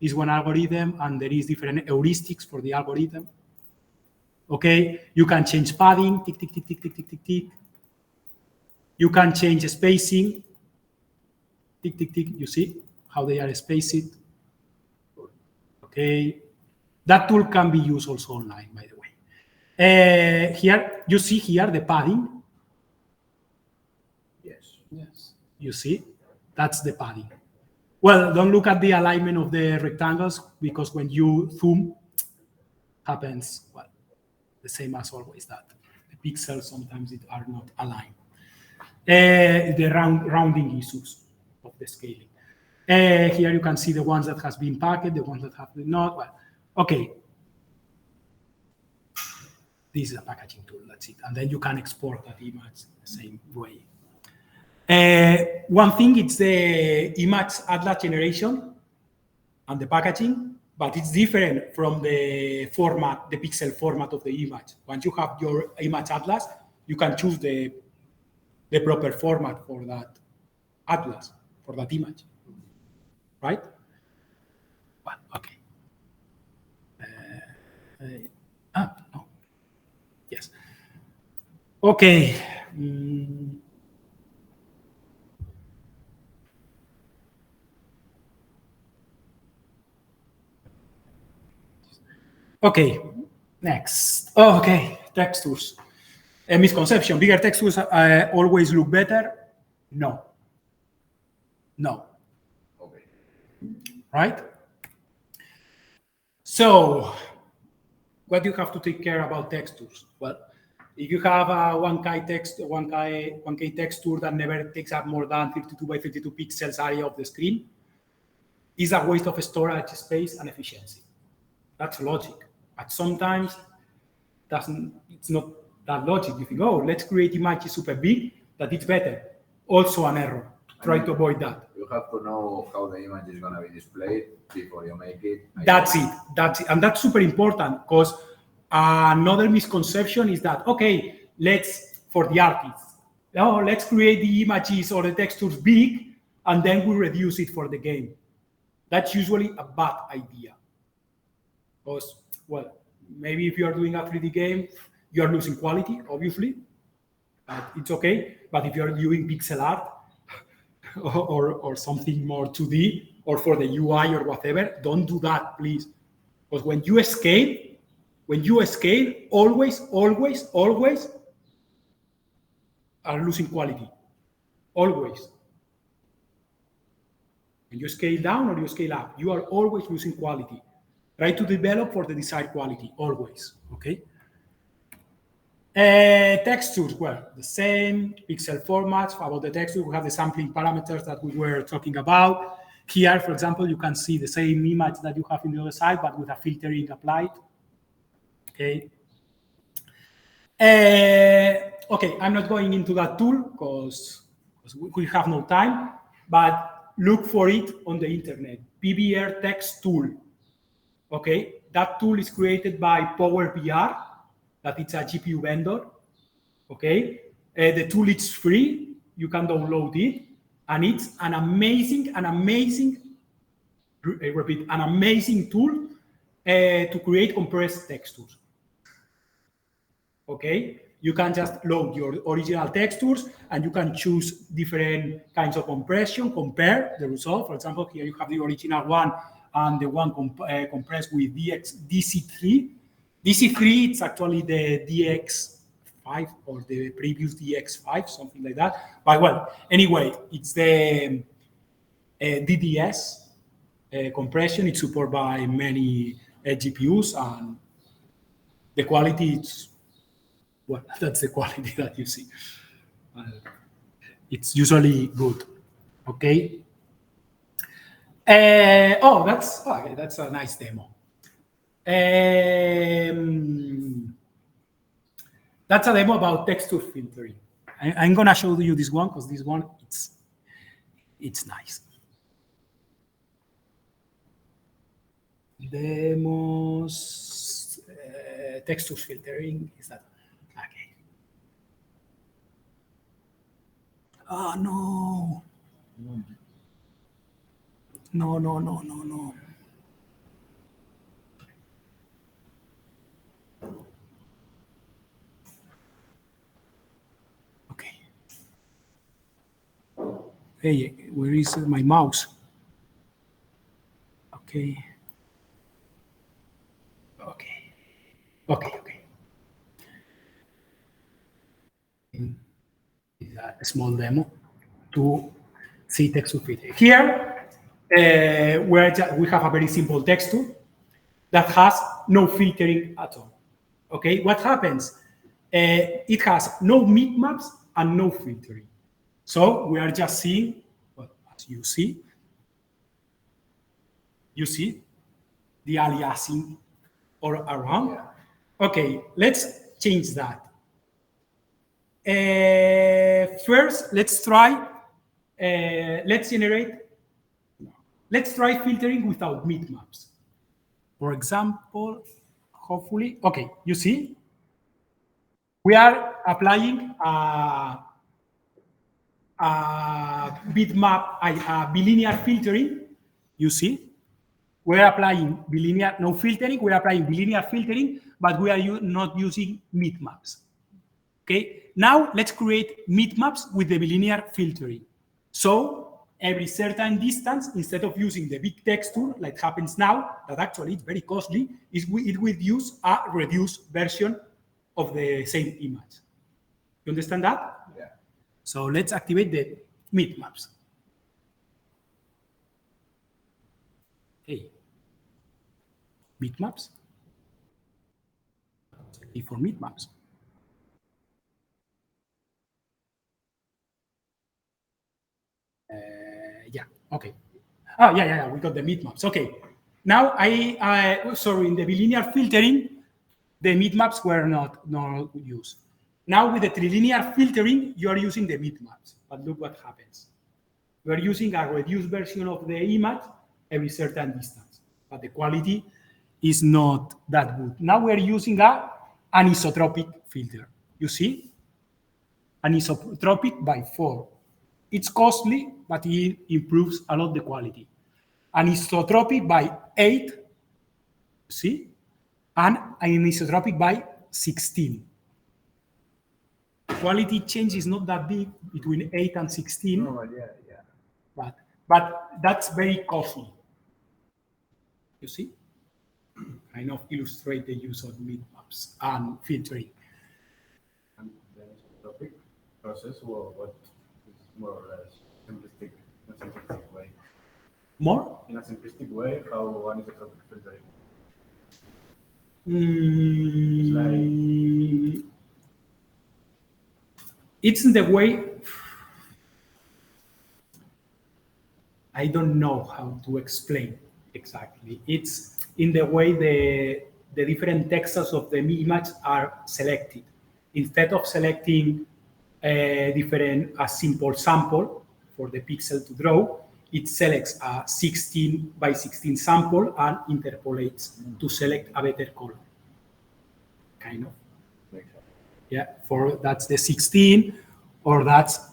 S1: is one algorithm, and there is different heuristics for the algorithm. Okay, you can change padding, tick, tick, tick, tick, tick, tick, tick, tick. You can change spacing, tick, tick, tick. You see how they are spaced. Okay, that tool can be used also online, by the way. Here, you see here the padding. Yes. You see, that's the padding. Well, don't look at the alignment of the rectangles, because when you zoom, happens, well, the same as always, that the pixels sometimes are not aligned. The rounding issues of the scaling. Here you can see the ones that has been packed, the ones that have been not. Well, okay. This is a packaging tool, that's it. And then you can export that image the same way. One thing, it's the image atlas generation and the packaging, but it's different from the format, the pixel format of the image. Once you have your image atlas, you can choose the proper format for that atlas, for that image, right? Well, okay. No. Yes. Okay. Okay, next. Oh, okay, textures. A misconception, bigger textures always look better? No.
S3: Okay.
S1: Right? So, what do you have to take care about textures? Well, if you have a 1K texture that never takes up more than 52 by 52 pixels area of the screen, is a waste of storage space and efficiency. That's logic. But sometimes it's not that logic. You think, oh, let's create images super big, that it's better. Also an error. Try to avoid that.
S3: You have to know how the image is going to be displayed before you make it.
S1: That's it. And that's super important, because another misconception is that, okay, for the artists, let's create the images or the textures big, and then we reduce it for the game. That's usually a bad idea. Because, well, maybe if you are doing a 3D game, you are losing quality, obviously. It's okay. But if you are doing pixel art or something more 2D, or for the UI or whatever, don't do that, please. Because when you scale, when you scale, always are losing quality. Always. When you scale down or you scale up, you are always losing quality. Try to develop for the desired quality, always, okay? Textures, well, the same, pixel formats. About the texture, we have the sampling parameters that we were talking about. Here, for example, you can see the same image that you have in the other side, but with a filtering applied, okay? Okay, I'm not going into that tool because we have no time, but look for it on the internet, PBR text tool, okay? That tool is created by PowerVR, that it's a GPU vendor, okay? The tool is free, you can download it, and it's an amazing tool to create compressed textures, okay? You can just load your original textures and you can choose different kinds of compression, compare the result. For example, here you have the original one and the one compressed with DC3. DC3, it's actually the DX5 or the previous DX5, something like that. But well, anyway, it's the DDS compression. It's supported by many GPUs, and the quality is, well, that's the quality that you see. It's usually good, okay? Oh, that's a nice demo. That's a demo about texture filtering. I'm gonna show you this one because this one it's nice. Demos, texture filtering is that okay? Oh no! No. Hey, where is my mouse? Okay. Is a small demo to see texture filtering. Here, we have a very simple texture that has no filtering at all. Okay, what happens? It has no bitmaps and no filtering. So we are just seeing, well, as you see the aliasing all around. Yeah. Okay, let's change that. First, let's try filtering without bitmaps. For example, hopefully, okay, you see, we are applying a bitmap, a bilinear filtering. You see, we're applying bilinear, no filtering, we're applying bilinear filtering, but we are not using bitmaps. Okay, now let's create bitmaps with the bilinear filtering. So every certain distance, instead of using the big texture like happens now, that actually it's very costly, it will use a reduced version of the same image. You understand that? Yeah. So let's activate the bitmaps. Hey, bitmaps. For bitmaps. Yeah, okay. Oh, yeah, we got the bitmaps. Okay. Now sorry, in the bilinear filtering, the bitmaps were not used. Now with the trilinear filtering, you are using the bitmaps. But look what happens. You are using a reduced version of the image every certain distance, but the quality is not that good. Now we are using an anisotropic filter. You see? Anisotropic by 4. It's costly, but it improves a lot the quality. Anisotropic by 8, see? And anisotropic by 16. Quality change is not that big between 8 and 16.
S7: No, yeah.
S1: But that's very costly. You see? kind of illustrate the use of bitmaps and filtering.
S8: And the topic process, what is more or less simplistic, in a simplistic way?
S1: More?
S8: In a simplistic way, how one is a topic filtering?
S1: It's in the way, I don't know how to explain exactly. It's in the way the different textures of the image are selected. Instead of selecting a simple sample for the pixel to draw, it selects a 16 by 16 sample and interpolates to select a better color. Kind of. Yeah, that's the 16, or that's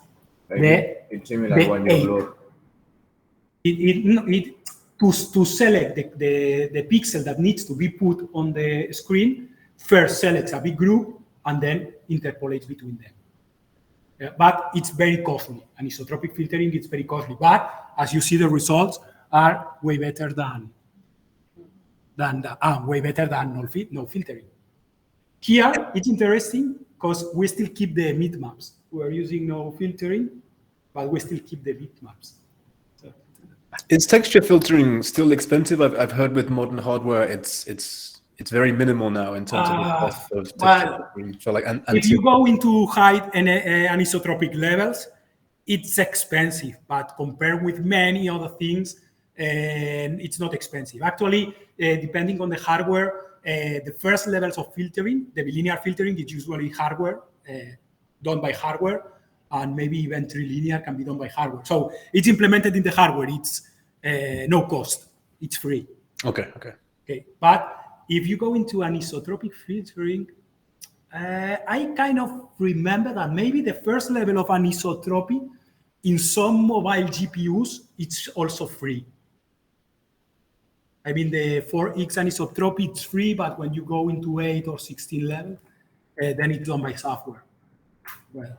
S3: it's similar
S1: the
S3: when
S1: 8.
S3: you
S1: It to select the pixel that needs to be put on the screen, first selects a big group and then interpolates between them. But it's very costly. Anisotropic filtering is very costly. But as you see, the results are way better than no filtering. Here, it's interesting because we still keep the bitmaps. We are using no filtering, but we still keep the bitmaps.
S6: Is texture filtering still expensive? I've heard with modern hardware, it's very minimal now in terms of the cost of texture filtering. So like,
S1: if you go into high anisotropic levels, it's expensive, but compared with many other things, it's not expensive. Actually, depending on the hardware, the first levels of filtering, the bilinear filtering, is usually hardware, done by hardware, and maybe even trilinear can be done by hardware. So it's implemented in the hardware. It's no cost. It's free.
S6: Okay.
S1: But if you go into anisotropic filtering, I kind of remember that maybe the first level of anisotropy in some mobile GPUs, it's also free. I mean, the 4x anisotropy, it's free, but when you go into 8 or 16 level, then it's done by software. Well,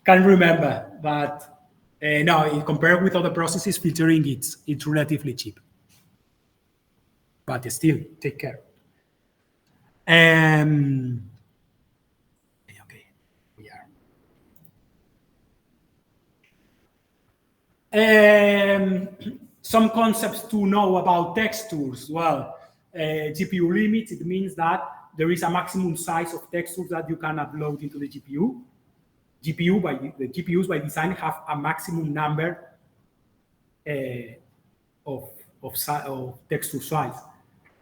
S1: can't remember, but no, compared with other processes, filtering, it's relatively cheap. But still, take care. Okay, we are. Some concepts to know about textures. Well, GPU limits, it means that there is a maximum size of textures that you can upload into the GPU. The GPUs by design have a maximum number of texture size.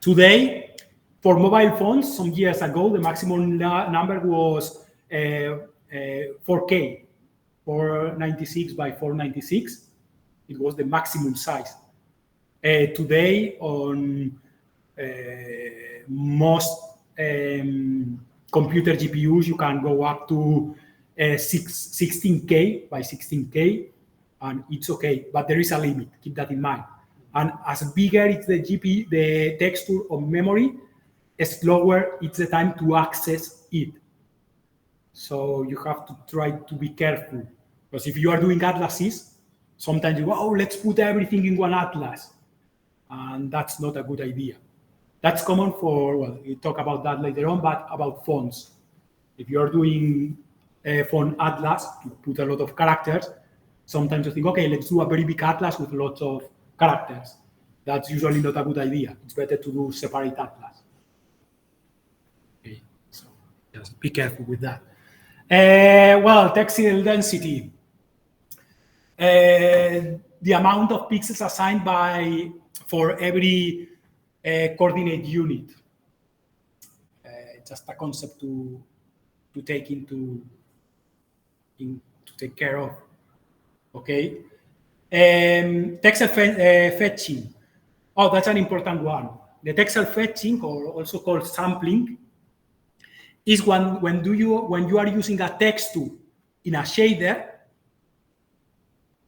S1: Today, for mobile phones, some years ago, the maximum number was 4K, 496 by 496. It was the maximum size. Today, on most computer GPUs, you can go up to 16K by 16K, and it's okay, but there is a limit. Keep that in mind. And as bigger it's the texture of memory, slower it's the time to access it. So you have to try to be careful, because if you are doing atlases, sometimes you go, oh, let's put everything in one atlas, and that's not a good idea. That's common for, well, we'll talk about that later on, but about fonts. If you're doing a font atlas, you put a lot of characters. Sometimes you think, okay, let's do a very big atlas with lots of characters. That's usually not a good idea. It's better to do separate atlas. Okay, so just be careful with that. Well, textile density. The amount of pixels assigned for every coordinate unit. Just a concept to take to take care of. Okay. Textile fetching. Oh, that's an important one. The textile fetching, or also called sampling, is when you are using a texture in a shader.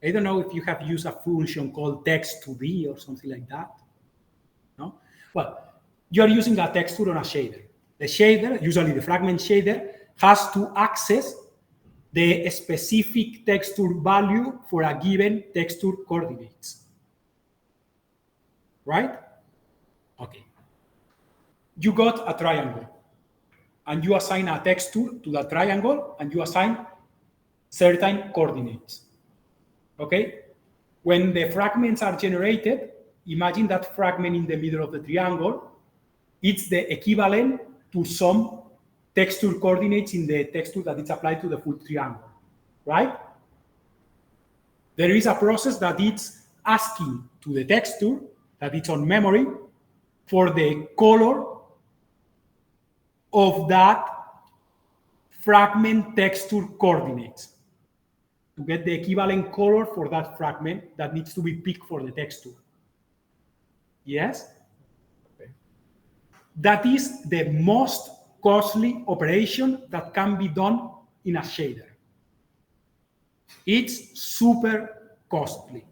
S1: I don't know if you have used a function called text2d or something like that. No? Well, you are using a texture on a shader. The shader, usually the fragment shader, has to access the specific texture value for a given texture coordinates. Right? Okay. You got a triangle, and you assign a texture to that triangle, and you assign certain coordinates. Okay? When the fragments are generated, imagine that fragment in the middle of the triangle. It's the equivalent to some texture coordinates in the texture that is applied to the full triangle, right? There is a process that it's asking to the texture that it's on memory for the color of that fragment texture coordinates to get the equivalent color for that fragment that needs to be picked for the texture. Yes? Okay. That is the most costly operation that can be done in a shader. It's super costly.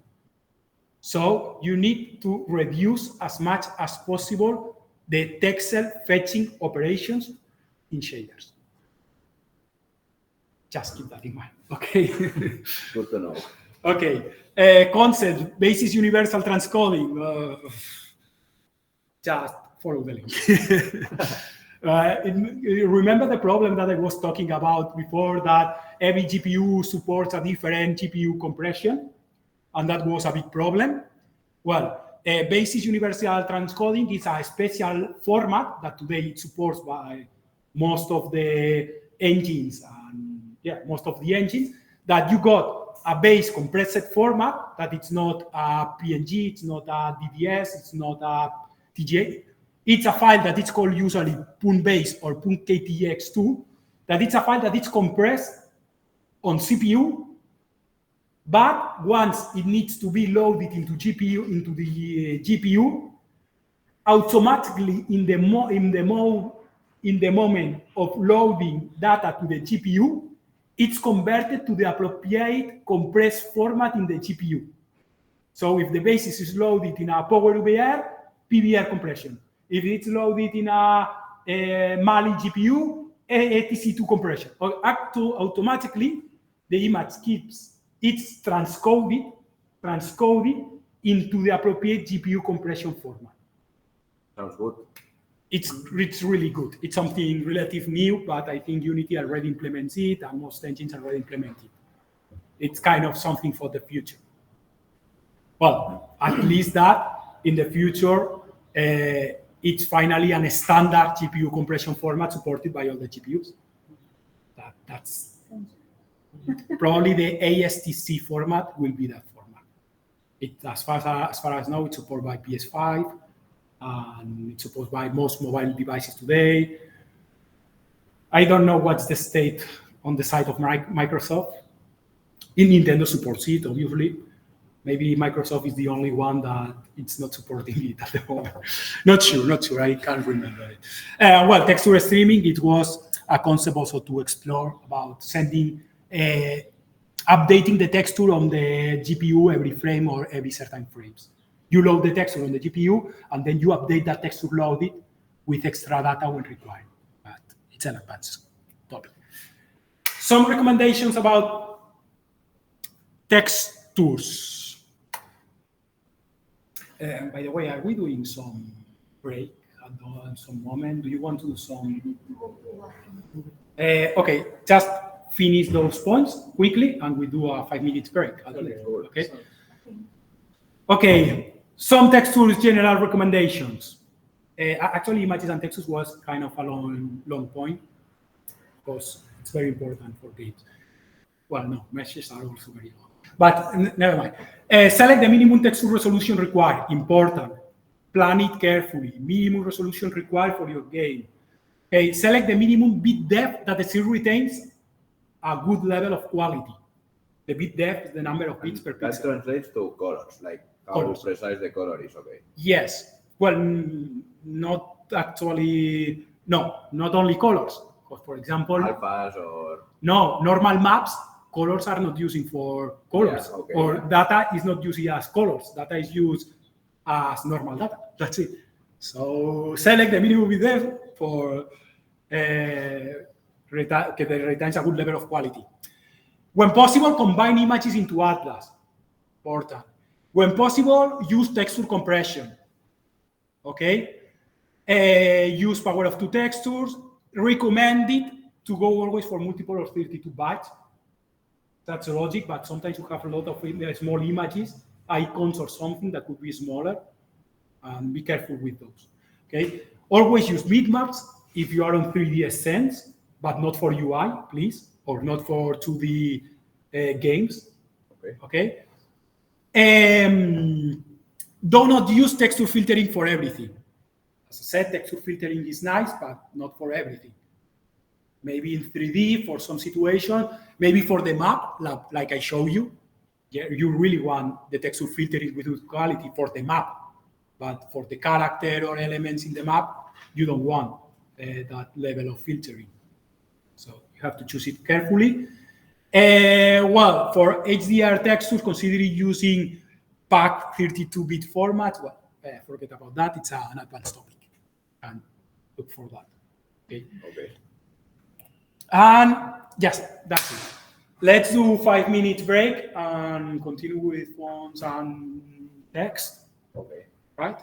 S1: So you need to reduce as much as possible the texel fetching operations in shaders. Just keep that in mind, okay?
S3: Good to know.
S1: Okay, concept, basis universal transcoding. Just follow the link. Remember the problem that I was talking about before, that every GPU supports a different GPU compression, and that was a big problem? Well, basis universal transcoding is a special format that today it supports by most of the engines, most of the engines, that you got a base compressed format, that it's not a PNG, it's not a DDS, it's not a TGA. It's a file that it's called usually .base or .ktx2, that it's a file that it's compressed on CPU, but once it needs to be loaded into the GPU, automatically in the moment of loading data to the GPU, it's converted to the appropriate compressed format in the GPU. So if the basis is loaded in a PowerVR, PVR compression. If it's loaded in a Mali GPU, ATC2 compression. Automatically, the image keeps its transcoded into the appropriate GPU compression format.
S3: Sounds good.
S1: It's really good. It's something relatively new, but I think Unity already implements it, and most engines already implement it. It's kind of something for the future. Well, at least that in the future, it's finally a standard GPU compression format supported by all the GPUs. That's probably the ASTC format will be that format. As far as I know, it's supported by PS5, and it's supported by most mobile devices today. I don't know what's the state on the side of Microsoft. Nintendo supports it, obviously. Maybe Microsoft is the only one that it's not supporting it at the moment. Not sure. I can't remember it. Well, texture streaming, it was a concept also to explore about sending, updating the texture on the GPU every frame or every certain frames. You load the texture on the GPU, and then you update that texture loaded with extra data when required. But it's an advanced topic. Some recommendations about textures. By the way, are we doing some break at some moment? Do you want to do some? Okay, just finish those points quickly, and we do a 5-minute break. Okay. Okay. Some textures general recommendations. Actually, images and textures was kind of a long point because it's very important for games. Well, no, meshes are also very long. But never mind. Select the minimum texture resolution required. Important. Plan it carefully. Minimum resolution required for your game. Okay. Select the minimum bit depth that the scene retains a good level of quality. The bit depth is the number of bits per pixel.
S3: That translates to colors, like how precise the color is, okay?
S1: Yes. Well, not actually. No, not only colors. For example,
S3: alphas or
S1: no normal maps. Colors are not using for colors,
S3: yeah, okay,
S1: or data is not used as colors. Data is used as normal data. That's it. So select the minimum bit depth for that retains a good level of quality. When possible, combine images into atlas. Important. When possible, use texture compression. Okay. Use power of two textures. Recommended to go always for multiple of 32 bytes. That's the logic, but sometimes you have a lot of small images, icons or something that could be smaller. Be careful with those. Okay. Always use bitmaps if you are on 3D Sense, but not for UI, please, or not for 2D games. Okay. Do not use texture filtering for everything. As I said, texture filtering is nice, but not for everything. Maybe in 3D for some situation, maybe for the map, like I show you. Yeah, you really want the texture filtering with good quality for the map, but for the character or elements in the map, you don't want that level of filtering. So you have to choose it carefully. Well, for HDR textures, consider using PAC 32-bit format. Well, forget about that. It's an advanced topic. And look for that. Okay. And yes, that's it. Let's do 5 minutes break and continue with fonts and text.
S3: Okay.
S1: Right?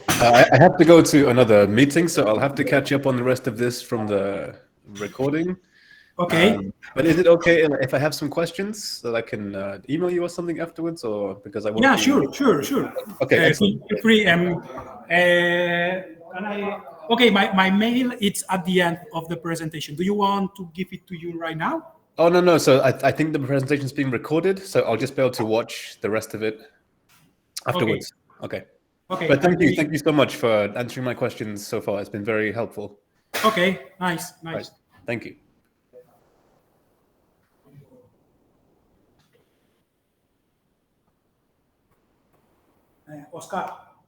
S6: I have to go to another meeting, so I'll have to catch up on the rest of this from the recording.
S1: Okay.
S6: But is it okay if I have some questions that I can email you or something afterwards, or because I want?
S1: Yeah, sure.
S6: Okay, excellent.
S1: Feel free. Okay, my mail it's at the end of the presentation. Do you want to give it to you right now?
S6: Oh no. So I think the presentation is being recorded, so I'll just be able to watch the rest of it afterwards. Okay. But thank you so much for answering my questions so far. It's been very helpful.
S1: Okay, nice.
S6: Right. Thank you.
S1: Oscar.